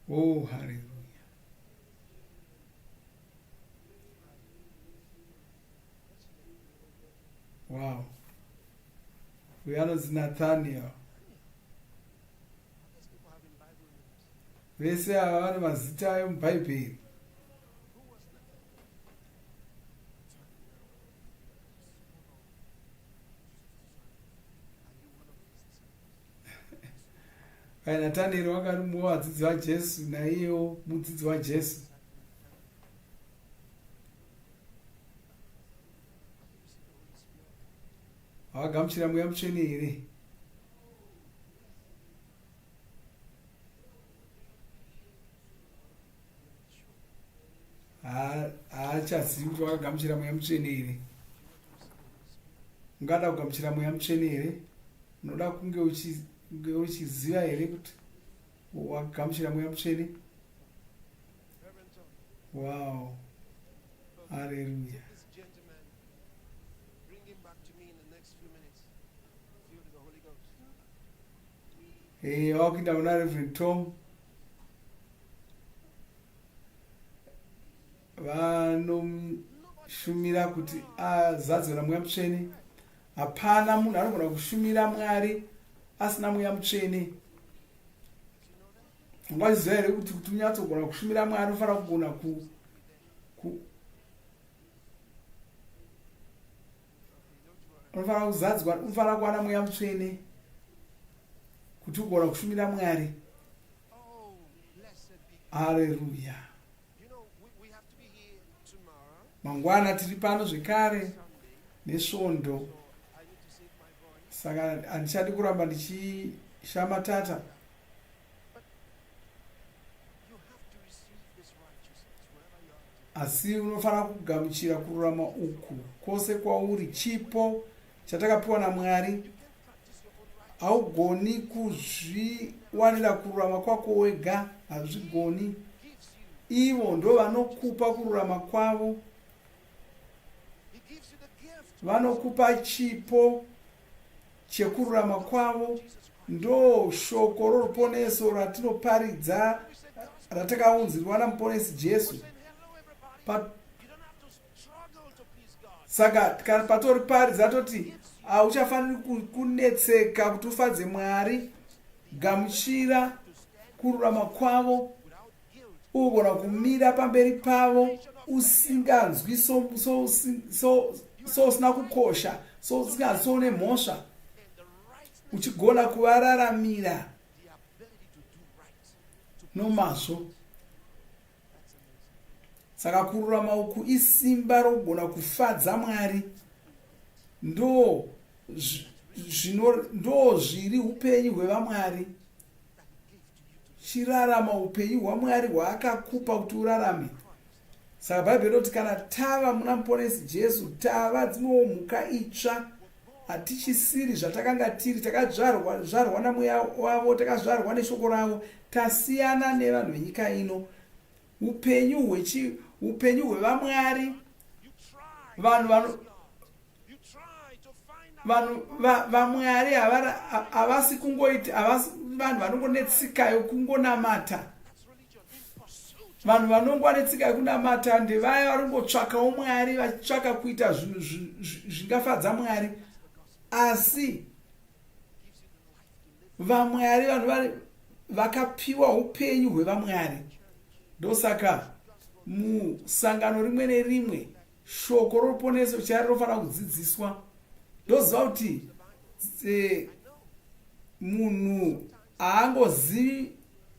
Oh, haleluya. Wow. Uyu anonzi Nathaniel. Vese ava vane mazita emubhaibheri. Nathaniel wanga ari mumwe wavadzidzi vaJesu, naiyewo mudzidzi waJesu. Havagamuchira mweya mutsvene here? Haachazivi kuti vakagamuchira mweya mutsvene here. Ungada kugamuchira mweya mutsvene here? Unoda kunge uchiziva here kuti wakagamuchira mweya mutsvene? Wow. Hallelujah. Wakuinda kuna Reverend Tom. Vanoshumira kuti azadzwe namweya mutsvene. Hapana munhu anogona kushumira Mwari asina mweya mutsvene. Ungaziva here kuti unyatsogona kushumira Mwari unofanira kugona unofanira kuzadzwa, unofanira kuwana mweya mutsvene kuti ugona kushumira Mwari. Haleluya. Mangwana tiri pano zvekare nesvondo, saka handichadi kuramba ndichishamatata. Asi unofanira kugamuchira kururama uku kwose kwauri. Chipo chatakapiwa naMwari. Haugoni kuzviwanira kururama kwako wega, hazvigoni. Ivo ndo vanokupa kururama kwavo. vanokupa chipo chekururama kwavo. Ndo shoko roruponeso ratinoparidza ratakaunzirwa namuponesi Jesu. Saka kana patori paridza toti hauchafaniri kunetseka kuti ufadze Mwari. Gamuchira kururama kwavo, ugona kumira pamberi pavo usinganzwi usina kukosha, usinganzwi nemhosva, uchigona kuvararamira nomazvo. Saka kururama uku isimba rogona kufadza Mwari. Ndo zviri upenyu hwevamwari. Chirarama upenyu hwaMwari hwaakakupa kuti urarame. Saka Bhaibheri roti kana tava muna muponesi Jesu, tava dzimwewo mhuka itsva. Hatichisiri zvatakanga tiri, takazvarwa namweya wavo, takazvarwa neshoko ravo, tasiyana nevanhu venyika ino. Upenyu hwevamwari, vanhu vamwari havasi kungoiti, vanhu vanongonetsika yokungonamata. Vanhu vanongwa netsika yekunamata ndevaya varingotsvakawo Mwari, vachitsvaka kuita zvinhu zvingafadza Mwari. Asi vamwari, vanhu vakapiwa upenyu hwevamwari. Ndosaka musangano rimwe nerimwe shoko roruponeso chari rofanira kudzidziswa. Ndoziva kuti munhu haangozivi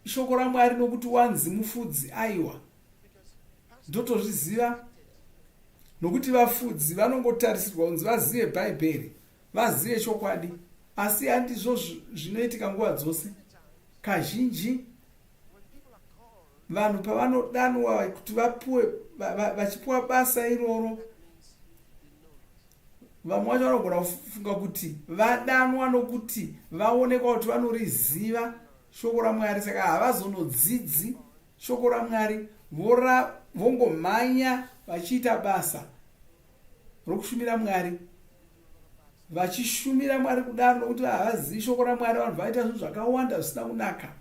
shoko raMwari nokuti wanzi mufudzi. Aiwa, ndotozviziva nokuti vafudzi vanongotarisirwa kunzi vazive Bhaibheri, vazive chokwadi. Asi handizvo zvinoitika nguva dzose. Kazhinji vanhu pavanodanwa kuti vachipuwa basa iroro, vamwe vacho vanogona kufunga kuti vadanwa nokuti vaonekwa kuti vanoriziva shoko raMwari, saka havazonodzidzi shoko raMwari, vongomhanya vachiita basa rokushumira Mwari, vachishumira Mwari kudaro nokuti havazivi shoko raMwari. Vanhu vaita zvinhu zvakawanda zvisina kunaka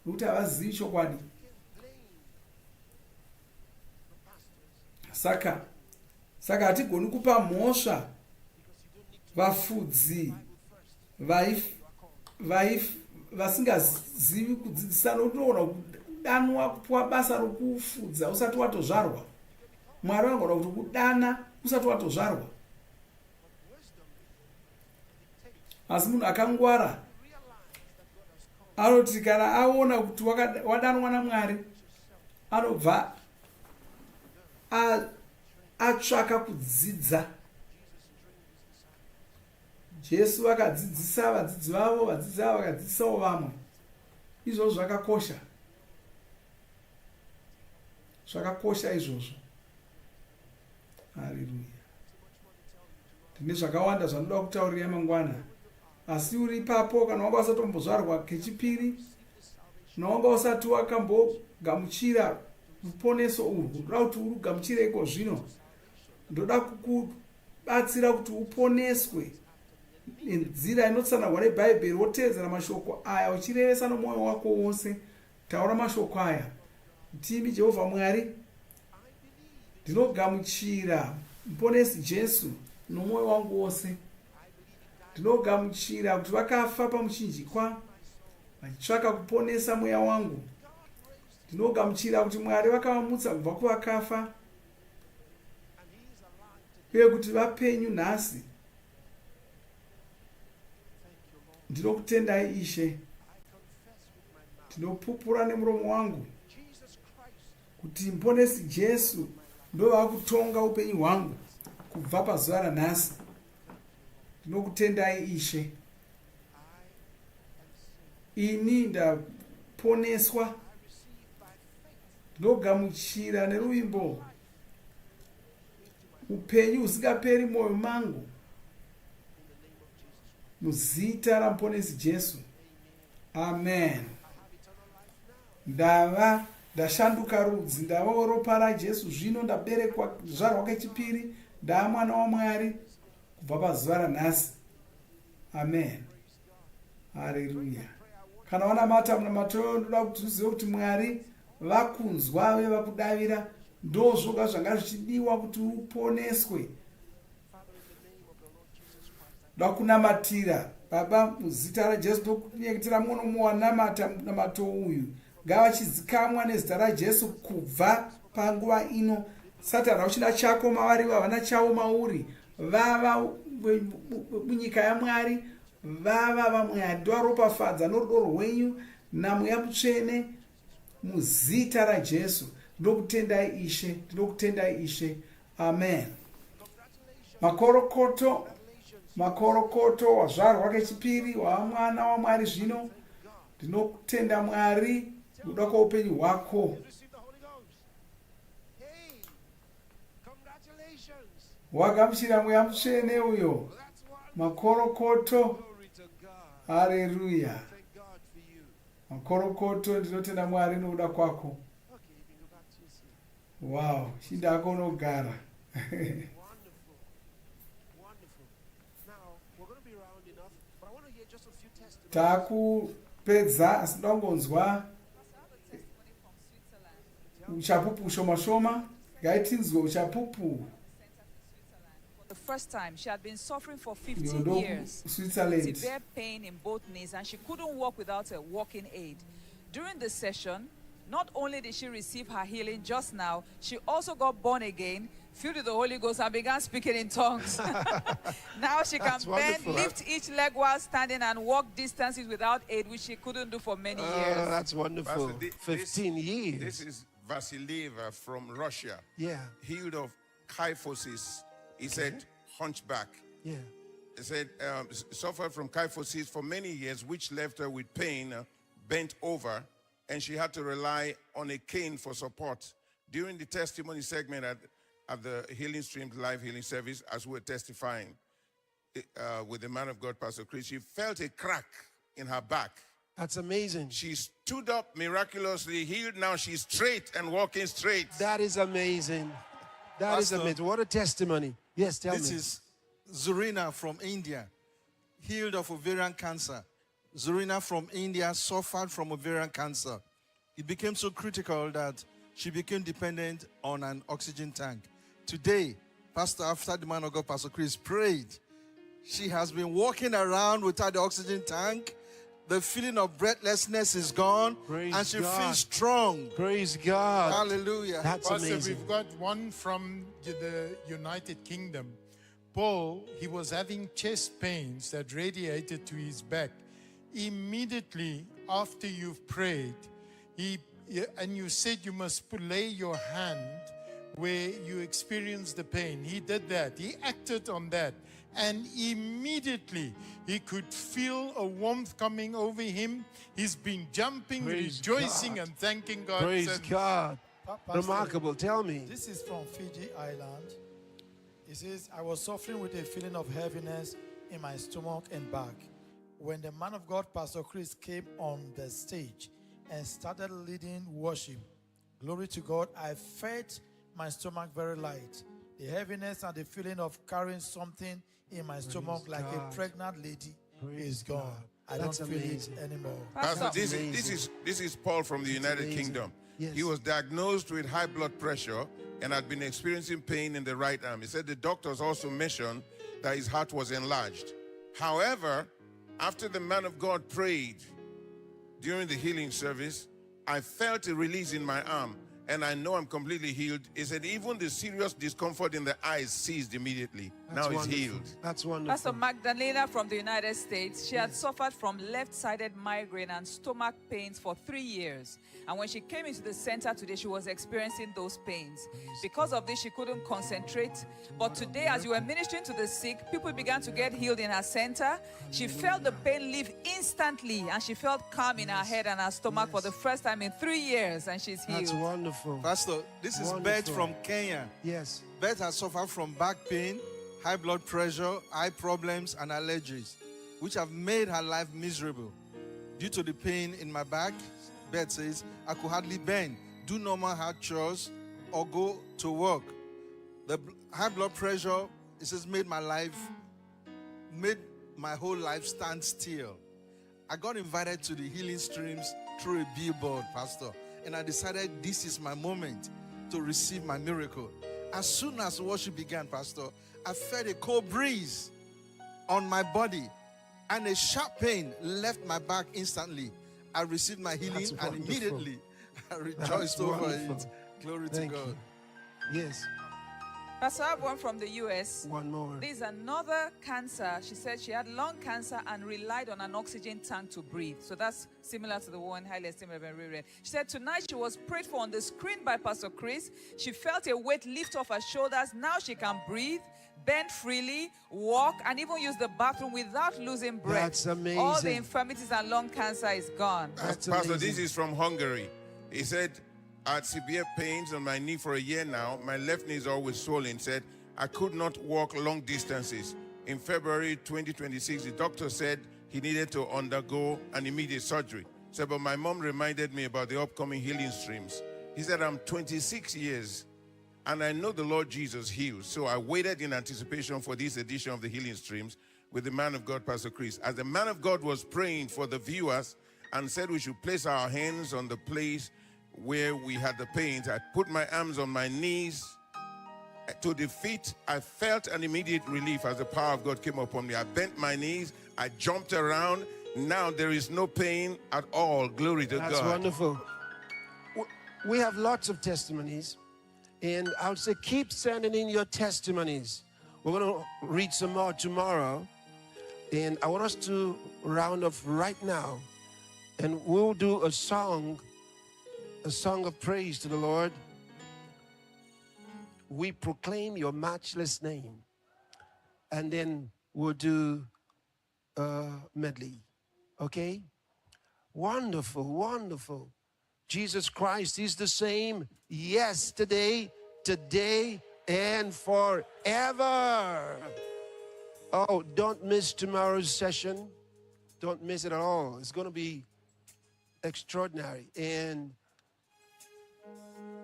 nokuti havazivi chokwadi. Saka hatigoni kupa mhosva vafudzi vasingazivi kudzidzisa, nokuti unogona kudanwa kupuwa basa rokufudza usati watozvarwa. Mwari vangona kuti kudana usati watozvarwa. Asi munhu akangwara anoti kana aona kuti wadanwa naMwari, anobva atsvaka kudzidza. Jesu vakadzidzisa vadzidzi vavo, vadzidzi vavo vakadzidzisawo vamwe. Izvozvo zvakakosha, zvakakosha izvozvo. Haleluya. Ndine zvakawanda zvanoda kutaurira mangwana, asi uri ipapo kana wanga usatombozvarwa kechipiri, nawanga usati wakambogamuchira ruponeso urwu, ndoda kuti urugamuchireiko zvino. Ndoda kukubatsira kuti uponeswe nenzira inotsanangwa neBhaibheri, woteedzera mashoko aya uchirevesa nomwoyo wako wose. Taura mashoko aya: Timi Jehovha Mwari, ndinogamuchira muponesi Jesu nomwoyo wangu wose. Ndinogamuchira kuti vakafa pamuchinjikwa vachitsvaka kuponesa mweya wangu. Ndinogamuchira kuti Mwari vakavamutsa kubva kuvakafa uye kuti vapenyu nhasi. Ndinokutendai Ishe. Ndinopupura nemuromo wangu kuti muponesi Jesu ndova kutonga upenyu hwangu kubva pazuva ranhasi. Ndinokutendai Ishe. Ini ndaponeswa. Ndinogamuchira neruvimbo upenyu husingaperi mwoyo mangu muzita ramuponesi Jesu. Amen. Ndashanduka rudzi, ndavawo ropa raJesu zvino, ndaberekwa zvarwa kechipiri, ndaamwana waMwari kubva pazuva ranhasi. Amen. Haleluya. Kana wanamata munamato, ndoda kuti uzive kuti Mwari vakunzwa uye vakudavira. Ndozvoga zvanga zvichidiwa kuti uponeswe. Ndoda kunamatira Baba muzita raJesu, ndokunyengetera muno wanamata munamato uyu. Ngavachizikamwa nezita raJesu kubva panguva ino. Satani hauchina chako mavari, havana chavo mauri. Vava munyika yaMwari, vava vaMwari. Ndovaropafadza norudo rwenyu namweya mutsvene muzita raJesu. Ndinokutendai Ishe, ndinokutendai Ishe. Amen. Makorokoto wazvarwa kechipiri wamwana waMwari zvino. Ndinokutenda Mwari kuda kweupenyu hwako. Wagamuchira mweya mutsvene uyo. Makorokoto. Haleluya. Makorokoto, ndinotenda Mwari nokuda kwako. Wow, chindako unogara. Takupedza asi ndangonzwa uchapupu shoma shoma. Ngaitinzwe uchapupu. The first time, she had been suffering for 15 years. Severe pain in both knees, and she couldn't walk without a walking aid. During the session, not only did she receive her healing just now, she also got born again, filled with the Holy Ghost, and began speaking in tongues. Now she can bend, lift each leg while standing, and walk distances without aid, which she couldn't do for many years. That's wonderful. 15 years. This is Vhuserere from Russia. Yeah. Healed of kyphosis. He said hunchback. Yeah. He said suffered from kyphosis for many years, which left her with pain, bent over, and she had to rely on a cane for support. During the testimony segment at the Healing Stream live healing service, as we were testifying with the man of God, Pastor Chris, she felt a crack in her back. That's amazing. She stood up miraculously, healed. Now she's straight and walking straight. That is amazing. That is amazing. What a testimony. Yes, tell me. This is Vhuserere from India, healed of ovarian cancer. Vhuserere from India suffered from ovarian cancer. It became so critical that she became dependent on an oxygen tank. Today, after the man of God, Pastor Chris, prayed, she has been walking around without the oxygen tank. The feeling of breathlessness is gone, and she feels strong. Praise God. Hallelujah. That's Pastor, amazing. we've got one from the United Kingdom. Paul, he was having chest pains that radiated to his back. Immediately after you've prayed, and you said you must lay your hand where you experience the pain. He did that. He acted on that. And immediately he could feel a warmth coming over him. He's been jumping, rejoicing, and thanking God. Praise God. Pastor, Remarkable. Tell me. This is from Fiji Island. He says, I was suffering with a feeling of heaviness in my stomach and back. When the man of God, Pastor Chris, came on the stage and started leading worship, glory to God, I felt my stomach very light. The heaviness and the feeling of carrying something in my stomach like a pregnant lady is gone. I don't feel it anymore. Pastor, this is Paul from the United Kingdom. Yes. He was diagnosed with high blood pressure and had been experiencing pain in the right arm. He said the doctors also mentioned that his heart was enlarged. However, after the man of God prayed during the healing service, I felt a release in my arm, and I know I'm completely healed. He said even the serious discomfort in the eyes ceased immediately. Now he's healed. That's wonderful. Pastor Magdalena from the United States, she had suffered from left-sided migraine and stomach pains for 3 years. And when she came into the center today, she was experiencing those pains. Because of this, she couldn't concentrate. But today, as you were ministering to the sick, people began to get healed in her center. She felt the pain leave instantly, and she felt calm in her head and her stomach for the first time in 3 years, and she's healed. That's wonderful. Pastor, this is Beth from Kenya. Yes. Beth has suffered from back pain, high blood pressure, eye problems, and allergies, which have made her life miserable. Due to the pain in my back, Beth says, I could hardly bend, do normal hard chores, or go to work. The high blood pressure, it says, made my whole life stand still. I got invited to the healing streams through a billboard, Pastor, and I decided this is my moment to receive my miracle. As soon as worship began, Pastor, I felt a cold breeze on my body and a sharp pain left my back instantly. I received my healing and immediately I rejoiced over it. Glory to God. Yes. Pastor, I have one from the U.S. One more. There's another cancer. She said she had lung cancer and relied on an oxygen tank to breathe. So that's similar to the one highly esteemed Reverend Rere. She said tonight she was prayed for on the screen by Pastor Chris. She felt a weight lift off her shoulders. Now she can breathe, bend freely, walk, and even use the bathroom without losing breath. That's amazing. All the infirmities and lung cancer is gone. That's Pastor, this is from Hungary. He said, I had severe pains on my knee for a year now. My left knee is always swollen. Said, I could not walk long distances. In February 2026, the doctor said he needed to undergo an immediate surgery. Said, but my mom reminded me about the upcoming healing streams. He said, I'm 26 years and I know the Lord Jesus heals. So I waited in anticipation for this edition of the healing streams with the man of God, Pastor Chris. As the man of God was praying for the viewers and said we should place our hands on the place where we had the pains, I put my arms on my knees to the feet. I felt an immediate relief as the power of God came upon me. I bent my knees, I jumped around. Now there is no pain at all. Glory to God. That's wonderful. We have lots of testimonies, and I would say keep sending in your testimonies. We're going to read some more tomorrow, and I want us to round off right now, and we'll do a song of praise to the Lord. We proclaim your matchless name, and then we'll do a medley. Okay? Wonderful, wonderful. Jesus Christ is the same yesterday, today, and forever. Oh, don't miss tomorrow's session. Don't miss it at all. It's going to be extraordinary, and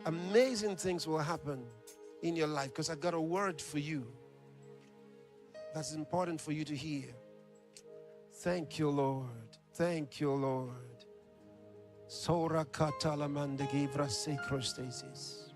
amazing things will happen in your life, because I got a word for you that's important for you to hear. Thank you, Lord. Thank you, Lord. Sora katalamande givra sekrostasis.